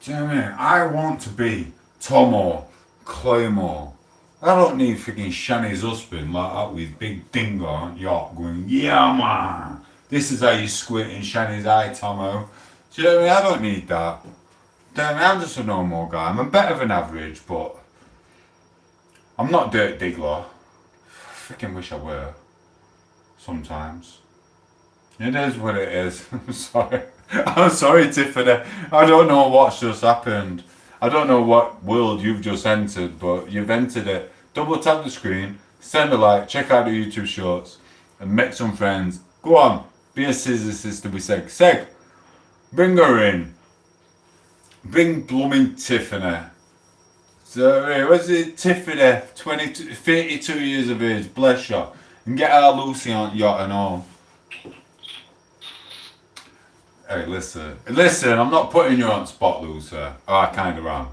Do you know what I mean? I want to be Tomo, Claymore. I don't need freaking Shanny's husband like that with big dingo on yacht going, yeah man, this is how you squint in Shanny's eye, Tomo. Do you know what I mean? I don't need that. Do you know what I mean? I'm just a normal guy. I'm a better than average, but I'm not Dirt Diggler. Freaking wish I were. Sometimes. It is what it is. I'm sorry. I'm sorry, Tiffany. I don't know what's just happened. I don't know what world you've just entered, but you've entered it. Double tap the screen, send a like, check out the YouTube shorts, and make some friends. Go on, be a scissor sister with Seg. Seg, bring her in. Bring blooming Tiffany. So, what's it? Tiffany, 32 years of age, bless her. And get our Lucy on yacht and all. Hey, listen, I'm not putting you on spot, Lucy. Oh, I kind of am.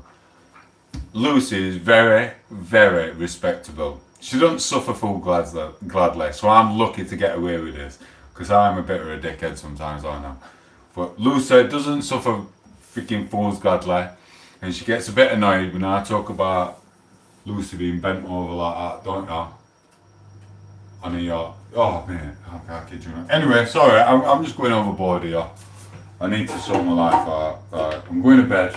Lucy is very, very respectable. She doesn't suffer fool gladly, so I'm lucky to get away with this. Because I'm a bit of a dickhead sometimes, I know. But Lucy doesn't suffer freaking fools gladly. And she gets a bit annoyed when I talk about Lucy being bent over like that, don't you? On a yacht. Oh, man, I kid you not. Anyway, sorry, I'm just going overboard here. I need to sort my life out. Right, I'm going to bed.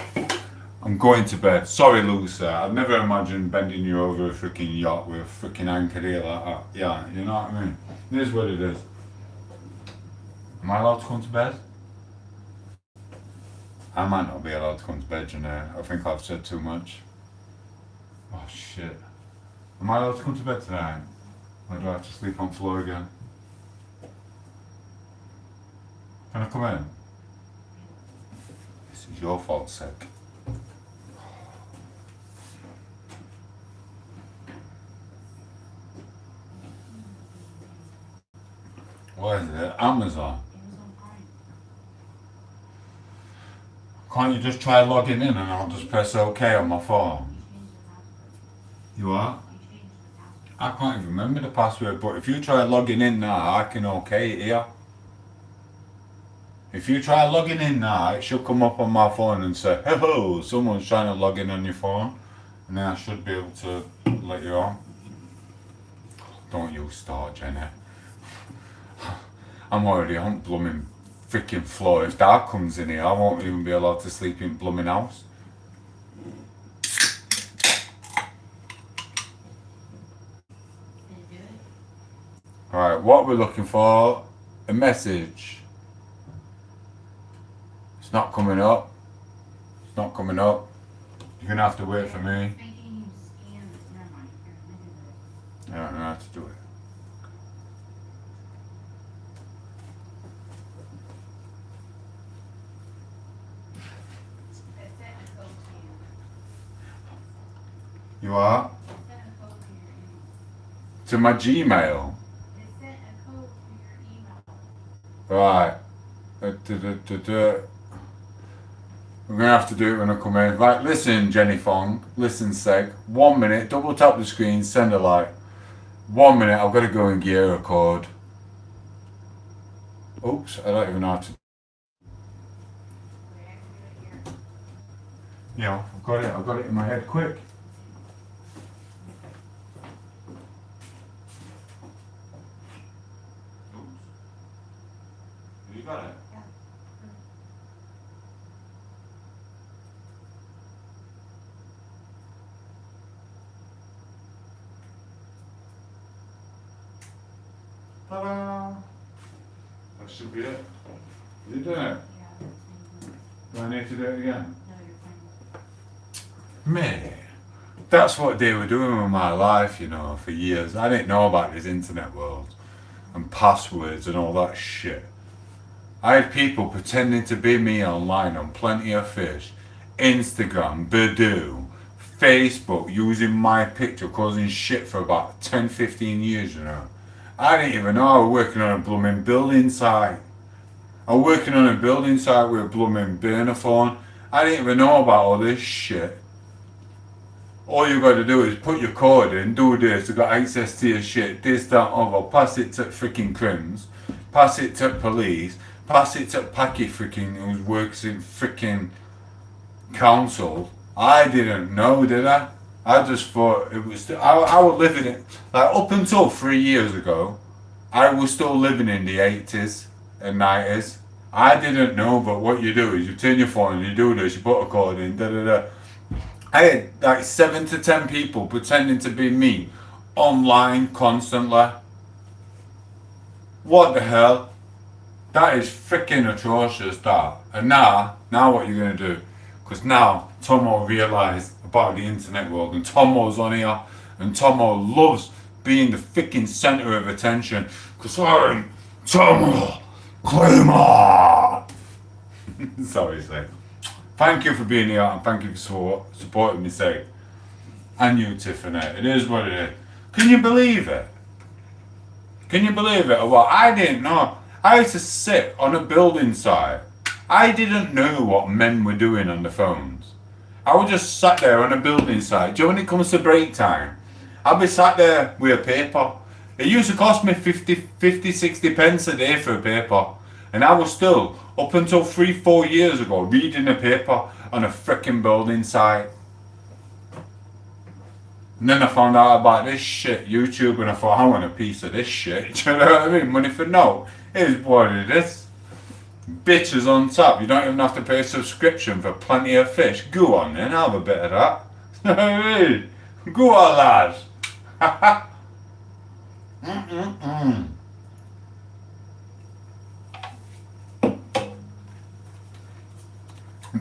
I'm going to bed. Sorry, Lucy. I've never imagined bending you over a freaking yacht with a freaking anchor here like that. Yeah, you know what I mean? It is what it is. Am I allowed to come to bed? I might not be allowed to come to bed, you know. I think I've said too much. Oh, shit. Am I allowed to come to bed tonight? Or do I have to sleep on the floor again? Can I come in? This is your fault, Seg. What is it? Amazon? Can't you just try logging in and I'll just press OK on my phone? You are? I can't even remember the password, but if you try logging in now, I can OK it here. If you try logging in now, it should come up on my phone and say, hello, someone's trying to log in on your phone. And then I should be able to let you on. Don't you start, Jenny. I'm already on blooming freaking floor. If Dad comes in here, I won't even be allowed to sleep in blooming house. Alright, what we're looking for, a message. It's not coming up. It's not coming up. You're gonna have to wait for me. I don't know how to do it. You are? To my Gmail. It sent a code to your email. Right. We're gonna have to do it when I come in. Right, listen, Jenny Fong. Listen, Seg. 1 minute. Double tap the screen. Send a like. 1 minute. I've got to go and gear a code. Oops. I don't even know how to. Okay, I can do it here. Yeah, I've got it. I've got it in my head. Quick. Oops. You got it. Yeah. Ta-da! That should be it. You done it? Yeah, that's fine. Do I need to do it again? No, you're fine. Me. That's what they were doing with my life, you know, for years. I didn't know about this internet world and passwords and all that shit. I had people pretending to be me online on Plenty of Fish, Instagram, Badoo, Facebook, using my picture, causing shit for about 10, 15 years, you know. I didn't even know I was working on a blooming building site. I was working on a building site with a blooming burner phone. I didn't even know about all this shit. All you got to do is put your code in, do this, you got access to your shit, this, that, other, pass it to freaking crims, pass it to police, pass it to Packy freaking who works in freaking council. I didn't know, did I? I just thought it was, I was living it, like up until 3 years ago, I was still living in the 80s and 90s. I didn't know, but what you do is you turn your phone and you do this, you put a code in, da da da. I had like 7 to 10 people pretending to be me online constantly. What the hell? That is freaking atrocious, that. And now what you're going to do? Because now Tomo realised about the internet world and Tomo's on here and Tomo loves being the freaking centre of attention because I'm Tomo Claymore. Sorry, Say. Thank you for being here and thank you for supporting me, Say. And you, Tiffany. It is what it is. Can you believe it? Can you believe it? Well, I didn't know. I used to sit on a building site. I didn't know what men were doing on the phones. I would just sat there on a building site. Do you know when it comes to break time? I'd be sat there with a paper. It used to cost me 50, 60 pence a day for a paper. And I was still, up until 3-4 years ago, reading a paper on a frickin' building site. And then I found out about this shit, YouTube, and I thought, I want a piece of this shit. Do you know what I mean? Money for no. It is what it is. Bitches on top. You don't even have to pay a subscription for Plenty of Fish. Go on then, have a bit of that. You know what I mean? Go on, lads.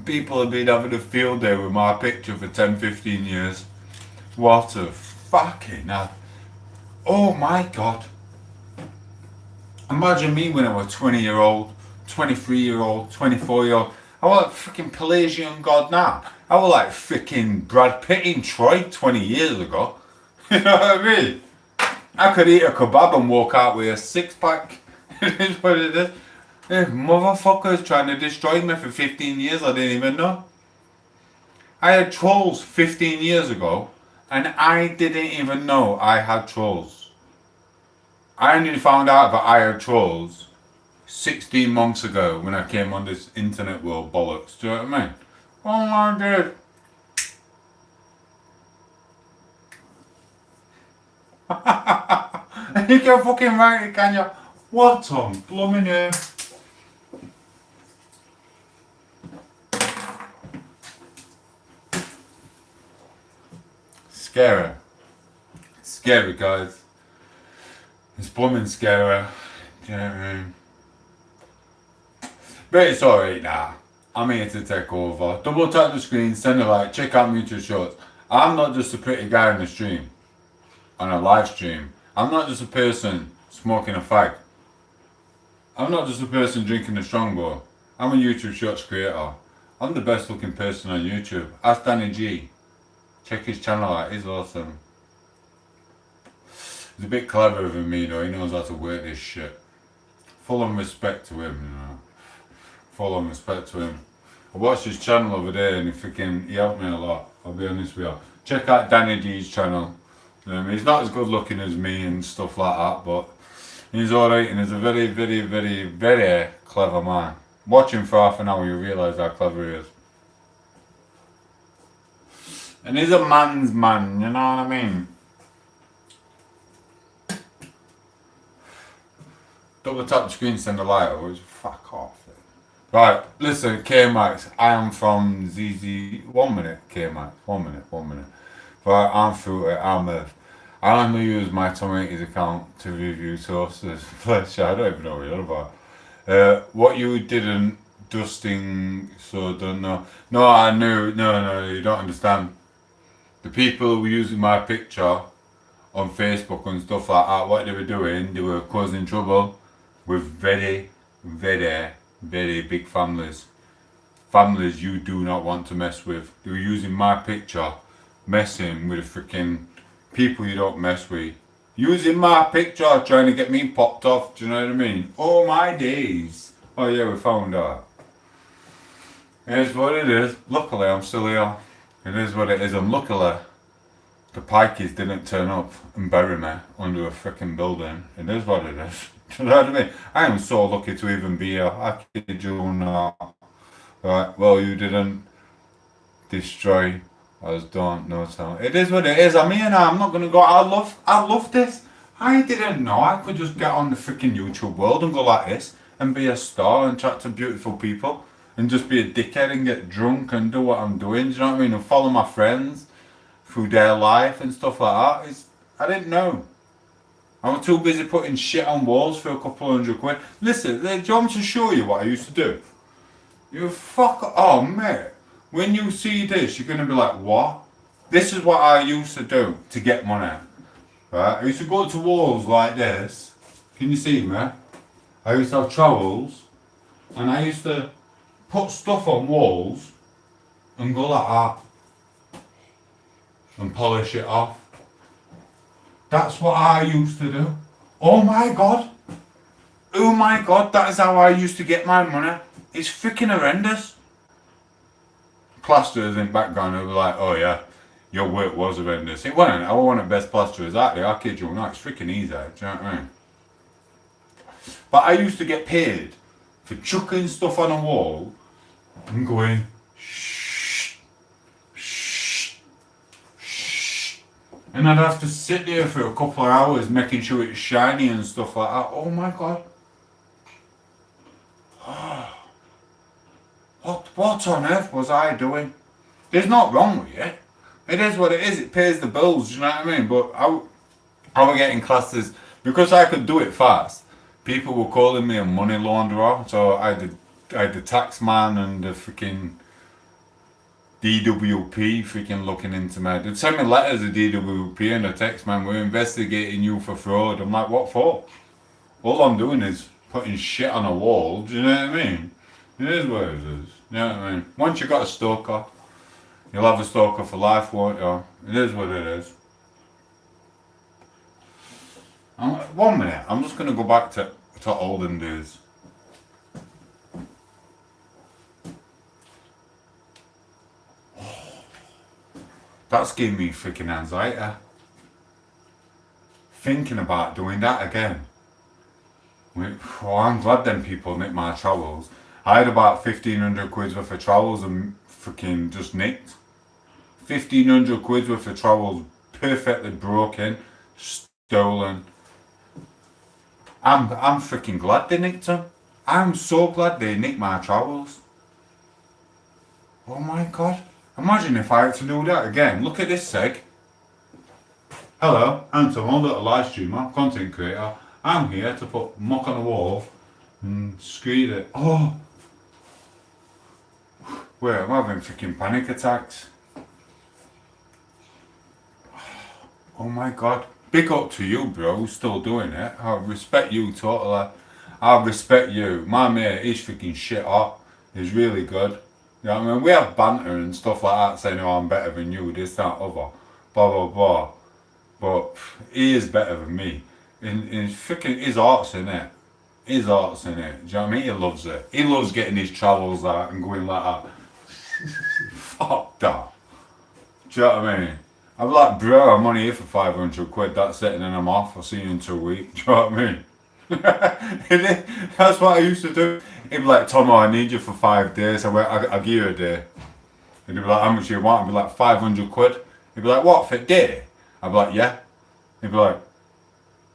People have been having a field day with my picture for 10, 15 years. What a fucking hell. Oh my god. Imagine me when I was 20-year-old, 23-year-old, 24-year-old. I was like freaking Pelagian god now. I was like freaking Brad Pitt in Troy 20 years ago. You know what I mean? I could eat a kebab and walk out with a 6-pack. It is what it is. Motherfuckers trying to destroy me for 15 years, I didn't even know. I had trolls 15 years ago and I didn't even know I had trolls. I only found out that I had trolls 16 months ago when I came on this internet world bollocks. Do you know what I mean? Oh my god. You can fucking write it, can you? What on blooming earth? Scary. Scary, guys. It's blooming scary. Do you know what I mean? But it's alright now. I'm here to take over. Double tap the screen, send a like, check out mutual shorts. I'm not just a pretty guy on the stream. On a live stream. I'm not just a person smoking a fag. I'm not just a person drinking a strongbow. I'm a YouTube shorts creator. I'm the best looking person on YouTube. Ask Danny G. Check his channel out, he's awesome. He's a bit cleverer than me though, he knows how to work this shit. Full on respect to him, you know. Full on respect to him. I watched his channel over there and he helped me a lot, I'll be honest with you. Check out Danny D's channel. He's not as good looking as me and stuff like that, but he's alright and he's a very, very, very, very clever man. Watch him for half an hour, you realise how clever he is. And he's a man's man, you know what I mean? Double tap the screen, send a light over, fuck off. Right, listen, K-Max, I am from ZZ, 1 minute, K-Max, 1 minute. Right, I'm through it, I only use my tom8os account to review sources. Bless you, I don't even know what you're about. What you didn't, dusting, so don't know. No, I knew, no, you don't understand. The people who were using my picture on Facebook and stuff like that, what they were doing, they were causing trouble with very, very, very big families. Families you do not want to mess with. They were using my picture, messing with the freaking people you don't mess with. Using my picture, trying to get me popped off, do you know what I mean? Oh my days. Oh yeah, we found out. It is what it is. Luckily, I'm still here. It is what it is, and luckily, the pikeys didn't turn up and bury me under a freaking building. It is what it is. Do you know what I mean? I am so lucky to even be here. I kid you not. Right, well, you didn't destroy us, don't know so. It is what it is. I'm here now. I'm not gonna go. I love this. I didn't know I could just get on the freaking YouTube world and go like this and be a star and chat to beautiful people and just be a dickhead and get drunk and do what I'm doing. Do you know what I mean? And follow my friends through their life and stuff like that. I didn't know. I was too busy putting shit on walls for a couple £100. Listen, do you want me to show you what I used to do? You fuck. Oh, mate. When you see this, you're going to be like, what? This is what I used to do to get money. Right? I used to go to walls like this. Can you see me? I used to have trowels. And I used to put stuff on walls and go like that. And polish it off. That's what I used to do. Oh my god. Oh my god, that is how I used to get my money. It's freaking horrendous. Plasterers in the background will be like, oh yeah, your work was horrendous. It wasn't. I wasn't best plasterers out there. I kid you not. It's freaking easy. Do you know what I mean? But I used to get paid for chucking stuff on a wall and going, shh, shh, shh. And I'd have to sit there for a couple of hours making sure it's shiny and stuff like that. Oh my god. What on earth was I doing? There's not wrong with it. It is what it is. It pays the bills, do you know what I mean? But I was getting classed as, because I could do it fast, people were calling me a money launderer. So I had the tax man and the freaking DWP freaking looking into me. They'd send me letters of DWP and the tax man, we're investigating you for fraud. I'm like, what for? All I'm doing is putting shit on a wall, do you know what I mean? It is what it is. You know what I mean? Once you got a stalker, you'll have a stalker for life, won't you? It is what it is. 1 minute, I'm just going to go back to olden days. That's giving me freaking anxiety. Thinking about doing that again. Oh, I'm glad them people nicked my trowels. I had about 1,500 quid worth of trowels and freaking just nicked. 1,500 quid worth of trowels perfectly broken, stolen. I'm freaking glad they nicked them. I'm so glad they nicked my trowels. Oh my god. Imagine if I had to do that again. Look at this seg. Hello, I'm Tom, I'm a live streamer, content creator. I'm here to put muck on the wall and screed it. Oh! Wait, I'm having freaking panic attacks. Oh my god. Big up to you, bro, still doing it. I respect you totally. I respect you. My mate, he's freaking shit hot. He's really good. You know what I mean? We have banter and stuff like that saying, oh, I'm better than you, this, that, other. Blah, blah, blah. But he is better than me. In freaking his art's in it. His art's in it. Do you know what I mean? He loves it. He loves getting his travels out and going like that. Fuck that. Do you know what I mean? I'm like, bro, I'm only here for 500 quid, that's it, and then I'm off. I'll see you in 2 weeks. Do you know what I mean? That's what I used to do. He'd be like, Tomo, I need you for 5 days. I'll give you a day. And he'd be like, how much do you want? I'd be like, 500 quid. He'd be like, what, for a day? I'd be like, yeah. He'd be like,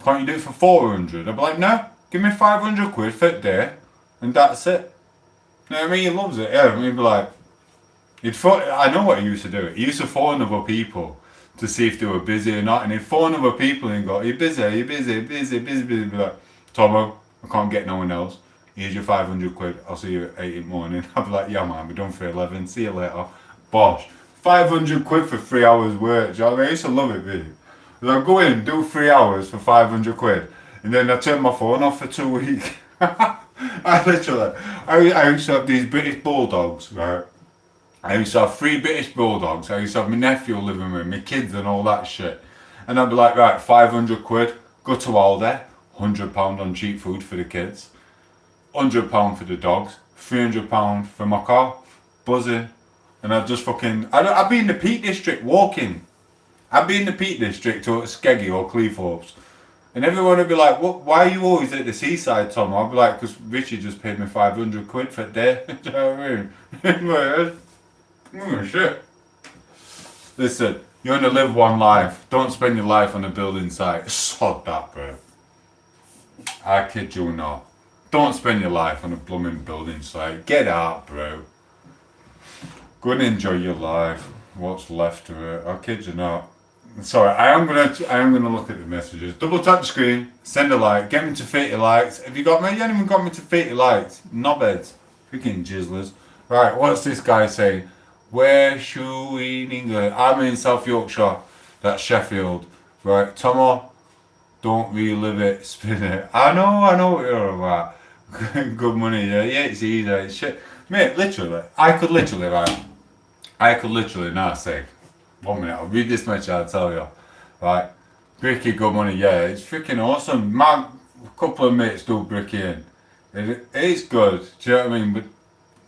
can't you do it for 400? I'd be like, no, give me 500 quid for a day, and that's it. You know what I mean? He loves it, yeah. He'd be like, I know what he used to do. He used to phone other people to see if they were busy or not, and he'd phone other people and go, are you busy? Are you busy? Busy, busy, busy. He'd be like, Tomo, I can't get no one else. Here's your 500 quid. I'll see you at 8 in the morning. I'd be like, yeah man, we're done for 11. See you later. Bosh. 500 quid for 3 hours work. Do you know what I mean? I used to love it, really. I'd go in, do 3 hours for 500 quid, and then I'd turn my phone off for 2 weeks. I used to have these British bulldogs, right? I used to have 3 British bulldogs. I used to have my nephew living with me, my kids and all that shit. And I'd be like, right, 500 quid, go to Aldi, £100 on cheap food for the kids, £100 for the dogs, £300 for my car, buzzing. And I'd just fucking, I'd be in the Peak District walking. I'd be in the Peak District or at Skeggy or Cleethorpes. And everyone would be like, what, why are you always at the seaside, Tom? I'd be like, because Richie just paid me 500 quid for a day. Do you know what I mean? Oh shit. Listen, you only live one life. Don't spend your life on a building site. Sod that, bro. I kid you not. Don't spend your life on a blooming building site. Get out, bro. Go and enjoy your life. What's left of it. I kid you not. Sorry, I am gonna look at the messages. Double tap the screen, send a like, get me to 30 likes. Have you got me? You haven't even got me to 30 likes. Knobheads. Freaking jizzlers. Right, what's this guy saying? Where should we in England? I'm in South Yorkshire. That's Sheffield. Right, Tomo, don't relive it, spin it. I know what you're about. Good money, yeah, it's easy, it's shit. Mate, literally, I could literally, now say, 1 minute, I'll read this much, I'll tell you. Right, bricky, good money, yeah, it's freaking awesome. My couple of mates do bricky in. It's good, do you know what I mean? But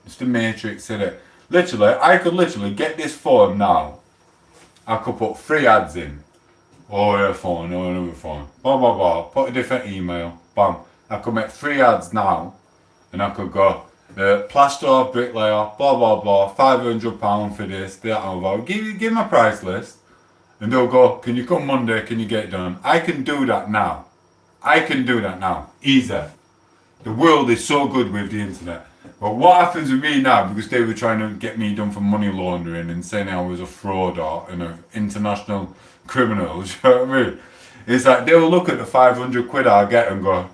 it's the matrix, isn't it? Literally, I could literally get this phone now. I could put 3 ads in. Or a phone, or another phone. Blah, blah, blah. Put a different email. Bam. I could make 3 ads now. And I could go, plaster, bricklayer, blah, blah, blah. £500 for this, that, and that. Give them a price list. And they'll go, can you come Monday? Can you get it done? I can do that now. Easy. The world is so good with the internet. But what happens with me now, because they were trying to get me done for money laundering and saying I was a fraud or an international criminal, do you know what I mean? It's like they will look at the 500 quid I get and go,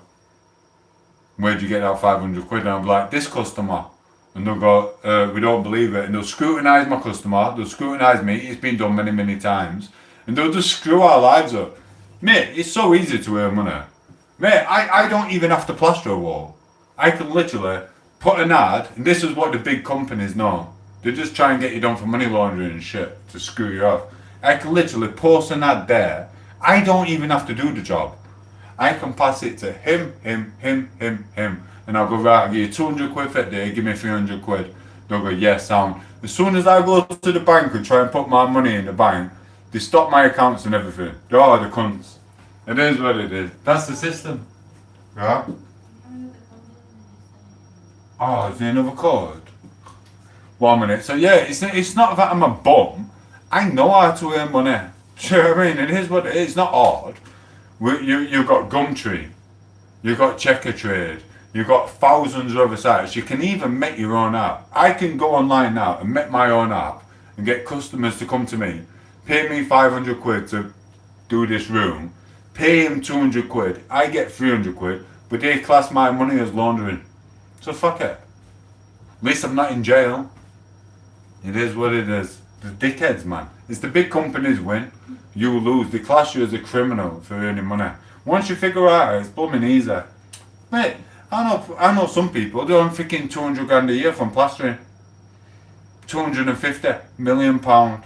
where'd you get that 500 quid? And I'm like, this customer. And they'll go, we don't believe it. And they'll scrutinise my customer, they'll scrutinise me, it's been done many, many times. And they'll just screw our lives up. Mate, it's so easy to earn money. Mate, I don't even have to plaster a wall. I can literally put an ad, and this is what the big companies know. They just try and get you done for money laundering and shit to screw you off. I can literally post an ad there. I don't even have to do the job. I can pass it to him. And I'll go, right, I'll give you 200 quid for that day, give me 300 quid. They'll go, yeah, sound. As soon as I go to the bank and try and put my money in the bank, they stop my accounts and everything. They are the cunts. It is what it is. That's the system. Right? Oh, is there another code? 1 minute. So yeah, it's not that I'm a bum. I know how to earn money. Do you know what I mean? It is what it is. It's not hard. You've got Gumtree. You've got Checker Trade. You've got thousands of other sites. You can even make your own app. I can go online now and make my own app and get customers to come to me, pay me 500 quid to do this room, pay him 200 quid, I get 300 quid, but they class my money as laundering. So fuck it. At least I'm not in jail. It is what it is. The dickheads, man. It's the big companies win. You lose. They class you as a criminal for earning money. Once you figure out it's blooming easy. Mate, I know some people, they're on freaking 200 grand a year from plastering. 250 million pound.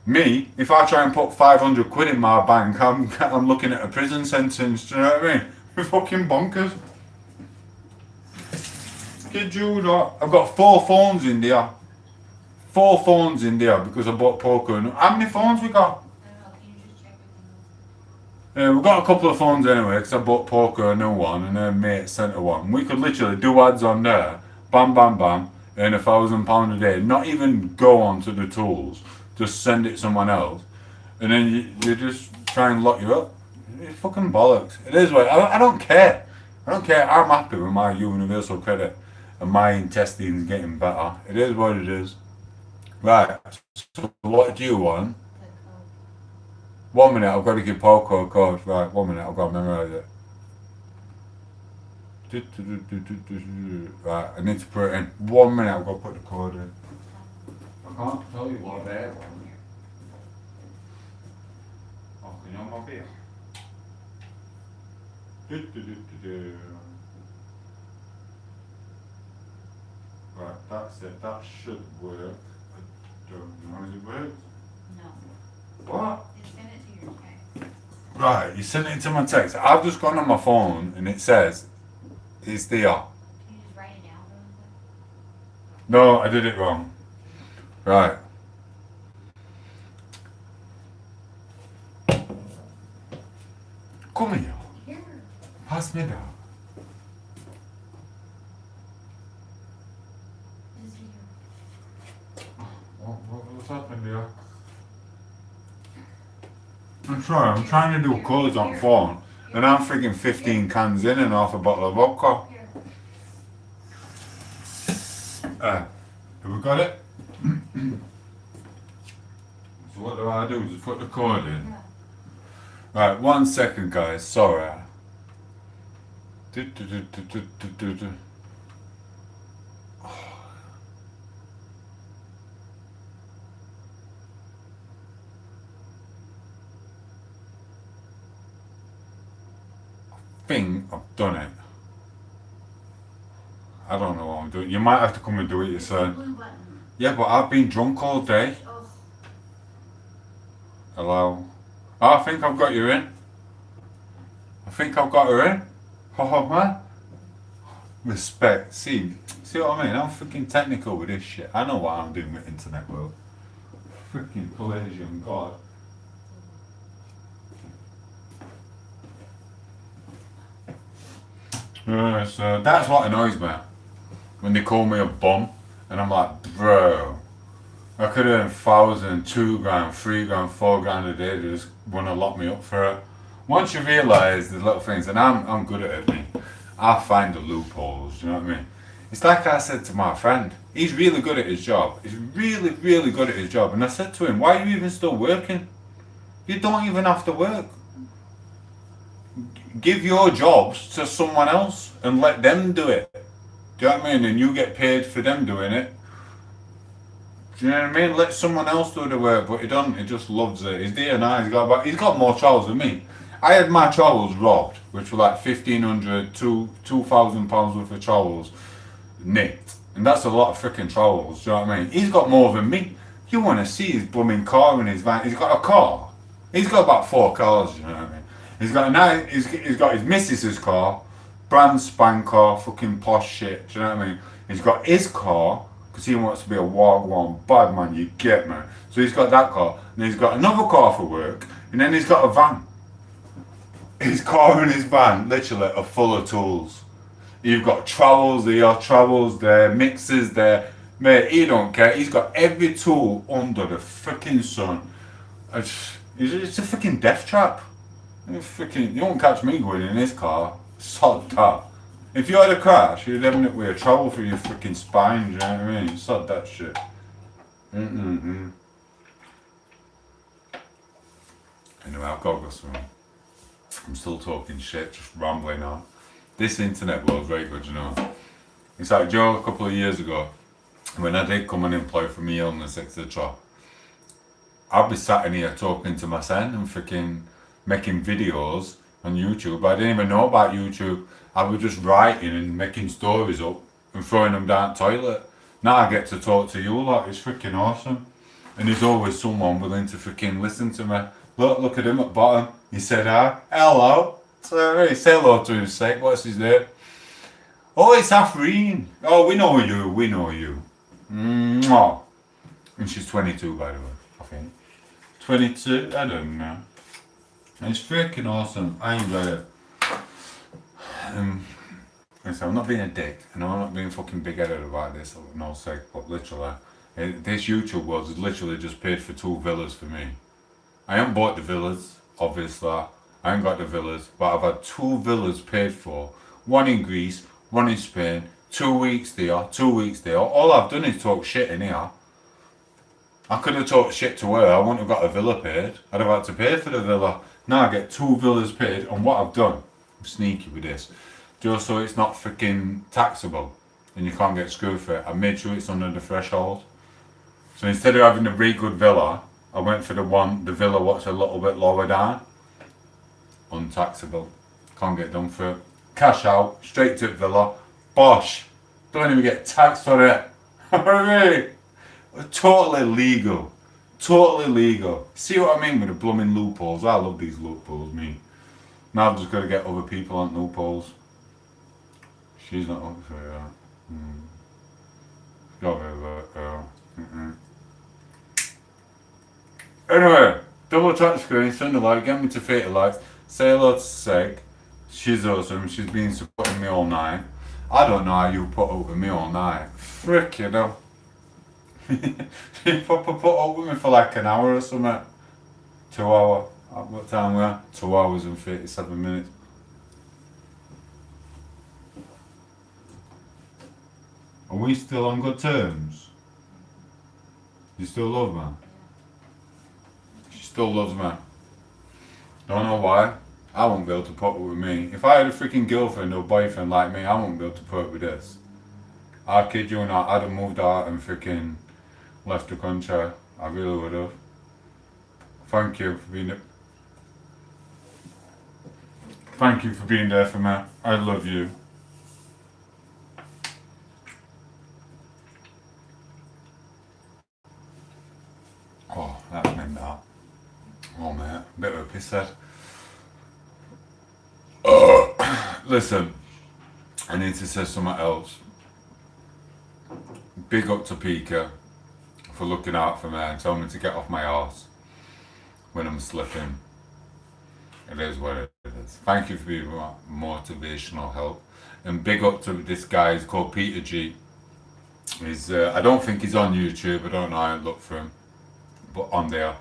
Me, if I try and put 500 quid in my bank, I'm looking at a prison sentence. Do you know what I mean? We're fucking bonkers. Kid you not? I've got 4 phones in there. 4 phones in there because I bought Poco. And how many phones we got? I don't know, can you just check with them? We've got a couple of phones anyway because I bought Poco a new one and her mate sent her one. We could literally do ads on there, bam, bam, bam, earn £1,000 a day. Not even go on to the tools, just send it someone else, and then you just try and lock you up. It's fucking bollocks. It is what I don't care. I don't care. I'm happy with my universal credit and my intestines getting better. It is what it is. Right. So what do you want? 1 minute, I've got to give Poco a code. Right, 1 minute, I've got to memorise it. Right, I need to put it in. 1 minute, I've got to put the code in. I can't tell you what they're on. Oh, can you have my beer? Right, that's it. That should work. I don't know if it works. No. What? Just send it to your text. Right, you sent it to my text. I've just gone on my phone and it says it's there. Can you just write it down really quick? No, I did it wrong. Right. Come here. Here. Pass me that. Just here. What's happened here? I'm sorry, I'm trying to do colours on phone and I'm freaking 15 cans in and half a bottle of vodka. Here. Have we got it? So what do I do? Just put the code in. Yeah. Right, 1 second guys, sorry. I think I've done it. I don't know what I'm doing. You might have to come and do it yourself. Blue button. Yeah, but I've been drunk all day. Oh, Hello. Oh, I think I've got you in. I think I've got her in. Oh man. Respect. See what I mean? I'm freaking technical with this shit. I know what I'm doing with internet world. Freaking Palladium God. So that's what annoys me. When they call me a bum and I'm like, bro, I could earn 1,000, 2 grand, 3 grand, 4 grand a day. They just want to lock me up for it. Once you realise the little things, and I'm good at it, me. I find the loopholes. You know what I mean? It's like I said to my friend. He's really good at his job. He's really, really good at his job. And I said to him, why are you even still working? You don't even have to work. Give your jobs to someone else and let them do it. Do you know what I mean? And you get paid for them doing it. Do you know what I mean? Let someone else do the work, but he doesn't. He just loves it. He's there now. He's got more trowels than me. I had my trowels robbed, which were like 1,500, 2,000 pounds worth of trowels nicked, and that's a lot of freaking trowels. Do you know what I mean? He's got more than me. You want to see his blooming car in his van? He's got a car. He's got about 4 cars. You know what I mean? He's got he's got his missus's car, brand spank car, fucking posh shit. Do you know what I mean? He's got his car because he wants to be a wagwan bad man. You get me? So he's got that car, and he's got another car for work, and then he's got a van. His car and his van literally are full of tools. You've got trowels there, mixers there. Mate, he don't care. He's got every tool under the freaking sun. It's a freaking death trap. You won't catch me going in his car. Sod that. If you had a crash, you'd end up with a trowel for your freaking spine. Do you know what I mean? Sod that shit. Anyway, I've got to go somewhere. I'm still talking shit, just rambling on. This internet world's very good, you know. It's like Joe a couple of years ago, when I did come and employ for me illness, etc. I'd be sat in here talking to my son and freaking making videos on YouTube. I didn't even know about YouTube. I was just writing and making stories up and throwing them down the toilet. Now I get to talk to you lot. It's freaking awesome. And there's always someone willing to freaking listen to me. Look at him at bottom. He said hi. Hello. So hey, say hello to him, sec. What's his name? Oh, it's Afreen. Oh, we know you. We know you. Mwah. And she's 22, by the way, I think. 22? I don't know. It's freaking awesome. I enjoy it. And so I'm not being a dick, and I'm not being fucking big-headed about this, no sake, but literally, this YouTube world has literally just paid for 2 villas for me. I haven't bought the villas, obviously. I ain't got the villas, but I've had 2 villas paid for. One in Greece, one in Spain, 2 weeks there, 2 weeks there. All I've done is talk shit in here. I could have talked shit to her, I wouldn't have got a villa paid. I'd have had to pay for the villa. Now I get 2 villas paid, and what I've done, I'm sneaky with this, just so it's not freaking taxable and you can't get screwed for it, I made sure it's under the threshold. So instead of having a really good villa, I went for the villa what's a little bit lower down. Untaxable. Can't get done for it. Cash out, straight to the villa, bosh. Don't even get taxed on it. Really? Totally legal. Totally legal. See what I mean with the blooming loopholes? I love these loopholes, me. Now I've just got to get other people on loopholes. She's not up for that. Got rid of that, Anyway, double tap screen, send a like, get me to 30 likes, say hello to Seg. She's awesome, she's been supporting me all night. I don't know how you put up with me all night. Frick, you know. You put up with me for like an hour or something. 2 hours. At what time we are? 2 hours and 37 minutes. Are we still on good terms? You still love me? She still loves me. Don't know why. I won't be able to put up with me. If I had a freaking girlfriend or boyfriend like me, I won't be able to put up with this. I kid you not, I'd have moved out and freaking left the country. I really would have. Thank you for being there. Thank you for being there for me. I love you. Oh, that's meant that. Oh mate, bit of a pisshead. Listen, I need to say something else. Big up to Poco for looking out for me and telling me to get off my arse when I'm slipping. It is what it is. Thank you for being motivational help. And big up to this guy, he's called Peter G. He's I don't think he's on YouTube, I don't know, I look for him. But on there.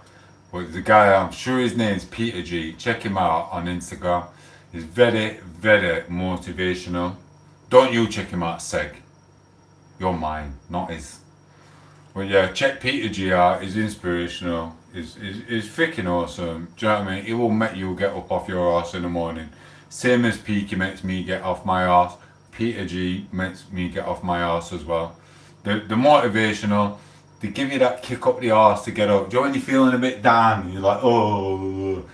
But the guy, I'm sure his name's Peter G. Check him out on Instagram. He's very, very motivational. Don't you check him out, Seg. You're mine, not his. But yeah, check Peter G out. He's inspirational. He's freaking awesome. Do you know what I mean? He will make you get up off your arse in the morning. Same as Peaky makes me get off my arse. Peter G makes me get off my arse as well. The motivational, they give you that kick up the arse to get up. Do you know when you're feeling a bit down? You're like, oh.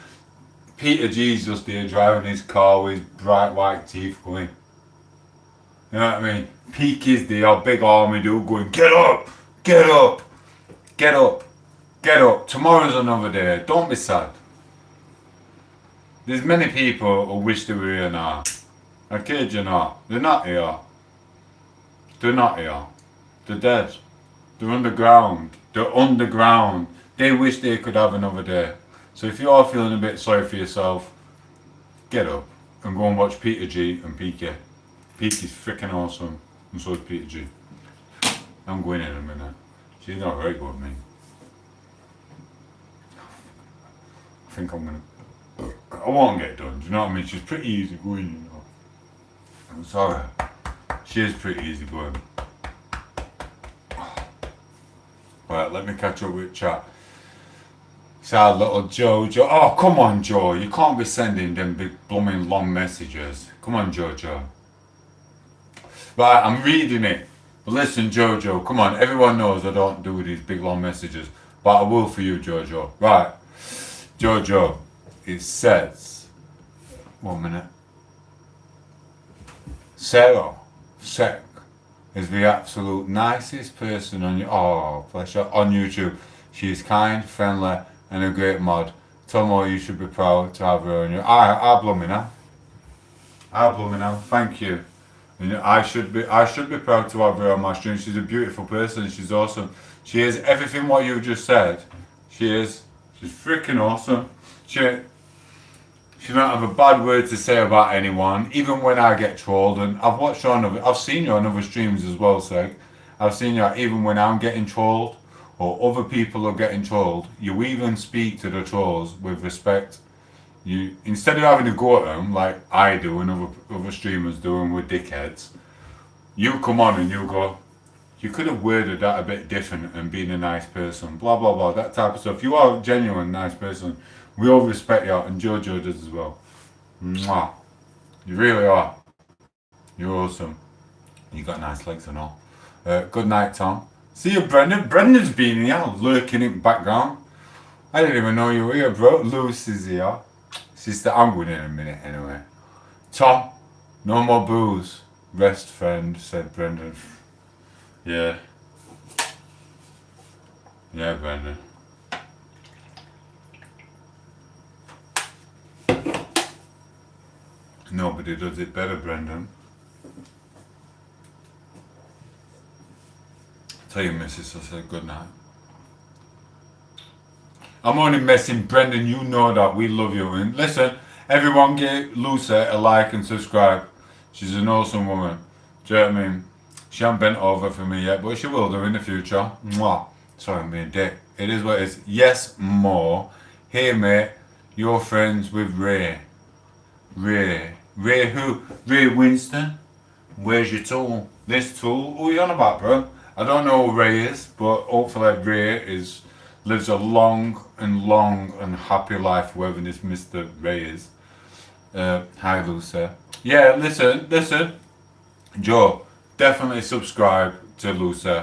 Peter G's just there driving his car with his bright white teeth going. You know what I mean? Peaky's there, big army dude going, get up, get up, get up, get up. Tomorrow's another day. Don't be sad. There's many people who wish they were here now. I kid you not. They're not here. They're not here. They're dead. They're underground. They're underground. They wish they could have another day. So if you are feeling a bit sorry for yourself, get up and go and watch Peter G and Peaky. Peaky's freaking awesome. And so is Peter G. I'm going in a minute. She's not very good at me. I think I'm gonna... I won't get done, do you know what I mean? She's pretty easy going, you know. I'm sorry. She is pretty easy going. Right, let me catch up with chat. It's our little Jojo. Oh, come on, Joe. You can't be sending them big blooming long messages. Come on, Jojo. Right, I'm reading it. But listen, Jojo, come on. Everyone knows I don't do these big long messages. But I will for you, Jojo. Right. Jojo, it says... 1 minute. Sarah, Sec, is the absolute nicest person on your... Oh, pleasure. On YouTube. She is kind, friendly, and a great mod. Tomo, you should be proud to have her on your. I blooming now. I blooming now. Thank you. And I should be proud to have her on my stream. She's a beautiful person. She's awesome. She is everything what you just said. She is. She's freaking awesome. She don't have a bad word to say about anyone, even when I get trolled. And I've seen you on other streams as well, Seg. I've seen you even when I'm getting trolled or other people are getting trolled. You even speak to the trolls with respect. You, instead of having to go at them like I do and other streamers do and with dickheads, you come on and you go, you could have worded that a bit different and been a nice person, blah blah blah, that type of stuff. You are a genuine nice person. We all respect you, and Jojo does as well. Mwah. You really are. You're awesome. You got nice legs and all. Good night, Tom. See you, Brendan. Brendan's been here, lurking in the background. I didn't even know you were here, bro. Lucy's here. Sister, I'm going in a minute anyway. Tom, no more booze. Rest, friend, said Brendan. Yeah. Yeah, Brendan. Nobody does it better, Brendan. Tell your missus I said good night. I'm only messing, Brendan, you know that. We love you. And listen, everyone give Lucy a like and subscribe. She's an awesome woman. Do you know what I mean? She hasn't bent over for me yet, but she will do in the future. Mwah. Sorry, I'm being a dick. It is what it is. Yes, more. Hey, mate, you're friends with Ray. Ray who? Ray Winston? Where's your tool? This tool? Who are you on about, bro? I don't know who Ray is, but hopefully Ray lives a long and happy life, whoever this Mr. Ray is. Hi, Lucy. Yeah, listen. Joe, definitely subscribe to Lucy.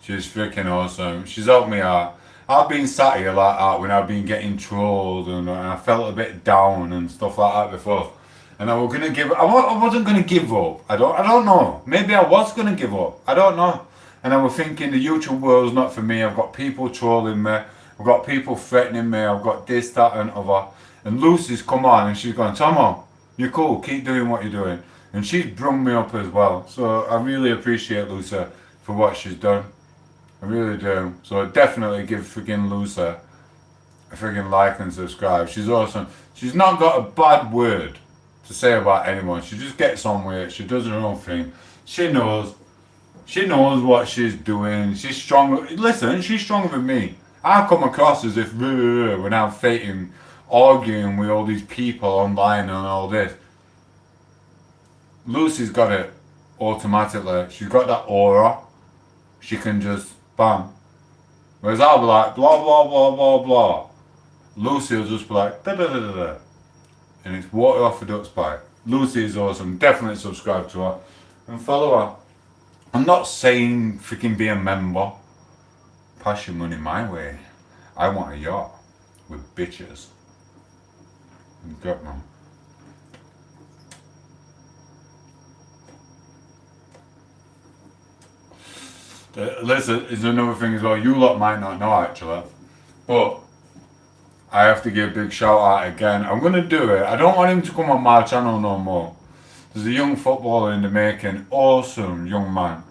She's freaking awesome. She's helped me out. I've been sat here like that when I've been getting trolled and I felt a bit down and stuff like that before. And I wasn't gonna give up. I don't know. Maybe I was gonna give up. I don't know. And I was thinking the YouTube world's not for me. I've got people trolling me. I've got people threatening me. I've got this, that, and other. And Lucy's come on and she's gone, Tomo, you're cool. Keep doing what you're doing. And she's brung me up as well. So I really appreciate Lucy for what she's done. I really do. So definitely give freaking Lucy a freaking like and subscribe. She's awesome. She's not got a bad word to say about anyone. She just gets on with it. She does her own thing. She knows what she's doing. She's stronger. Listen, she's stronger than me. I come across as if when I'm fighting, arguing with all these people online and all this. Lucy's got it automatically. She's got that aura. She can just bam. Whereas I'll be like blah blah blah blah blah. Lucy will just be like da da da da da. And it's water off a duck's pipe. Lucy is awesome. Definitely subscribe to her and follow her. I'm not saying freaking be a member. Pass your money my way. I want a yacht with bitches. Got man. Listen, there's another thing as well. You lot might not know actually, but I have to give a big shout out again. I'm gonna do it. I don't want him to come on my channel no more. There's a young footballer in the making, awesome young man.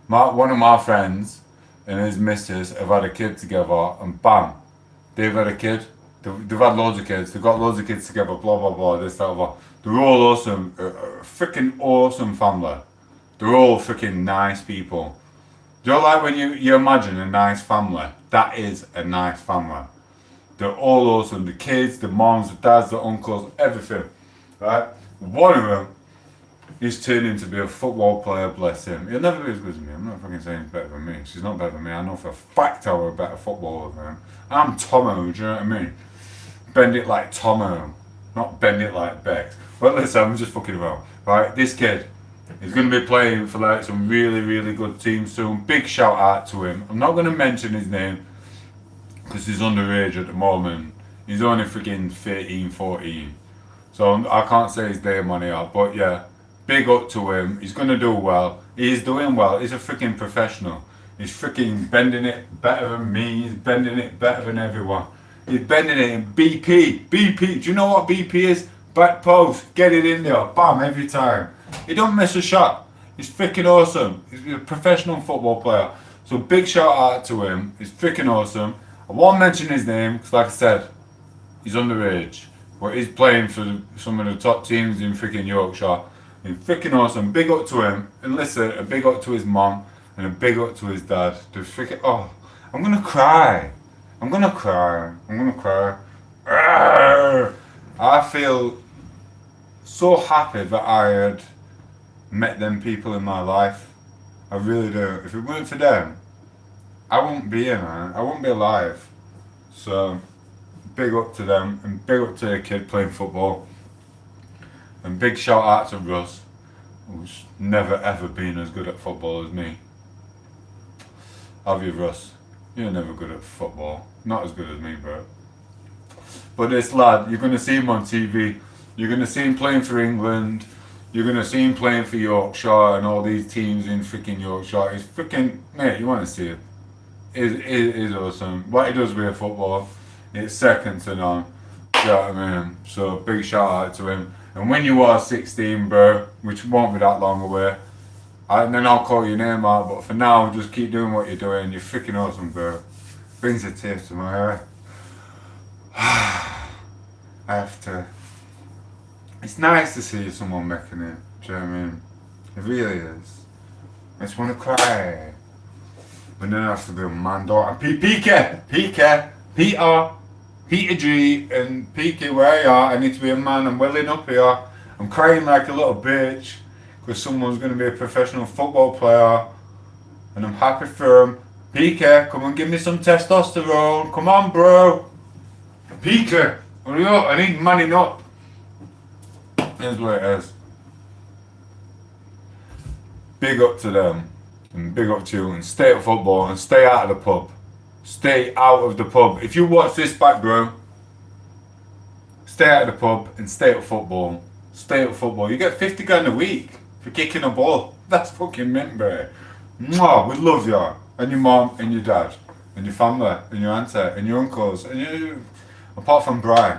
One of my friends and his missus have had a kid together, and bam, they've had a kid. They've had loads of kids. They've got loads of kids together. Blah blah blah. This that blah. They're all awesome, freaking awesome family. They're all freaking nice people. Do you know, like when you imagine a nice family? That is a nice family. They're all awesome. The kids, the moms, the dads, the uncles, everything. Right? One of them is turning to be a football player, bless him. He'll never be as good as me. I'm not fucking saying he's better than me. She's not better than me. I know for a fact I'm a better footballer than him. I'm Tomo, do you know what I mean? Bend it like Tomo, not bend it like Bex. But listen, I'm just fucking around. Right? This kid, he's going to be playing for like some really, really good teams soon. Big shout out to him. I'm not going to mention his name because he's underage at the moment. He's only freaking 13, 14. So I can't say his name on here. But yeah, big up to him. He's going to do well. He's doing well. He's a freaking professional. He's freaking bending it better than me. He's bending it better than everyone. He's bending it in BP. BP. Do you know what BP is? Back post. Get it in there. Bam, every time. He don't miss a shot. He's freaking awesome. He's a professional football player. So big shout out to him. He's freaking awesome. I won't mention his name because, like I said, he's underage. But he's playing for some of the top teams in freaking Yorkshire. He's freaking awesome. Big up to him. And listen, a big up to his mom. And a big up to his dad. To freaking, oh, I'm gonna cry. I'm gonna cry. I'm gonna cry. Arrgh. I feel so happy that I had met them people in my life. I really do. If it weren't for them, I wouldn't be here, man. I wouldn't be alive. So, big up to them, and big up to the kid playing football. And big shout out to Russ, who's never ever been as good at football as me. Have you, Russ? You're never good at football. Not as good as me, bro. But this lad, you're going to see him on TV. You're going to see him playing for England. You're going to see him playing for Yorkshire and all these teams in freaking Yorkshire. He's freaking, mate, you want to see him. He's awesome. What he does with football, it's second to none. You know what I mean? So big shout out to him. And when you are 16, bro, which won't be that long away, and then I'll call your name out, but for now, just keep doing what you're doing. You're freaking awesome, bro. Brings a tear to my eye. I have to. It's nice to see someone making it. Do you know what I mean? It really is. I just want to cry. But then I have to be a man, don't I? Peter G, and Peter, where you are, I need to be a man. I'm welling up here. I'm crying like a little bitch. Because someone's going to be a professional football player, and I'm happy for him. PK, come and give me some testosterone. Come on, bro. PK, hurry up. I need manning up. Here's what it is. Big up to them, and big up to you, and stay at football, and stay out of the pub. Stay out of the pub. If you watch this back, bro, stay out of the pub and stay at football. Stay at football. You get 50 grand a week for kicking a ball. That's fucking mint, bro. Mwah, we love you. And your mom, and your dad, and your family, and your auntie, and your uncles, and you. Apart from Bri.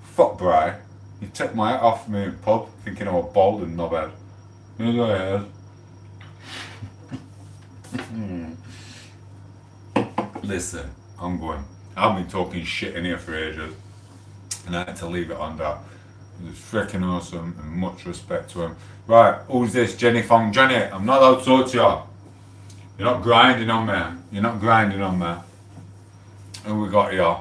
Fuck Bri. You took my hat off me in the pub thinking I was bald and knobhead. You know what it is? Listen, I'm going. I've been talking shit in here for ages, and I had to leave it on that. It was freaking awesome, and much respect to him. Right, who's this? Jenny Fong. Jenny, I'm not allowed to talk to you. You're not grinding on me. You're not grinding on me. Who we got here?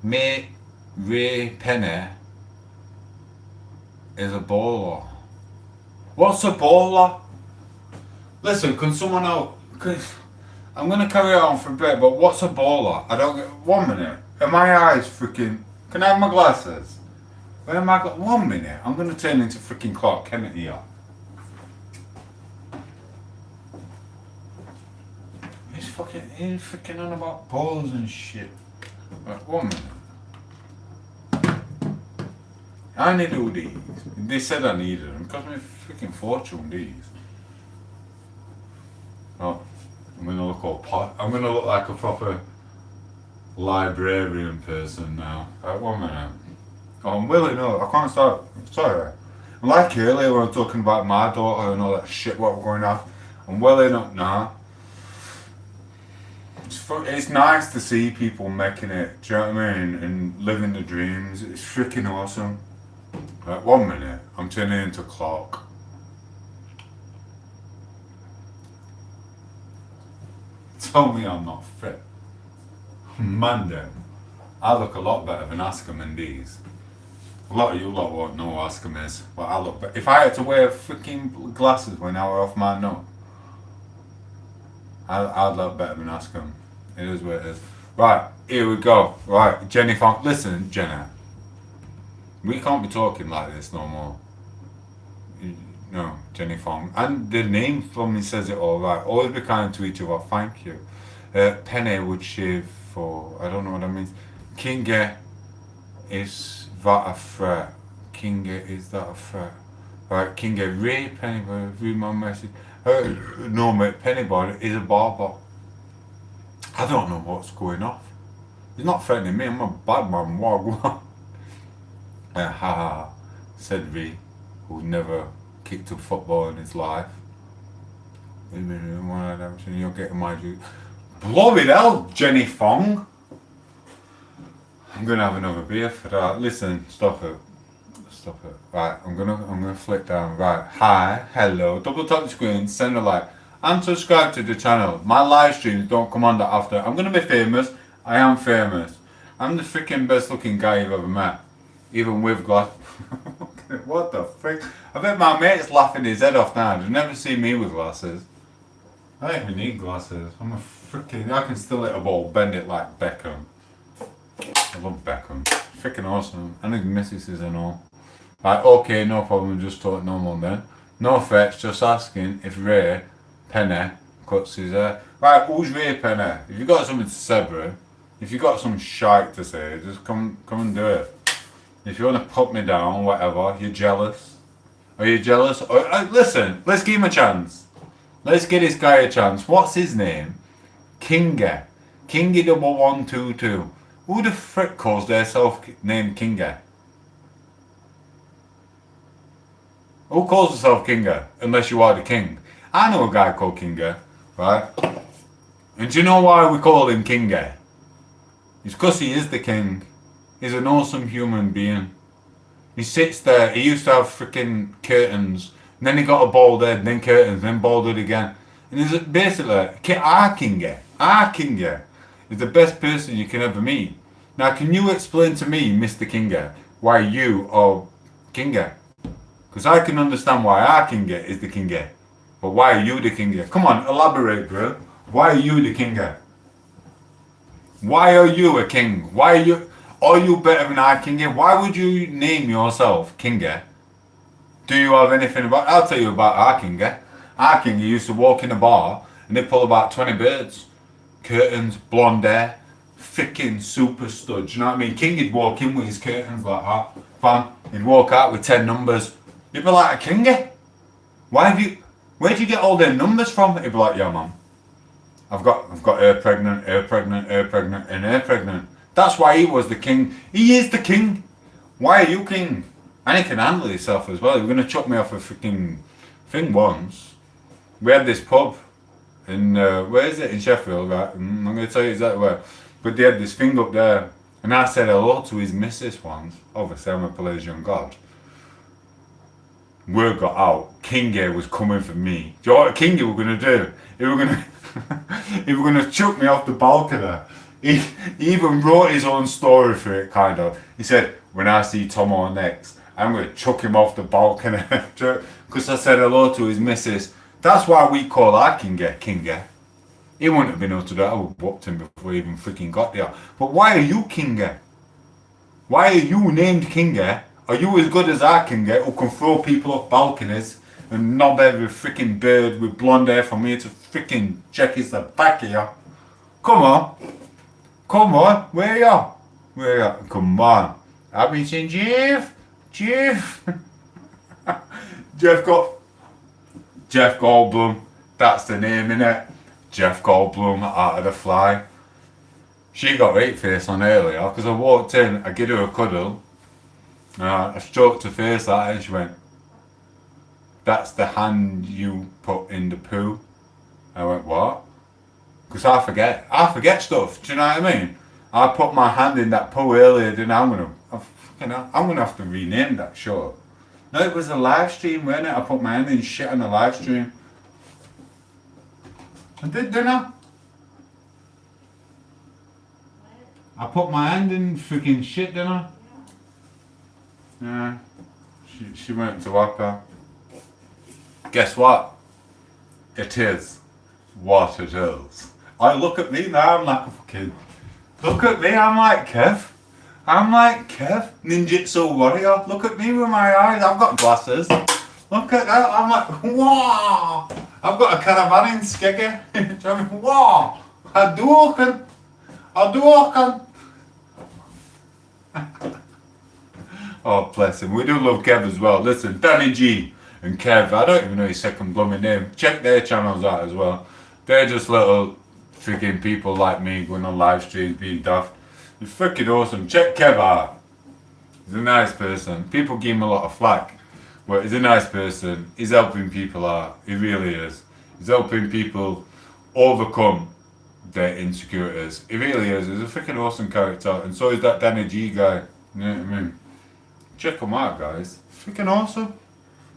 Mate Ray Penny is a baller. What's a baller? Listen, can someone else? I'm gonna carry on for a bit, but what's a baller? I don't get. 1 minute. Are my eyes freaking? Can I have my glasses? Where am I? 1 minute. I'm gonna turn into freaking Clark Kent here. He's freaking on about balls and shit. Right, 1 minute. I need all these. They said I needed them. It cost me a freaking fortune, these. Oh, I'm gonna look all I'm gonna look like a proper librarian person now. Right, 1 minute. Oh, I'm willing up. I can't start. Sorry. Like earlier when I was talking about my daughter and all that shit what we're going off. I'm welling up now. It's nice to see people making it, do you know what I mean? And living the dreams. It's freaking awesome. Right, 1 minute. I'm turning into Clark. Tell me I'm not fit. Man, then. I look a lot better than Askham in these. A lot of you lot won't know what Askham is, but I look better. If I had to wear freaking glasses when I were off my nut, I'd look better than Askham. It is what it is. Right, here we go. Right, Jenny Fong. Listen, Jenna. We can't be talking like this no more. No, Jenny Fong. And the name from me says it all right. Always be kind to each other. Thank you. Penny would shave for. I don't know what that means. Kinga is that a threat? Kinga is that a threat? Right, King Ray Pennyboy, read my message. No mate, Pennyboy is a barber. I don't know what's going off. He's not threatening me, I'm a bad man, what? Ha, said V, who never kicked a football in his life. You're getting my juice. Bloody hell, Jenny Fong. I'm gonna have another beer for that. Listen, stop it. Stop it. Right, I'm gonna flick down. Right. Hi, hello. Double tap the screen, send a like, and subscribe to the channel. My live streams don't come on that after. I'm gonna be famous. I am famous. I'm the freaking best looking guy you've ever met. Even with glass. What the frick? I bet my mate's laughing his head off now. They've never seen me with glasses. I don't even need glasses. I'm a freaking. I can still hit a ball, bend it like Beckham. I love Beckham. Freaking awesome. And his missus and all. Right, okay, no problem, just talk normal then. No threats, just asking if Ray Penny cuts his hair. Right, who's Ray Penny? If you got something to say, bro, if you got some shite to say, just come and do it. If you want to put me down, whatever, you're jealous. Are you jealous? Listen, let's give him a chance. Let's give this guy a chance. What's his name? Kinga. Kingy1122. Who the frick calls their self-named Kinga? Who calls himself Kinga? Unless you are the king. I know a guy called Kinga, right? And do you know why we call him Kinga? It's because he is the king. He's an awesome human being. He sits there, he used to have freaking curtains, and then he got a bald head, then curtains, then bald head again. And he's basically, our Kinga is the best person you can ever meet. Now can you explain to me, Mr. Kinga, why you are Kinga? Because I can understand why our Kinga is the Kinga. But why are you the Kinga? Come on, elaborate, bro. Why are you the Kinga? Why are you a king? Why are you better than our Kinga? Why would you name yourself Kinga? Do you have anything about... I'll tell you about our Kinga. Our Kinga used to walk in a bar and they'd pull about 20 birds. Curtains, blonde hair, freaking super stud. Do you know what I mean? King would walk in with his curtains like that. Fam, he'd walk out with 10 numbers. You'd be like, a Kinga? Where'd you get all their numbers from? He'd be like, yeah, man. I've got her pregnant, and her pregnant. That's why he was the king. He is the king. Why are you king? And he can handle himself as well. He was going to chuck me off a freaking thing once. We had this pub in, where is it? In Sheffield, right? I'm going to tell you exactly where. But they had this thing up there. And I said hello to his missus once. Obviously, I'm a Pelagian god. Word got out. Kinga was coming for me. Do you know what Kinga were going to do? He were going to chuck me off the balcony. He even wrote his own story for it, kind of. He said, when I see Tom8os next, I'm going to chuck him off the balcony. Because I said hello to his missus. That's why we call our Kinga. He wouldn't have been able to do that. I would have whooped him before he even freaking got there. But why are you Kinga? Why are you named Kinga? Are you as good as our Kinga who can throw people off balconies and knob every freaking bird with blonde hair from here to freaking check his the back of you? Come on. Come on. Where you? Where you? Come on. I've been saying Jeff. Jeff Goldblum. That's the name, innit? Jeff Goldblum out of the Fly. She got right face on earlier because I walked in, I gave her a cuddle. I stroked her face at her and she went, that's the hand you put in the poo. I went, what? Because I forget stuff, do you know what I mean? I put my hand in that poo earlier, then I'm gonna have to rename that show. No, it was a live stream, wasn't it? I put my hand in shit on a live stream. I did, didn't I? I put my hand in freaking shit, didn't I? Yeah. She went to Waka. Guess what? It is what it is. I look at me now, I'm like a fucking... Look at me, I'm like Kev. Ninjutsu warrior. Look at me with my eyes, I've got glasses. Look at that, I'm like, wow. I've got a caravan in Skeggy. I mean, wow. Hadouken. Oh, bless him. We do love Kev as well. Listen, Danny G. and Kev, I don't even know his second blooming name. Check their channels out as well. They're just little freaking people like me going on live streams being daft. It's freaking awesome. Check Kev out. He's a nice person. People give him a lot of flack, but he's a nice person. He's helping people out. He really is. He's helping people overcome their insecurities. He really is. He's a freaking awesome character. And so is that Danny G guy. You know what I mean? Check him out, guys. Freaking awesome.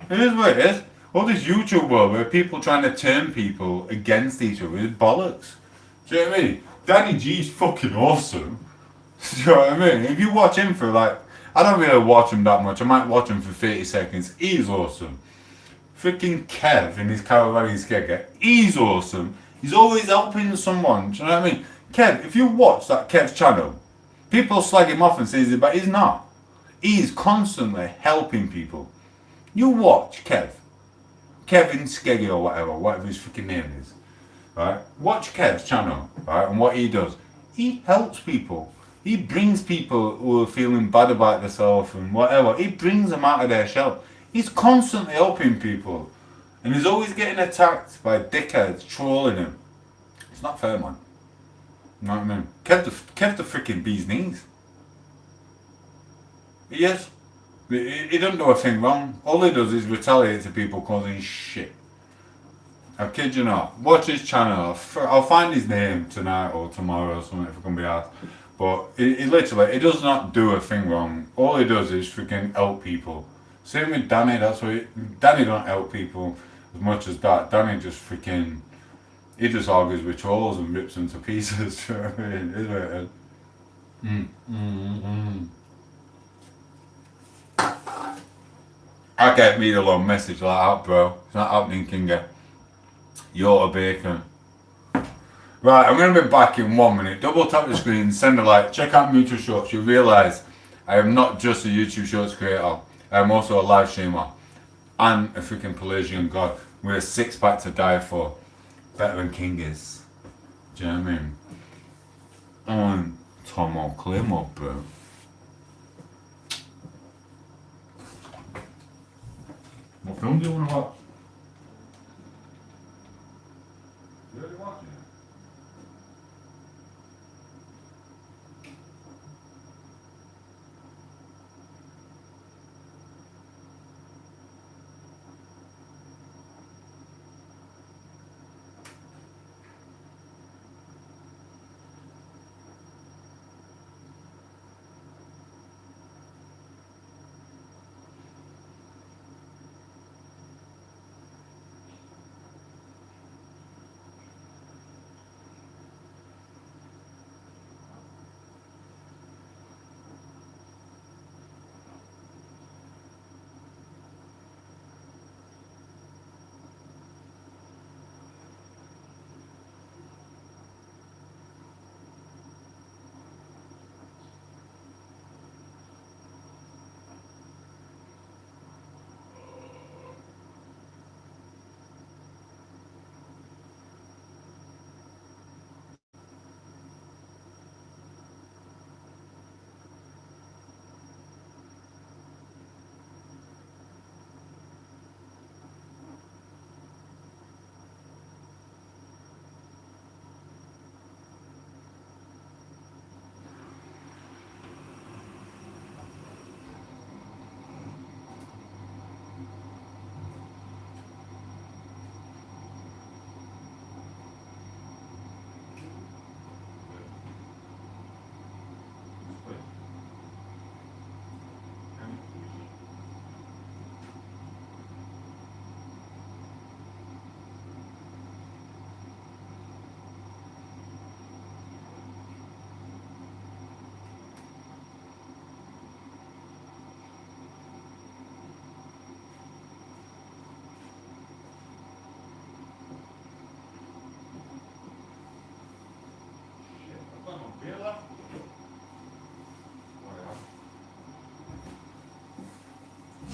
It is what it is. All this YouTube world where people trying to turn people against each other is bollocks. Do you know what I mean? Danny G's fucking awesome. Do you know what I mean? If you watch him for like, I don't really watch him that much. I might watch him for 30 seconds. He's awesome. Freaking Kev in his Caravan Skegger. He's awesome. He's always helping someone. Do you know what I mean? Kev, if you watch that Kev's channel, people slag him off and say, but he's not. He's constantly helping people. You watch Kev. Kevin Skeggy or whatever his freaking name is. Right? Watch Kev's channel, right? And what he does. He helps people. He brings people who are feeling bad about themselves and whatever. He brings them out of their shell. He's constantly helping people. And he's always getting attacked by dickheads trolling him. It's not fair, man. You know what I mean? Kev the freaking bee's knees. He is. He doesn't do a thing wrong. All he does is retaliate to people causing shit. I kid you not. Watch his channel. I'll find his name tonight or tomorrow or something if I can be asked. But he literally, he does not do a thing wrong. All he does is freaking help people. Same with Danny, that's what Danny don't help people as much as that. Danny just freaking, he just argues with trolls and rips them to pieces. You know what I mean? Is what it is. I can't read a long message like that, bro. It's not happening, Kinga. You're a bacon. Right, I'm going to be back in 1 minute. Double tap the screen, send a like, check out Mutual Shorts. You'll realise I am not just a YouTube Shorts creator. I am also a live streamer. And a freaking Pelagian god with a six-pack to die for. Better than King is. Do you know what I mean? I'm Tom8os Claymore, bro. What film do you want to watch? You already watching it?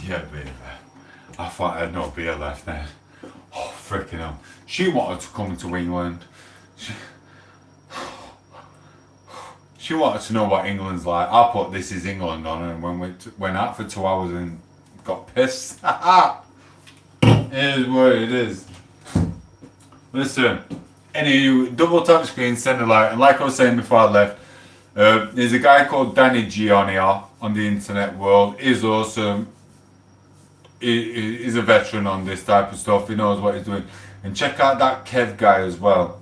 Yeah, baby. I thought I had no beer left then. Oh, freaking hell. She wanted to come to England. She wanted to know what England's like. I put "This Is England" on and went out for 2 hours and got pissed. It is what it is. Listen, any double tap screen, send a like, and like I was saying before I left, there's a guy called Danny G on here on the internet world. He's awesome. He's a veteran on this type of stuff. He knows what he's doing. And check out that Kev guy as well.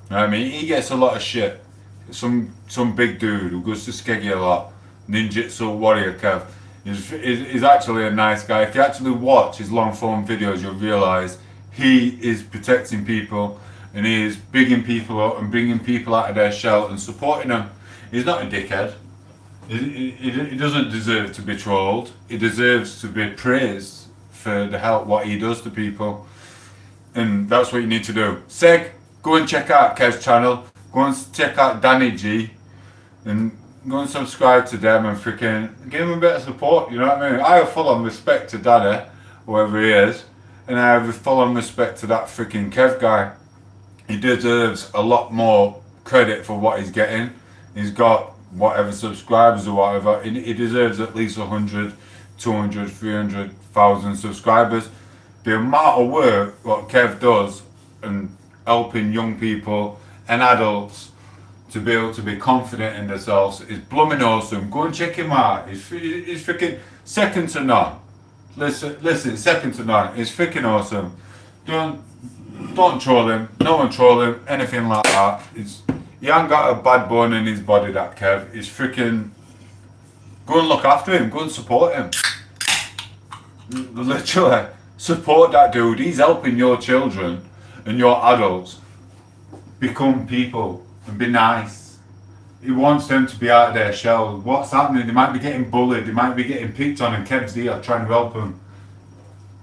You know what I mean, he gets a lot of shit. Some big dude who goes to Skeggy a lot. Ninjutsu warrior Kev. He's actually a nice guy. If you actually watch his long form videos, you'll realise he is protecting people and he is bigging people up and bringing people out of their shell and supporting them. He's not a dickhead. He doesn't deserve to be trolled. He deserves to be praised for the help what he does to people. And that's what you need to do. Seg, go and check out Kev's channel. Go and check out Danny G. And go and subscribe to them and freaking give him a bit of support, you know what I mean? I have full on respect to Danny, whoever he is. And I have full on respect to that freaking Kev guy. He deserves a lot more credit for what he's getting. He's got whatever subscribers or whatever. He deserves at least 100, 200, 300,000 subscribers. The amount of work what Kev does and helping young people and adults to be able to be confident in themselves is blooming awesome. Go and check him out. He's freaking second to none. Listen, second to none. He's freaking awesome. Don't troll him. No one troll him. Anything like that. He ain't got a bad bone in his body, that Kev. He's freaking... Go and look after him. Go and support him. Literally. Support that dude. He's helping your children and your adults become people and be nice. He wants them to be out of their shell. What's happening? They might be getting bullied. They might be getting picked on, and Kev's here trying to help them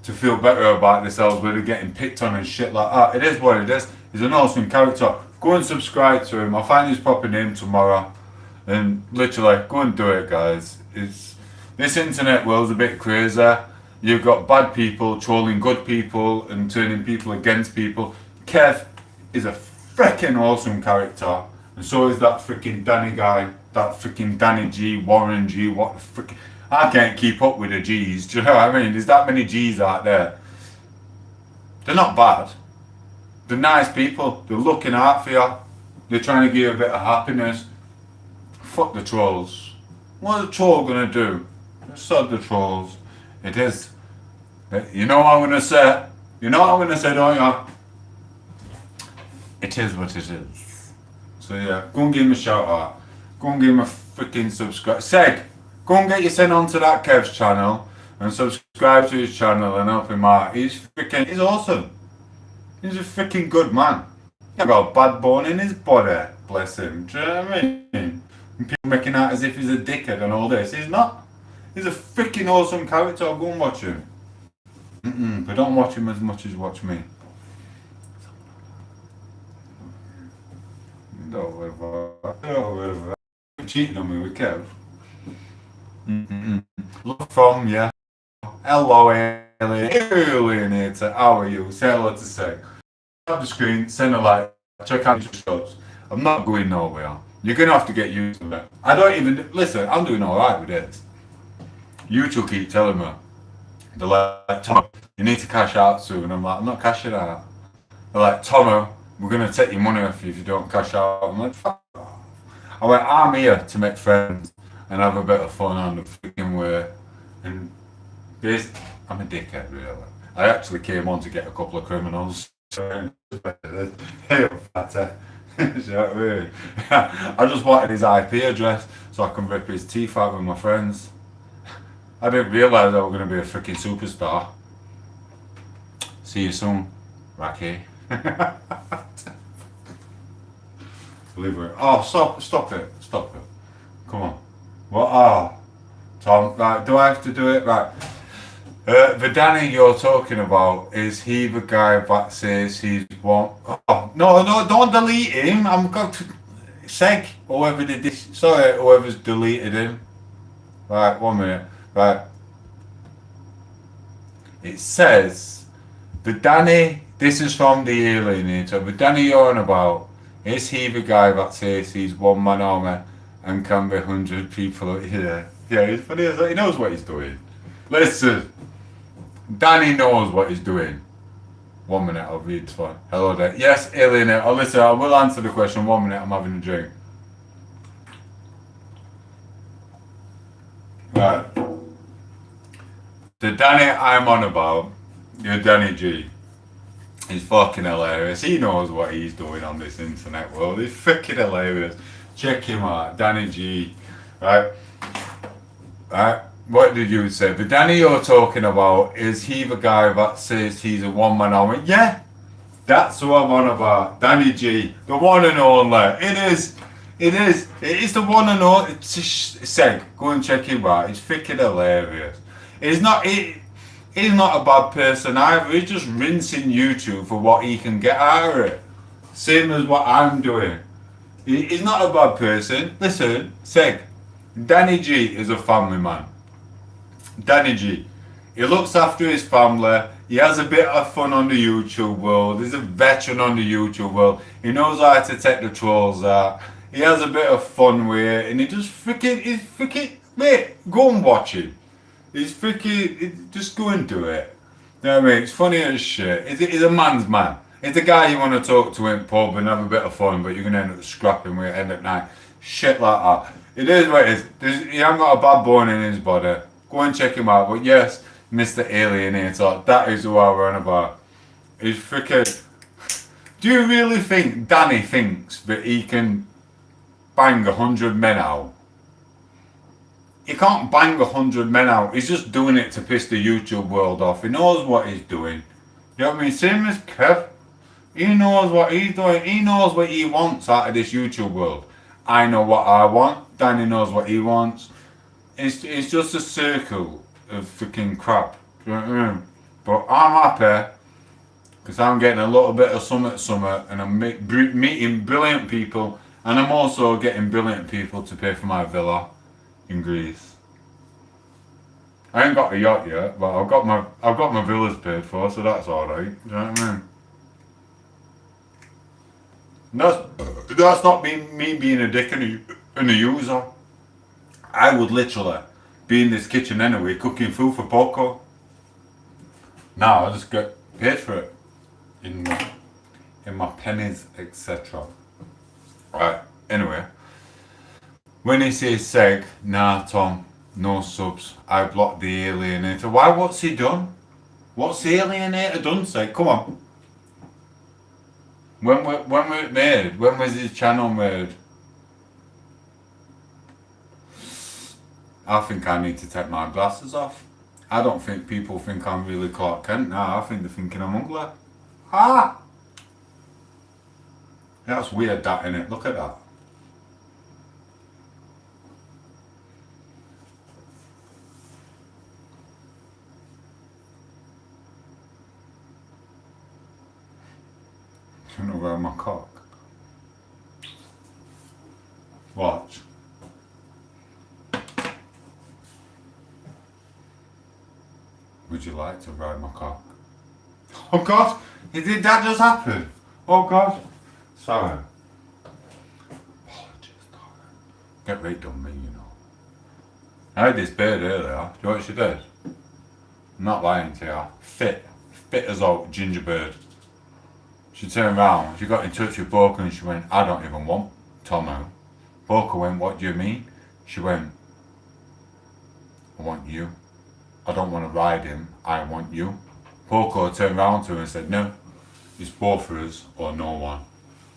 to feel better about themselves, but they're getting picked on and shit like that. It is what it is. He's an awesome character. Go and subscribe to him. I'll find his proper name tomorrow. And literally, go and do it, guys. This internet world's a bit crazy. You've got bad people trolling good people and turning people against people. Kev is a freaking awesome character. And so is that freaking Danny guy. That freaking Danny G, Warren G, what the freaking... I can't keep up with the G's, do you know what I mean? There's that many G's out there. They're not bad. They're nice people. They're looking out for you. They're trying to give you a bit of happiness. Fuck the trolls. What's a troll gonna do? Sod the trolls. It is. You know what I'm gonna say? You know what I'm gonna say, don't you? It is what it is. So yeah, go and give him a shout out. Go and give him a freaking subscribe. Seg, go and get your sent onto that Kev's channel and subscribe to his channel and help him out. He's awesome. He's a freaking good man. He's got a bad bone in his body. Bless him. Do you know what I mean? And people making out as if he's a dickhead and all this. He's not. He's a freaking awesome character. Go and watch him. But don't watch him as much as watch me. Don't cheating on me with Kev. Love from you. Hello, alienator. How are you? Say hello to Seg. Tap the screen, send a like, check out your shows. I'm not going nowhere. You're gonna have to get used to it. I don't even listen. I'm doing all right with it. YouTube keep telling me, they're like, Tom, you need to cash out soon. I'm like, I'm not cashing out. They're like, Tomo, we're gonna take your money off you if you don't cash out. I'm like, fuck off. I went, I'm here to make friends and have a bit of fun on the freaking way. And this, I'm a dickhead, really. I actually came on to get a couple of criminals. Hey, fatter. You know what I mean? I just wanted his IP address so I can rip his teeth out with my friends. I didn't realise I was going to be a freaking superstar. See you soon, Racky. Believe it. Oh, stop it. Come on. What? Oh, Tom, right, do I have to do it? Right. The Danny you're talking about, is he the guy that says he's one? Oh, no, don't delete him. I'm going to... Seg, whoever did this. Sorry, whoever's deleted him. Right, 1 minute. Right. It says, the Danny, this is from the alienator, the Danny you're on about, is he the guy that says he's one man army and can be 100 people here? Yeah, he's funny as that. He knows what he's doing. Listen, Danny knows what he's doing. 1 minute, I'll read this one. Hello there. Yes, Alien. Oh, listen, I will answer the question. 1 minute, I'm having a drink. Right. The Danny I'm on about, your Danny G, is fucking hilarious. He knows what he's doing on this internet world. He's freaking hilarious. Check him out, Danny G. Right? Right? What did you say? The Danny you're talking about, is he the guy that says he's a one-man army? Yeah, that's who I'm on about. Danny G, the one and only. It is. It is the one and only. Seg, go and check him out. He's freaking hilarious. He's not a bad person either. He's just rinsing YouTube for what he can get out of it. Same as what I'm doing. He's not a bad person. Listen, Seg, Danny G is a family man. Danny G, he looks after his family. He has a bit of fun on the YouTube world. He's a veteran on the YouTube world. He knows how to take the trolls out. He has a bit of fun with it, and he's freaking, mate, go and watch him. Just go and do it. You know what I mean? It's funny as shit. He's a man's man. He's a guy you want to talk to in pub and have a bit of fun, but you're going to end up scrapping with at end of night. Shit like that. It is what it is. He hasn't got a bad bone in his body. Go and check him out. But yes, Mr. Alienator, that is who I run about. He's freaking... Do you really think Danny thinks that he can bang 100 men out? He can't bang 100 men out. He's just doing it to piss the YouTube world off. He knows what he's doing. You know what I mean? Same as Kev. He knows what he's doing. He knows what he wants out of this YouTube world. I know what I want. Danny knows what he wants. It's just a circle of freaking crap. You know what I mean? But I'm happy because I'm getting a little bit of summit, and I'm meeting brilliant people, and I'm also getting brilliant people to pay for my villa in Greece. I ain't got a yacht yet, but I've got my villas paid for, so that's alright. You know what I mean? That's not me being a dick and a user. I would literally be in this kitchen anyway, cooking food for Poco. Now I just get paid for it in my pennies, etc. Right. Anyway, when he says Seg, nah, Tom, no subs. I blocked the Alienator. Why? What's he done? What's the Alienator done, Seg? Come on. When was it made? When was his channel made? I think I need to take my glasses off. I don't think people think I'm really Clark Kent now. I think they're thinking I'm ugly. Ah! That's weird, that, innit? Look at that. Turn over my cock. Watch. Would you like to ride my cock? Oh God! Did that just happen? Oh God! Sorry. Apologies, darling. Get right on me, you know. I had this bird earlier. Do you know what she did? I'm not lying to you. Fit as a ginger bird. She turned around, she got in touch with Poco and she went, I don't even want Tomo. Poco went, what do you mean? She went, I want you. I don't want to ride him, I want you. Poco turned around to her and said, no, it's both of us or no one.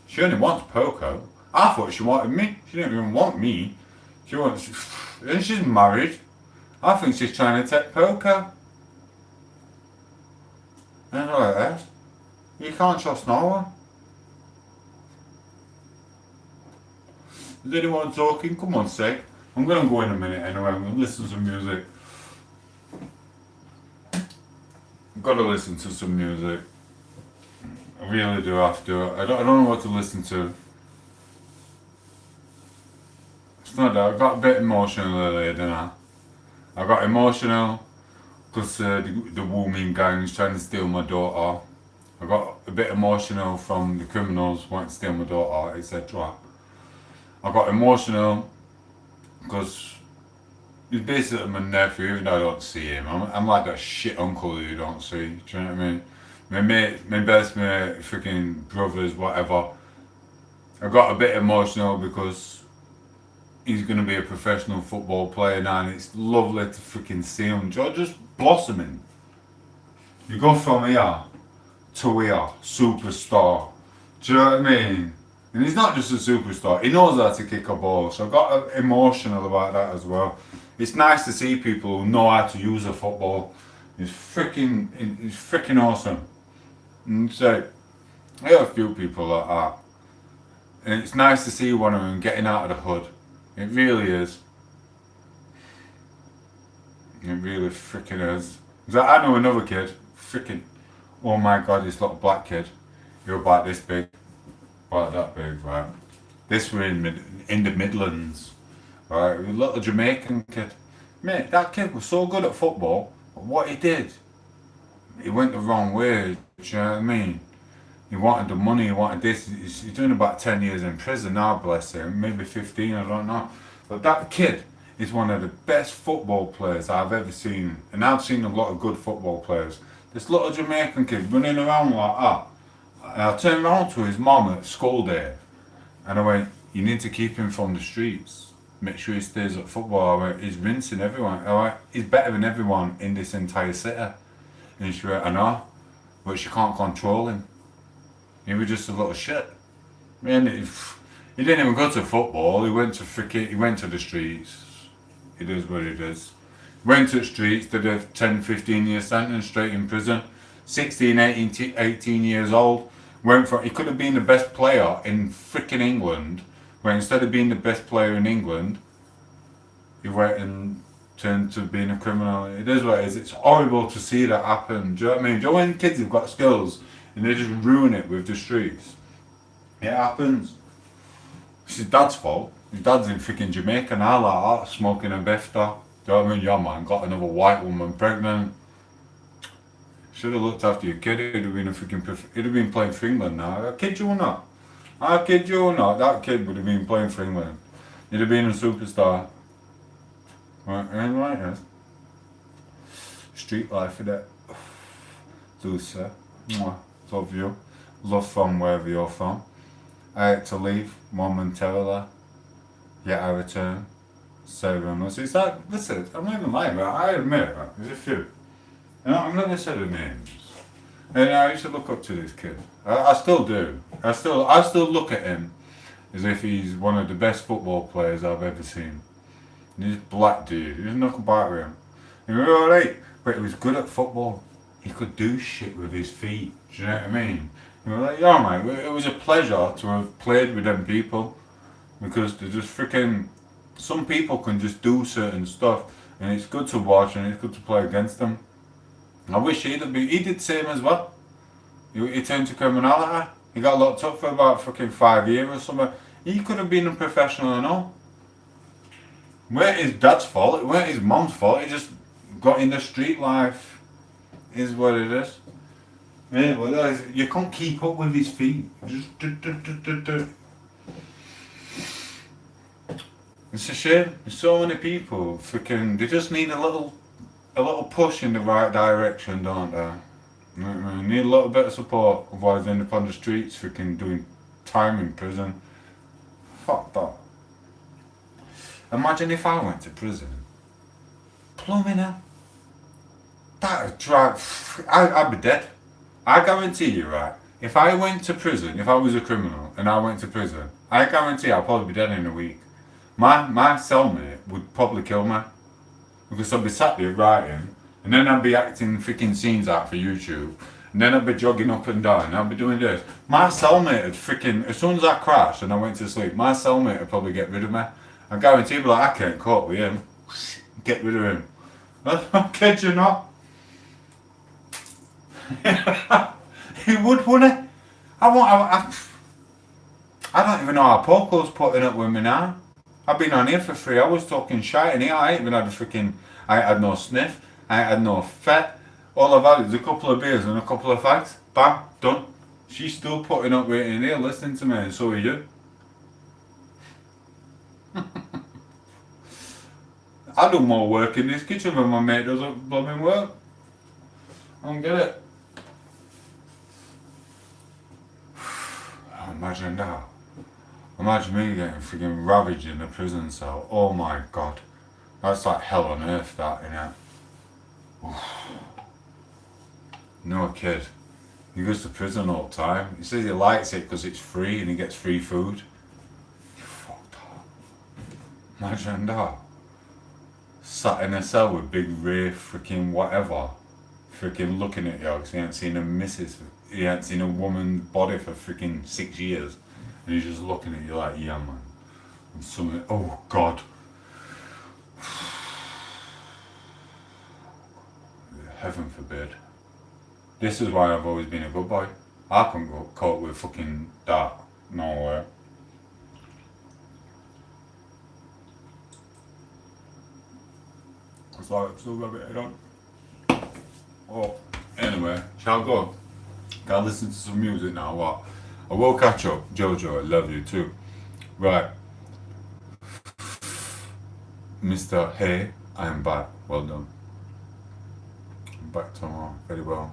She only wants Poco. I thought she wanted me. She didn't even want me. She wants, and she's married. I think she's trying to take Poco. And I like that. You can't trust no one. Is anyone talking? Come on, Seg. I'm gonna go in a minute anyway. I'm gonna listen to some music. I've got to listen to some music. I really do have to. I don't know what to listen to. It's not that. I got a bit emotional earlier, didn't I? I got emotional because the Wooming gang's trying to steal my daughter. I got a bit emotional from the criminals wanting to steal my daughter, etc. I got emotional because he's basically my nephew, even though I don't see him. I'm like that shit uncle that you don't see, do you know what I mean? my mate, my best mate, freaking brothers, whatever. I got a bit emotional because he's going to be a professional football player now, and it's lovely to freaking see him just blossoming. You go from here to here, superstar. Do you know what I mean? And he's not just a superstar, he knows how to kick a ball, so I got emotional about that as well. It's nice to see people who know how to use a football. It's freaking awesome. And so, I have a few people like that. And it's nice to see one of them getting out of the hood. It really is. It really freaking is. I know another kid, freaking, oh my god, this little black kid. He was about this big, about that big, right? This were in the Midlands, right? A little Jamaican kid. Mate, that kid was so good at football, but what he did, he went the wrong way, do you know what I mean? He wanted the money, he wanted this. He's doing about 10 years in prison now, bless him, maybe 15, I don't know. But that kid is one of the best football players I've ever seen. And I've seen a lot of good football players. This little Jamaican kid running around like that. And I turned around to his mum at school day. And I went, you need to keep him from the streets. Make sure he stays at football. I went, he's rinsing everyone. I went, he's better than everyone in this entire city. And she went, I know, but she can't control him. He was just a little shit. Man, he didn't even go to football. He went to the streets. It is what it is. Went to the streets, did a 10, 15 year sentence, straight in prison. 16, 18 years old. He could have been the best player in freaking England, where instead of being the best player in England, he went and turned to being a criminal. It is what it is. It's horrible to see that happen. Do you know what I mean? Do you know when kids have got skills and they just ruin it with the streets? It happens. It's his dad's fault. His dad's in freaking Jamaica now like that, smoking a bifter. Do you know what I mean? Your man got another white woman pregnant. Should have looked after your kid. He'd have been he'd have been playing for England now. I kid you or not. I kid you or not. That kid would have been playing for England. He'd have been a superstar. Right, ain't right, yes. Street life, innit? Dulce. Love you. Love from wherever you're from. I had to leave momentarily. Yet I return. So much. It's like, listen, I'm not even lying, but I admit that. There's a few. You know, I'm not going to say the names. And I used to look up to this kid. I still do. I still look at him as if he's one of the best football players I've ever seen. And he's black dude. There's nothing about him. He was alright, but he was good at football. He could do shit with his feet. Do you know what I mean? You know, like, yeah, man, it was a pleasure to have played with them people, because they're just freaking. Some people can just do certain stuff, and it's good to watch and it's good to play against them. I wish he did the same as well. He turned to criminality. He got locked up for about fucking 5 years or something. He could have been a professional and all. It weren't his dad's fault, it weren't his mom's fault, he just got in the street life. Is what it is. Yeah, well, you can't keep up with his feet. Just do. It's a shame. There's so many people freaking. They just need a little push in the right direction, don't they? You know what I mean? Need a little bit of support, otherwise they end up on the streets freaking doing time in prison. Fuck that. Imagine if I went to prison. Plumbing her. That'd drive. I'd be dead. I guarantee you, right? If I went to prison, if I was a criminal and I went to prison, I guarantee I'd probably be dead in a week. My cellmate would probably kill me, because I'd be sat there writing, and then I'd be acting freaking scenes out for YouTube, and then I'd be jogging up and down, and I'd be doing this. My cellmate would freaking, as soon as I crashed and I went to sleep, my cellmate would probably get rid of me. I guarantee he'd be like, I can't cope with him. Get rid of him. I kid you not. He would, wouldn't he? I don't even know how Poco's putting up with me now. I've been on here for 3 hours talking shit, and here I ain't even had I ain't had no sniff, I ain't had no fat. All I've had is a couple of beers and a couple of fags. Bam, done. She's still putting up with it in here, listening to me, and so are you. I do more work in this kitchen than my mate does at blooming work. I don't get it. Imagine that. Imagine me getting freaking ravaged in a prison cell. Oh my god. That's like hell on earth, that, innit? No kid. He goes to prison all the time. He says he likes it because it's free and he gets free food. You fucked up. Imagine that. Sat in a cell with Big Ray freaking whatever. Freaking looking at you because he ain't seen a missus. He ain't seen a woman's body for freaking 6 years. And he's just looking at you like, yeah man. And something, oh god. Heaven forbid. This is why I've always been a good boy. I couldn't go cope with fucking that. No way. It's like I've still got a bit on. Oh, anyway, shall I go? Can I listen to some music now? What? I will catch up. Jojo, I love you too. Right. Mr. Hey, I am back. Well done. I'm back tomorrow. Very well.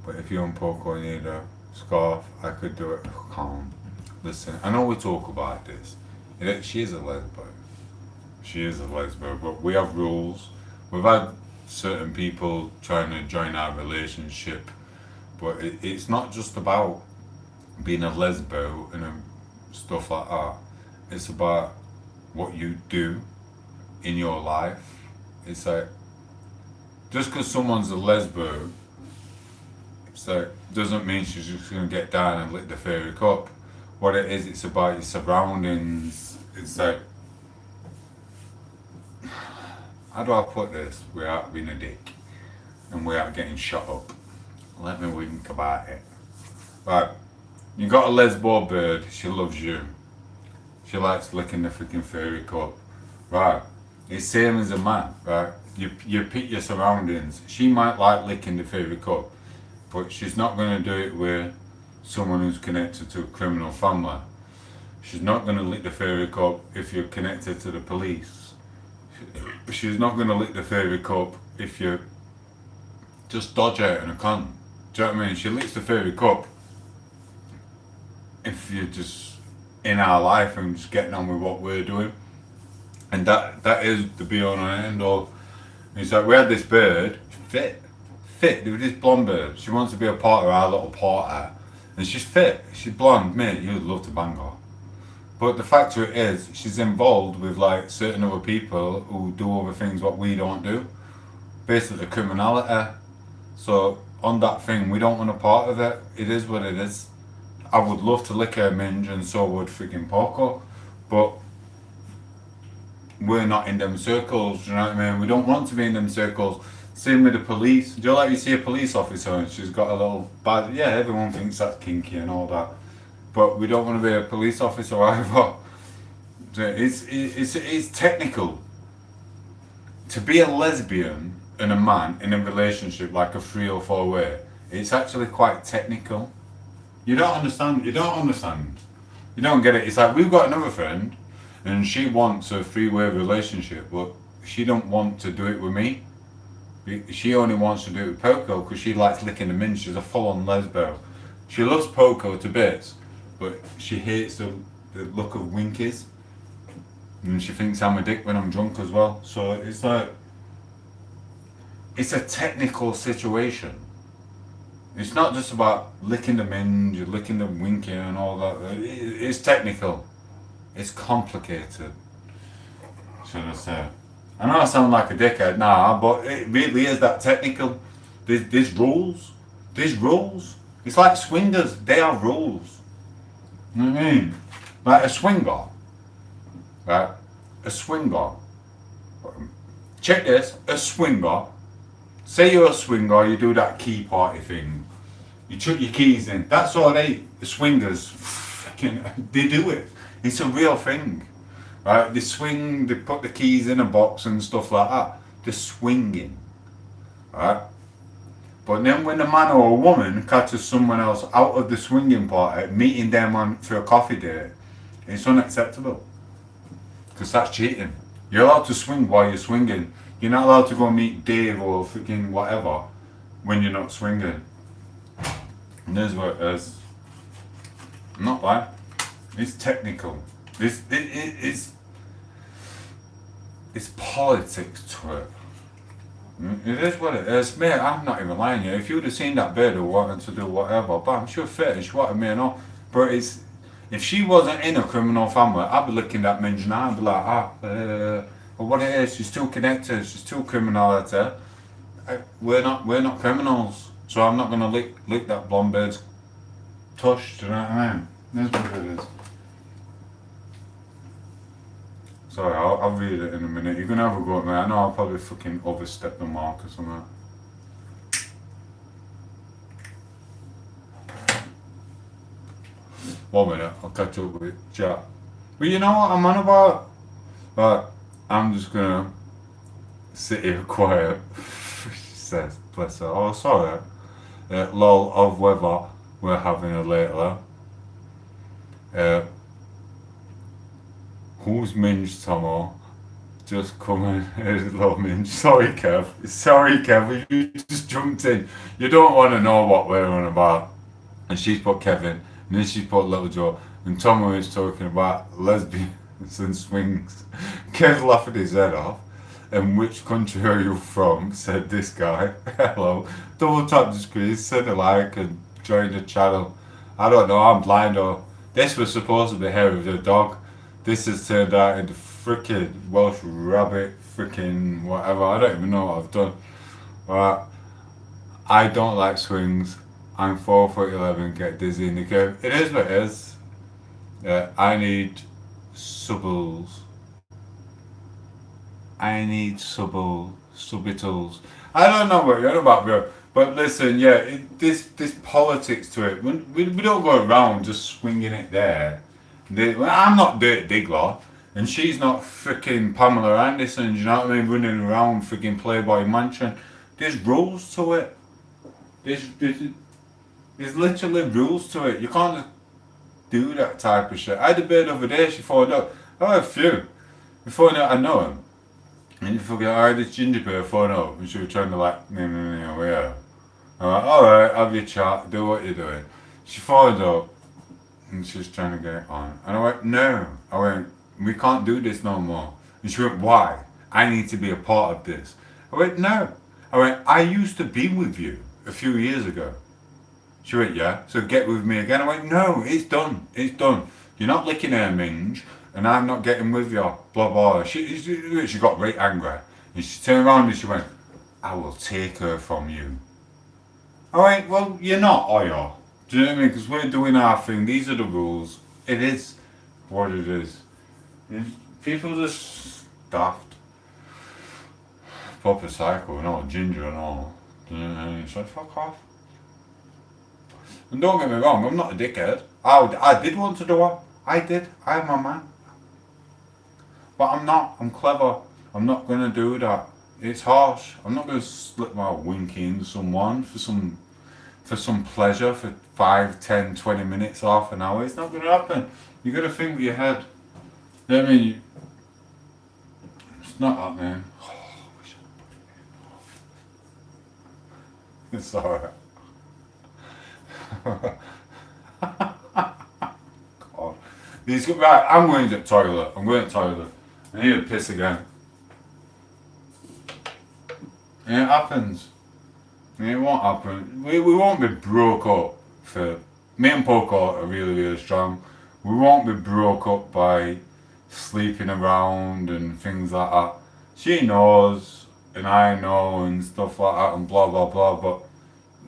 But if you're on Poco and need a scarf, I could do it. Calm. Listen, I know we talk about this. You know, she is a lesbian. She is a lesbian, but we have rules. We've had certain people trying to join our relationship, but it's not just about being a lesbo and stuff like that. It's about what you do in your life. It's like, just because someone's a lesbo, it's like, doesn't mean she's just gonna get down and lick the fairy cup. What it is, it's about your surroundings. It's like, how do I put this without being a dick and without getting shut up? Let me think about it. Right, you got a lesbo bird, she loves you. She likes licking the freaking fairy cup. Right, it's same as a man, right? You pick your surroundings. She might like licking the fairy cup, but she's not going to do it with someone who's connected to a criminal family. She's not going to lick the fairy cup if you're connected to the police. She's not going to lick the fairy cup if you just dodge out in a con. Do you know what I mean? She licks the fairy cup if you're just in our life and just getting on with what we're doing. And that is the be all and end all. It's like, we had this bird, fit, with this blonde bird. She wants to be a part of our little party. And she's fit, she's blonde, mate, you'd love to bang her. But the fact of it is, she's involved with like certain other people who do other things what we don't do. Basically criminality. So on that thing, we don't want a part of it. It is what it is. I would love to lick her minge and so would freaking Poco. But we're not in them circles, do you know what I mean? We don't want to be in them circles. Same with the police. Do you like you see a police officer and she's got a little badge? Yeah, everyone thinks that's kinky and all that. But we don't want to be a police officer either. It's technical. To be a lesbian and a man in a relationship like a 3 or 4 way, it's actually quite technical. You don't understand. You don't get it. It's like, we've got another friend and she wants a 3-way relationship, but she don't want to do it with me. She only wants to do it with Poco because she likes licking the minge. She's a full-on lesbo. She loves Poco to bits, but she hates the look of winkies. And she thinks I'm a dick when I'm drunk as well. So it's like, it's a technical situation. It's not just about licking the minge, licking the winky and all that. It's technical. It's complicated, should I say. I know I sound like a dickhead now, but it really is that technical. There's rules. It's like swingers, they have rules. You know what I mean? Like a swinger. Right? A swinger. Check this, a swinger. Say you're a swinger, you do that key party thing. You chuck your keys in. That's all the swingers, they do it. It's a real thing. Right? They swing, they put the keys in a box and stuff like that. They're swinging. Right? But then when a man or a woman catches someone else out of the swinging party, meeting them on for a coffee date, it's unacceptable. Because that's cheating. You're allowed to swing while you're swinging. You're not allowed to go meet Dave or freaking whatever when you're not swinging. And there's what it is. I'm not lying. It's technical. It's politics to it. It is what it is. Mate, I'm not even lying here. If you'd have seen that bird who wanted to do whatever, bam, she'll fetish what I mean, no. But it's, if she wasn't in a criminal family, I'd be looking at Minge now and be like, but what it is, she's too connected, she's too criminality. We're not criminals. So I'm not gonna lick that blonde bird's tush, do you know what I mean? That's what it is. Sorry, I'll read it in a minute. You're gonna have a go at me. I know I'll probably fucking overstep the mark or something. 1 minute, I'll catch up with chat. But you know what I'm on about? But I'm just gonna sit here quiet. She says, bless her. Oh, sorry. Lol of weather we're having a lately. Who's Minge, Tomo? Just coming. Love Minge. Sorry, Kev. You just jumped in. You don't want to know what we're on about. And she's put Kevin, and then she's put Little Joe, and Tomo is talking about lesbians and swings. Kev laughing his head off. And which country are you from? Said this guy. Hello. Double tap the screen, send a like, and join the channel. I don't know, I'm blind or. This was supposed to be hair of the dog. This has turned out into frickin' Welsh rabbit, frickin' whatever. I don't even know what I've done. But I don't like swings. I'm 4'11", get dizzy in the game. It is what it is. I need subtles. Subtles. I don't know what you're on about, bro. But listen, yeah, this politics to it. We don't go around just swinging it there. I'm not Dirk Diggler, and she's not freaking Pamela Anderson, you know what I mean, running around freaking Playboy Mansion. There's rules to it. There's literally rules to it. You can't just do that type of shit. I had a bird the other day, she phoned up. I had a few. Before I know him. And you forget, I had this ginger bird phone up, and she was trying to like, yeah. I'm like, alright, have your chat, do what you're doing. She phoned up, and she was trying to get it on. And I went, no. I went, we can't do this no more. And she went, why? I need to be a part of this. I went, no. I went, I used to be with you a few years ago. She went, yeah, so get with me again. I went, no, it's done. You're not licking her minge, and I'm not getting with you, blah, blah. She got very angry. And she turned around and she went, I will take her from you. I went, well, you're not, are you? Do you know what I mean? Because we're doing our thing. These are the rules. It is what it is. People just daft. Proper psycho and all, ginger and all. Do you know what I mean? It's like, fuck off. And don't get me wrong, I'm not a dickhead. I did want to do it. I did. I'm a man. But I'm not. I'm clever. I'm not going to do that. It's harsh. I'm not going to slip my winky into someone for some pleasure for 5, 10, 20 minutes, half an hour. It's not going to happen. You got to think with your head. You know what I mean? It's not happening. It's alright. God. Right, I'm going to the toilet. I need to piss again. And it happens. And it won't happen. We won't be broke up for... Me and Poco are really, really strong. We won't be broke up by sleeping around and things like that. She knows, and I know, and stuff like that, and blah, blah, blah, but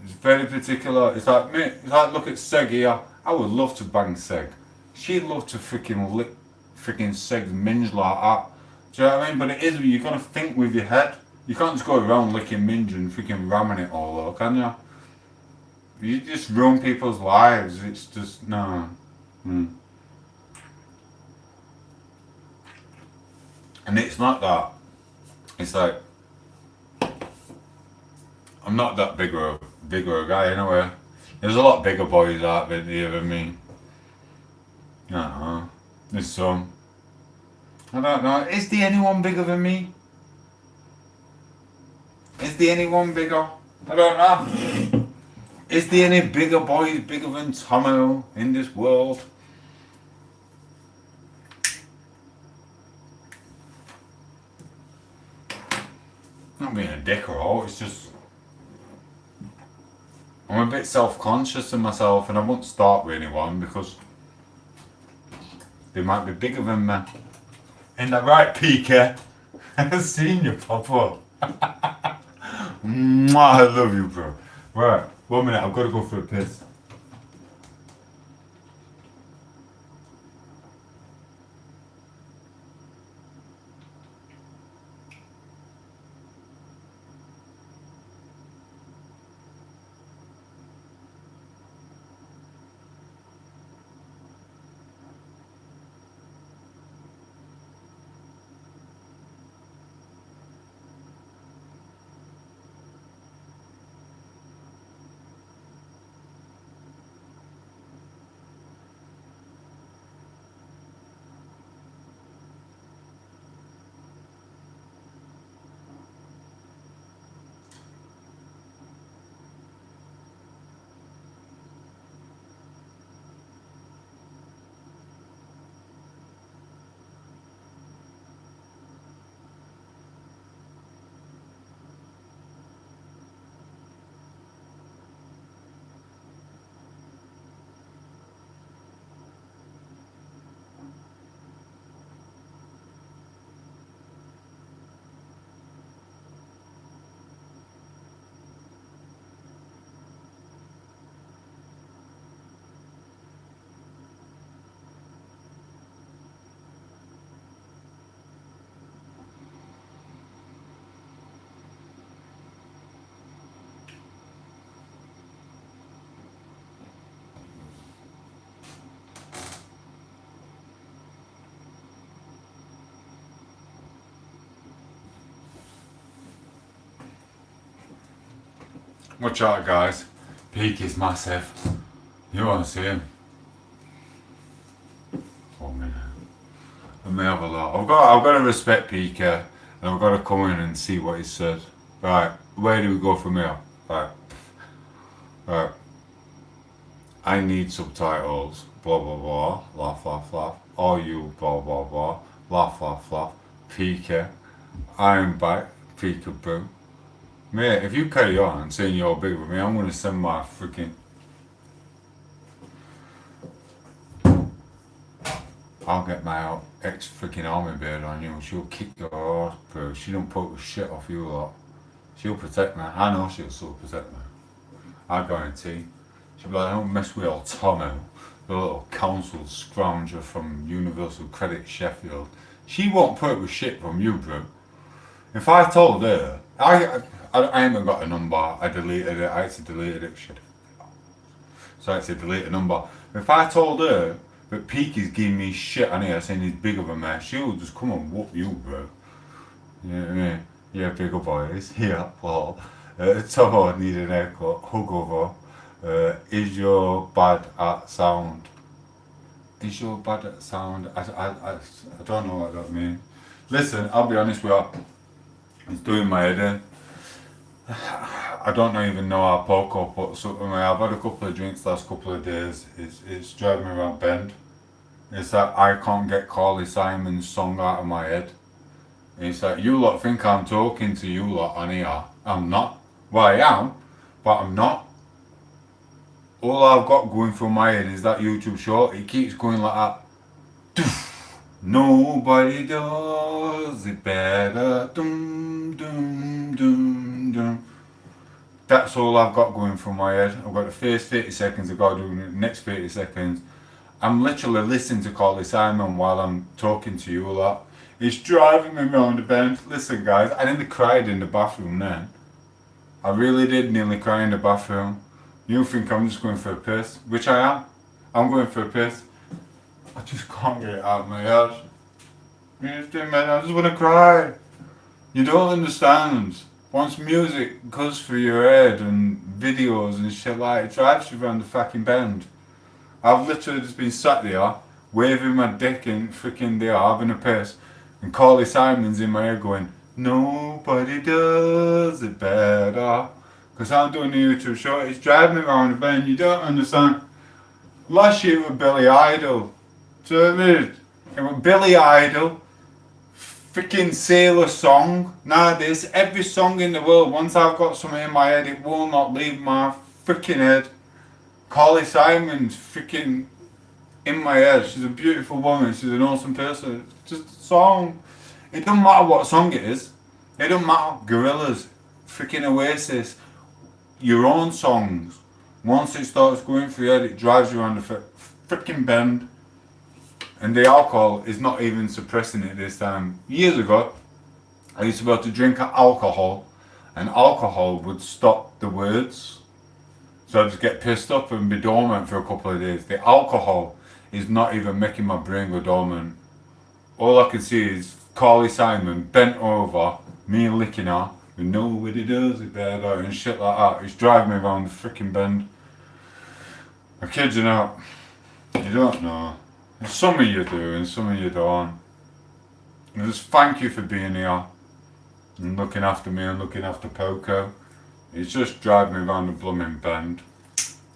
it's very particular. It's like, mate, look at Seg here. I would love to bang Seg. She'd love to freaking lick freaking Seg's minge like that. Do you know what I mean? But it is, you gotta think with your head. You can't just go around licking minge and freaking ramming it all over, can you? You just ruin people's lives. It's just, no. And it's not that. It's like, I'm not that bigger a guy anyway. There's a lot bigger boys out there than me. I don't know. There's some. I don't know. Is there anyone bigger than me? Is there anyone bigger? I don't know. Is there any bigger boys bigger than Tomo in this world? not being a dick or all, it's just I'm a bit self-conscious of myself and I won't start with anyone because they might be bigger than me. Ain't that right, PK? I've seen you pop up. Mwah, I love you, bro. Right, 1 minute, I've got to go for a piss. Watch out, guys. Peak is massive. You want to see him? 1 minute. Let me have a look. I've got to respect PK, and I've got to come in and see what he said. Right, where do we go from here? Right. I need subtitles. Blah blah blah. Laugh laugh laugh. All you blah blah blah. Laugh laugh laugh. PK. I'm back. Peekaboo. Mate, if you carry on saying you're bigger than me, I'm gonna send my freaking. I'll get my ex freaking army bird on you and she'll kick your ass, bro. She don't put the shit off you lot. She'll protect me. I know she'll still protect me. I guarantee. She'll be like, don't mess with old Tommo, the little council scrounger from Universal Credit Sheffield. She won't put with shit from you, bro. If I told her, I haven't got a number, I deleted it, I actually deleted it, shit. So I actually delete a number. If I told her that Peak is giving me shit on here saying he's bigger than me, she'll just come and whoop you, bro. You know what I mean? Yeah, bigger boys. Yeah, well. Tom8os need an haircut. Hug over. Is your bad at sound? Is your bad at sound? I don't know what that means. Listen, I'll be honest with you. It's doing my head in. I don't even know how Poco put something. I've had a couple of drinks last couple of days. It's driving me around bend. It's that I can't get Carly Simon's song out of my head. It's like, you lot think I'm talking to you lot on here. I'm not. Well, I am, but I'm not. All I've got going through my head is that YouTube short. It keeps going like that. Nobody does it better. Dum, dum, dum, dum. That's all I've got going through my head. I've got the first 30 seconds, I've got to do the next 30 seconds. I'm literally listening to Carly Simon while I'm talking to you a lot. It's driving me around the bend. Listen, guys, I nearly cried in the bathroom then. I really did nearly cry in the bathroom. You think I'm just going for a piss, which I am. I'm going for a piss. I just can't get it out of my head. I just want to cry. You don't understand. Once music goes through your head and videos and shit like it drives you around the fucking bend. I've literally just been sat there, waving my dick in freaking there, having a piss, and Carly Simon's in my ear going, nobody does it better. Because I'm doing the YouTube show, it's driving me around the bend, you don't understand. Last year with Billy Idol. Do you know what I mean? It was Billy Idol, freaking sailor song. Nowadays, every song in the world, once I've got something in my head, it will not leave my freaking head. Carly Simon's freaking in my head. She's a beautiful woman. She's an awesome person. It's just a song. It doesn't matter what song it is. It doesn't matter. Gorillaz, freaking Oasis, your own songs. Once it starts going through your head, it drives you around the freaking bend. And the alcohol is not even suppressing it this time. Years ago, I used to be able to drink alcohol, and alcohol would stop the words. So I'd just get pissed up and be dormant for a couple of days. The alcohol is not even making my brain go dormant. All I can see is Carly Simon bent over, me licking her, with nobody does it better and shit like that. It's driving me around the freaking bend. I kid you not. You don't know. Some of you do and some of you don't. And just thank you for being here and looking after me and looking after Poco. It's just driving me around the blooming bend.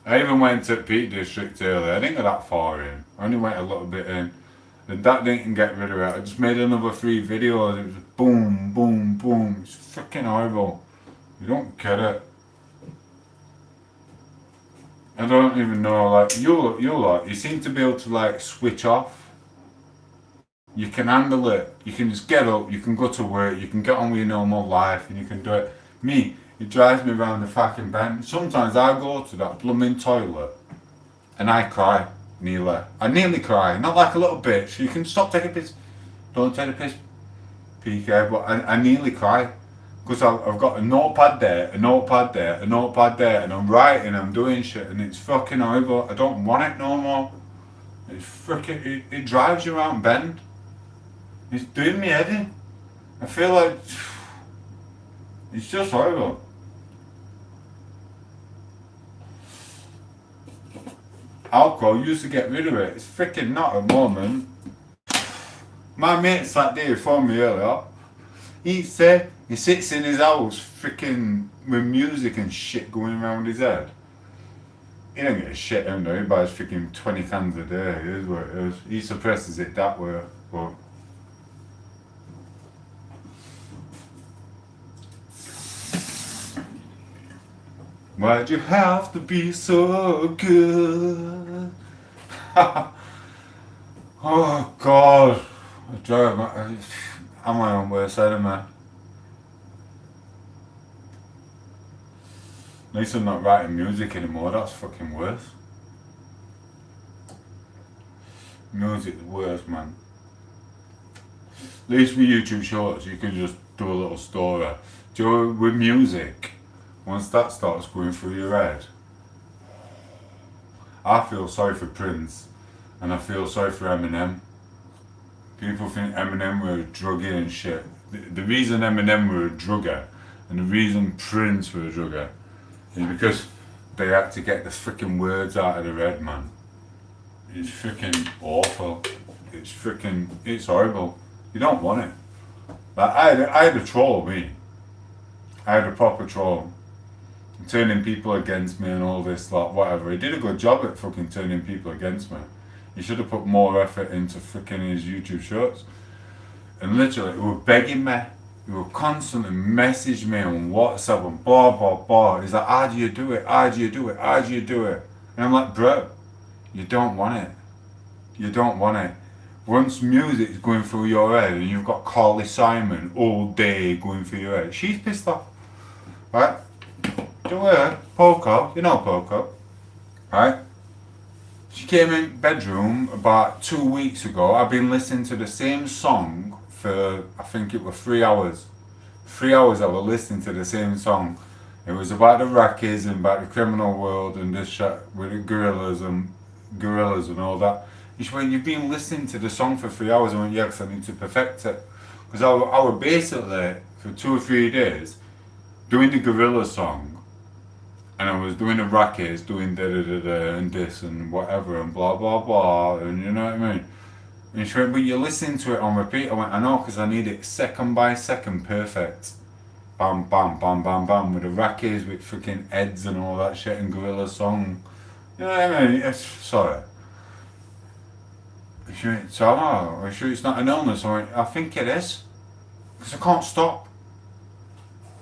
I even went to Peak District earlier. I didn't go that far in. I only went a little bit in. And that didn't get rid of it. I just made another 3 videos. It was boom, boom, boom. It's freaking horrible. You don't get it. I don't even know, like, you seem to be able to, like, switch off. You can handle it. You can just get up, you can go to work, you can get on with your normal life, and you can do it. Me, it drives me around the fucking bend. Sometimes I go to that blooming toilet, and I cry, nearly. I nearly cry, not like a little bitch. You can stop taking a piss. Don't take a piss, PK, but I nearly cry. Because I've got a notepad there, a notepad there, a notepad there, and I'm writing, I'm doing shit, and it's fucking horrible. I don't want it no more. It's freaking, it drives you around bend. It's doing me head in. I feel like, it's just horrible. Alcohol used to get rid of it. It's freaking not at the moment. My mate sat there for me earlier. He said he sits in his house freaking with music and shit going around his head. He don't get a shit out there, he buys freaking 20 cans a day, it is what it is. He suppresses it that way, but... Why'd you have to be so good? Oh God, I'm my own worst enemy. At least I'm not writing music anymore, that's fucking worse. Music's worse, man. At least with YouTube Shorts, you can just do a little story. Do you know, with music, once that starts going through your head, I feel sorry for Prince, and I feel sorry for Eminem. People think Eminem were a druggie and shit. The reason Eminem were a drugger, and the reason Prince were a drugger, is because they had to get the freaking words out of their head, man. It's freaking awful. It's horrible. You don't want it. Like, I had a troll, me. I had a proper troll. Turning people against me and all this, like, whatever. He did a good job at fucking turning people against me. He should have put more effort into freaking his YouTube shorts. And literally, he were begging me. He would constantly message me on WhatsApp and blah, blah, blah. He's like, how do you do it? How do you do it? How do you do it? And I'm like, bro, you don't want it. You don't want it. Once music's going through your head and you've got Carly Simon all day going through your head, she's pissed off. Right? Do her, Poco, you know Poco, right? She came in bedroom about 2 weeks ago. I've been listening to the same song for, I think it was 3 hours. 3 hours I was listening to the same song. It was about the Rockies and about the criminal world and this shit with the gorillas and all that. And she went, you've been listening to the song for 3 hours. I went, yeah, because I need to perfect it. Because I was basically, for 2 or 3 days, doing the gorilla song. And I was doing the Rockies, doing da-da-da-da and this and whatever and blah blah blah, and you know what I mean? And she went, but you're listening to it on repeat. I went, I know, because I need it second by second perfect. Bam, bam, bam, bam, bam, with the Rockies, with freaking Eds and all that shit and gorilla song. You know what I mean? It's, sorry. She went, so, are you sure it's not an illness? I went, I think it is. Because I can't stop.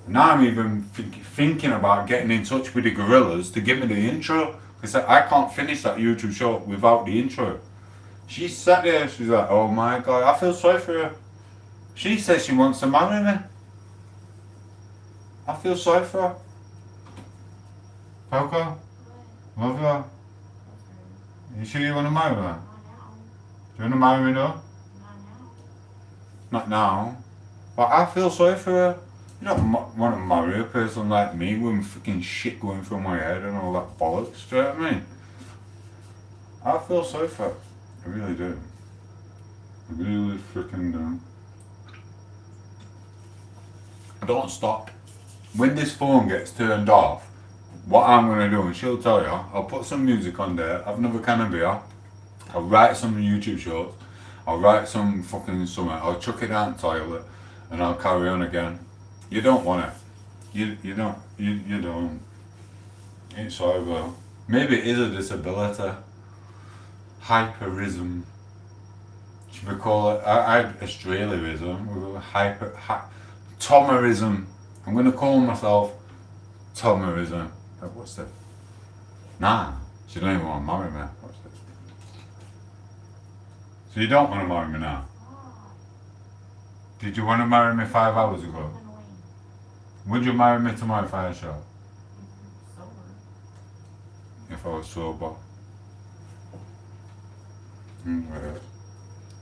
Now I'm even thinking about getting in touch with the gorillas to give me the intro. Because I can't finish that YouTube short without the intro. She sat there, she's like, oh my god, I feel sorry for her. She says she wants to marry me. I feel sorry for her. Poco, love you. You sure you want to marry her? Not now. Do you want to marry me though? Not now. Not now. But I feel sorry for her. You don't want to marry a person like me with freaking shit going through my head and all that bollocks, do you know what I mean? I feel sorry for her. I really do. I really freaking do. I don't stop. When this phone gets turned off, what I'm going to do, and she'll tell you, I'll put some music on there, have another can of beer, I'll write some YouTube shorts, I'll write some fucking something, I'll chuck it down the toilet, and I'll carry on again. You don't want it. You don't. You don't. It's horrible. Maybe it is a disability. Hyperism. Should we call it? I Australianism. Tom8os. I'm going to call myself Tom8os. What's that? Nah, she don't even want to marry me. What's this? So you don't want to marry me now? Did you want to marry me 5 hours ago? Annoying. Would you marry me tomorrow if I had a shot? Sober. If I was sober?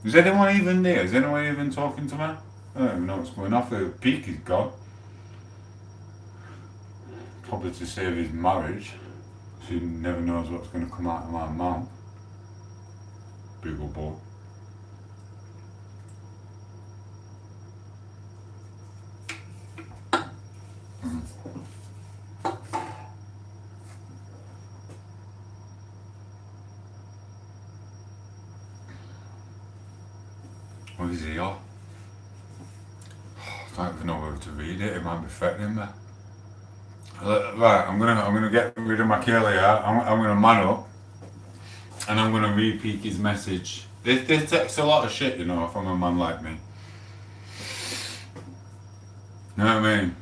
Is anyone even there? Is anyone even talking to me? I don't even know what's going on. The peak is gone. Probably to save his marriage. So he never knows what's going to come out of my mouth. Big old boy. What is he on? I don't even know whether to read it. It might be threatening me. Right, I'm gonna get rid of my curly hair. I'm gonna man up, and I'm gonna repeat his message. This takes a lot of shit, you know, from a man like me. You know what I mean?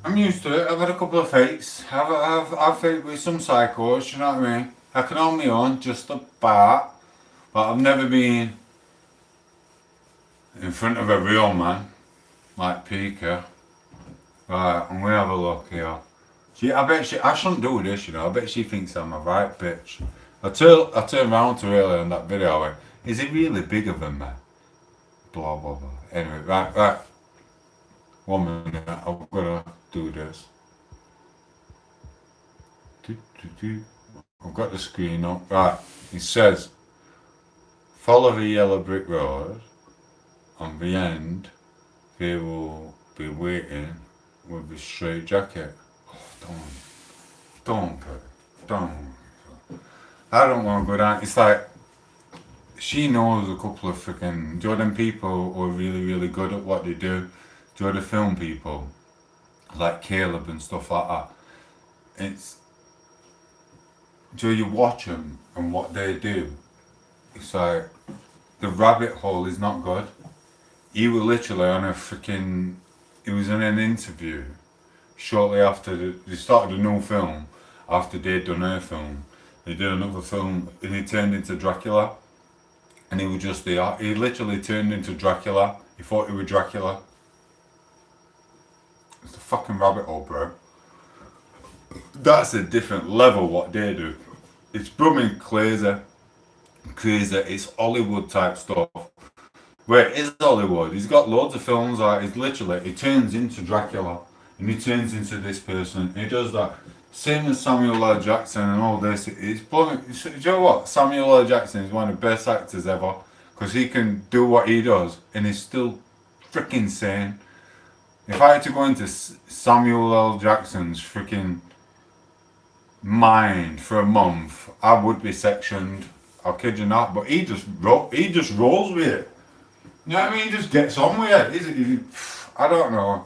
I'm used to it. I've had a couple of fights. I've fought with some psychos. You know what I mean? I can hold my own just about, but I've never been in front of a real man like Poco. Right, I'm gonna have a look here. I shouldn't do this, you know. I bet she thinks I'm a right bitch. I turned around to her earlier in that video. I went, is he really bigger than me? Blah blah blah. Anyway, right. 1 minute. I'm gonna do this. I've got the screen up. Right. It says, follow the yellow brick road. On the end, they will be waiting with a straight jacket. Oh, don't. I don't want to go down. It's like, she knows a couple of freaking, do you know them people who are really, really good at what they do? Do you know the film people? Like Caleb and stuff like that. It's, do you watch them and what they do? It's like, the rabbit hole is not good. He was literally on a freaking, he was in an interview shortly after they started a new film, after they'd done their film. They did another film and he turned into Dracula. And he was just there. He literally turned into Dracula. He thought he was Dracula. It's a fucking rabbit hole, bro. That's a different level what they do. It's blooming crazy. It's Hollywood type stuff. Where it is Hollywood. He's got loads of films like he turns into Dracula and he turns into this person. He does that. Same as Samuel L. Jackson and all this. It's blooming. Do you know what? Samuel L. Jackson is one of the best actors ever because he can do what he does and he's still freaking sane. If I had to go into Samuel L. Jackson's freaking mind for a month, I would be sectioned. I'll kid you not. But he just rolls with it. You know what I mean? He just gets on with it. I don't know.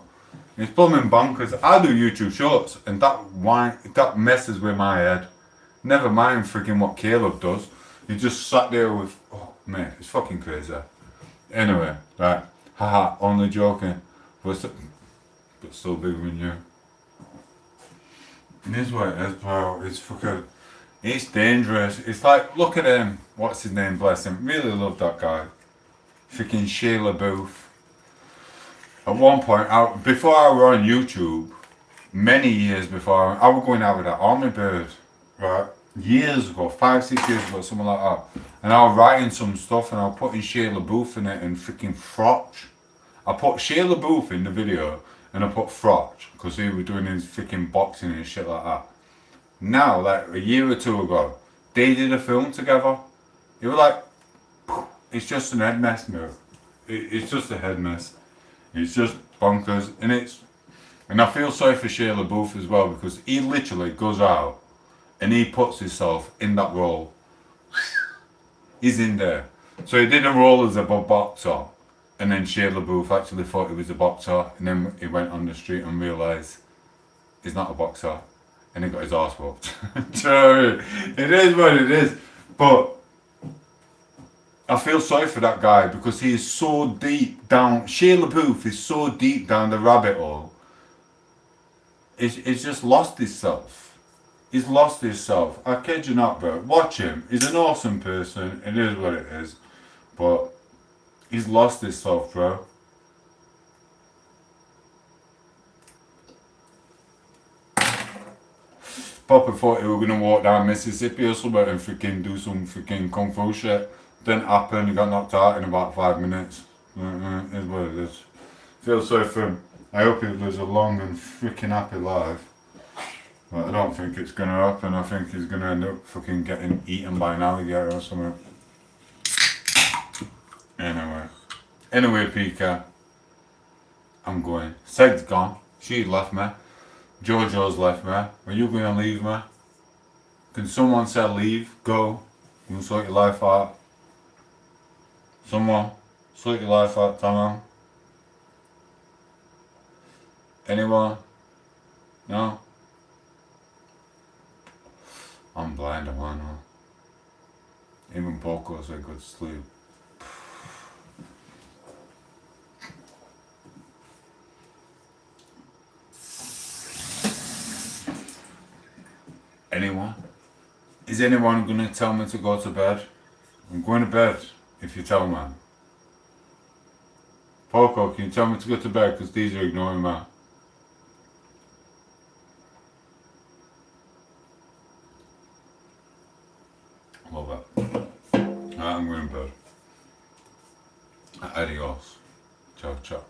It's plumbing bonkers. I do YouTube shorts and that messes with my head. Never mind freaking what Caleb does. He just sat there with, oh man, it's fucking crazy. Anyway, right. Haha, only joking. But still bigger than you. And this way as well, it's fucking, it's dangerous. It's like, look at him, what's his name, bless him. Really love that guy. Freaking Sheila Booth. At one point, before I were on YouTube, many years before, I was going out with that army bird, right? Years ago, 5-6 years ago, something like that. And I was writing some stuff and I was putting Sheila Booth in it and freaking Frotch. I put Sheila Booth in the video and I put Frotch because he was doing his freaking boxing and shit like that. Now, like a year or two ago, they did a film together. It was like, it's just an head mess, mate. It's just a head mess. It's just bonkers. And I feel sorry for Sheila Booth as well because he literally goes out and he puts himself in that role. He's in there. So he did a role as a boxer. And then Sheila Booth actually thought he was a boxer. And then he went on the street and realised he's not a boxer. And he got his arse whooped. So it is what it is. But I feel sorry for that guy because he is so deep down. Sheila Booth is so deep down the rabbit hole. He's just lost himself. He's lost himself. I kid you not, bro. Watch him. He's an awesome person. It is what it is. But he's lost himself, bro. Papa thought he was gonna walk down Mississippi or something and freaking do some freaking kung fu shit. Didn't happen. He got knocked out in about 5 minutes. Is what it is. Feel sorry for him. I hope he lives a long and freaking happy life. But I don't think it's gonna happen. I think he's gonna end up fucking getting eaten by an alligator or something. Anyway, Pika. I'm going. Seg's gone. She left me. Jojo's left me. Are you gonna leave me? Can someone say leave? Go. You can sort your life out. Someone. Sort your life out, Tom. Anyone? No? I'm blind, am I not? Even Poco said good sleep. Anyone? Is anyone gonna tell me to go to bed? I'm going to bed if you tell me. Poco, can you tell me to go to bed because these are ignoring me? Love it. Alright, I'm going to bed. Adios. Ciao, ciao.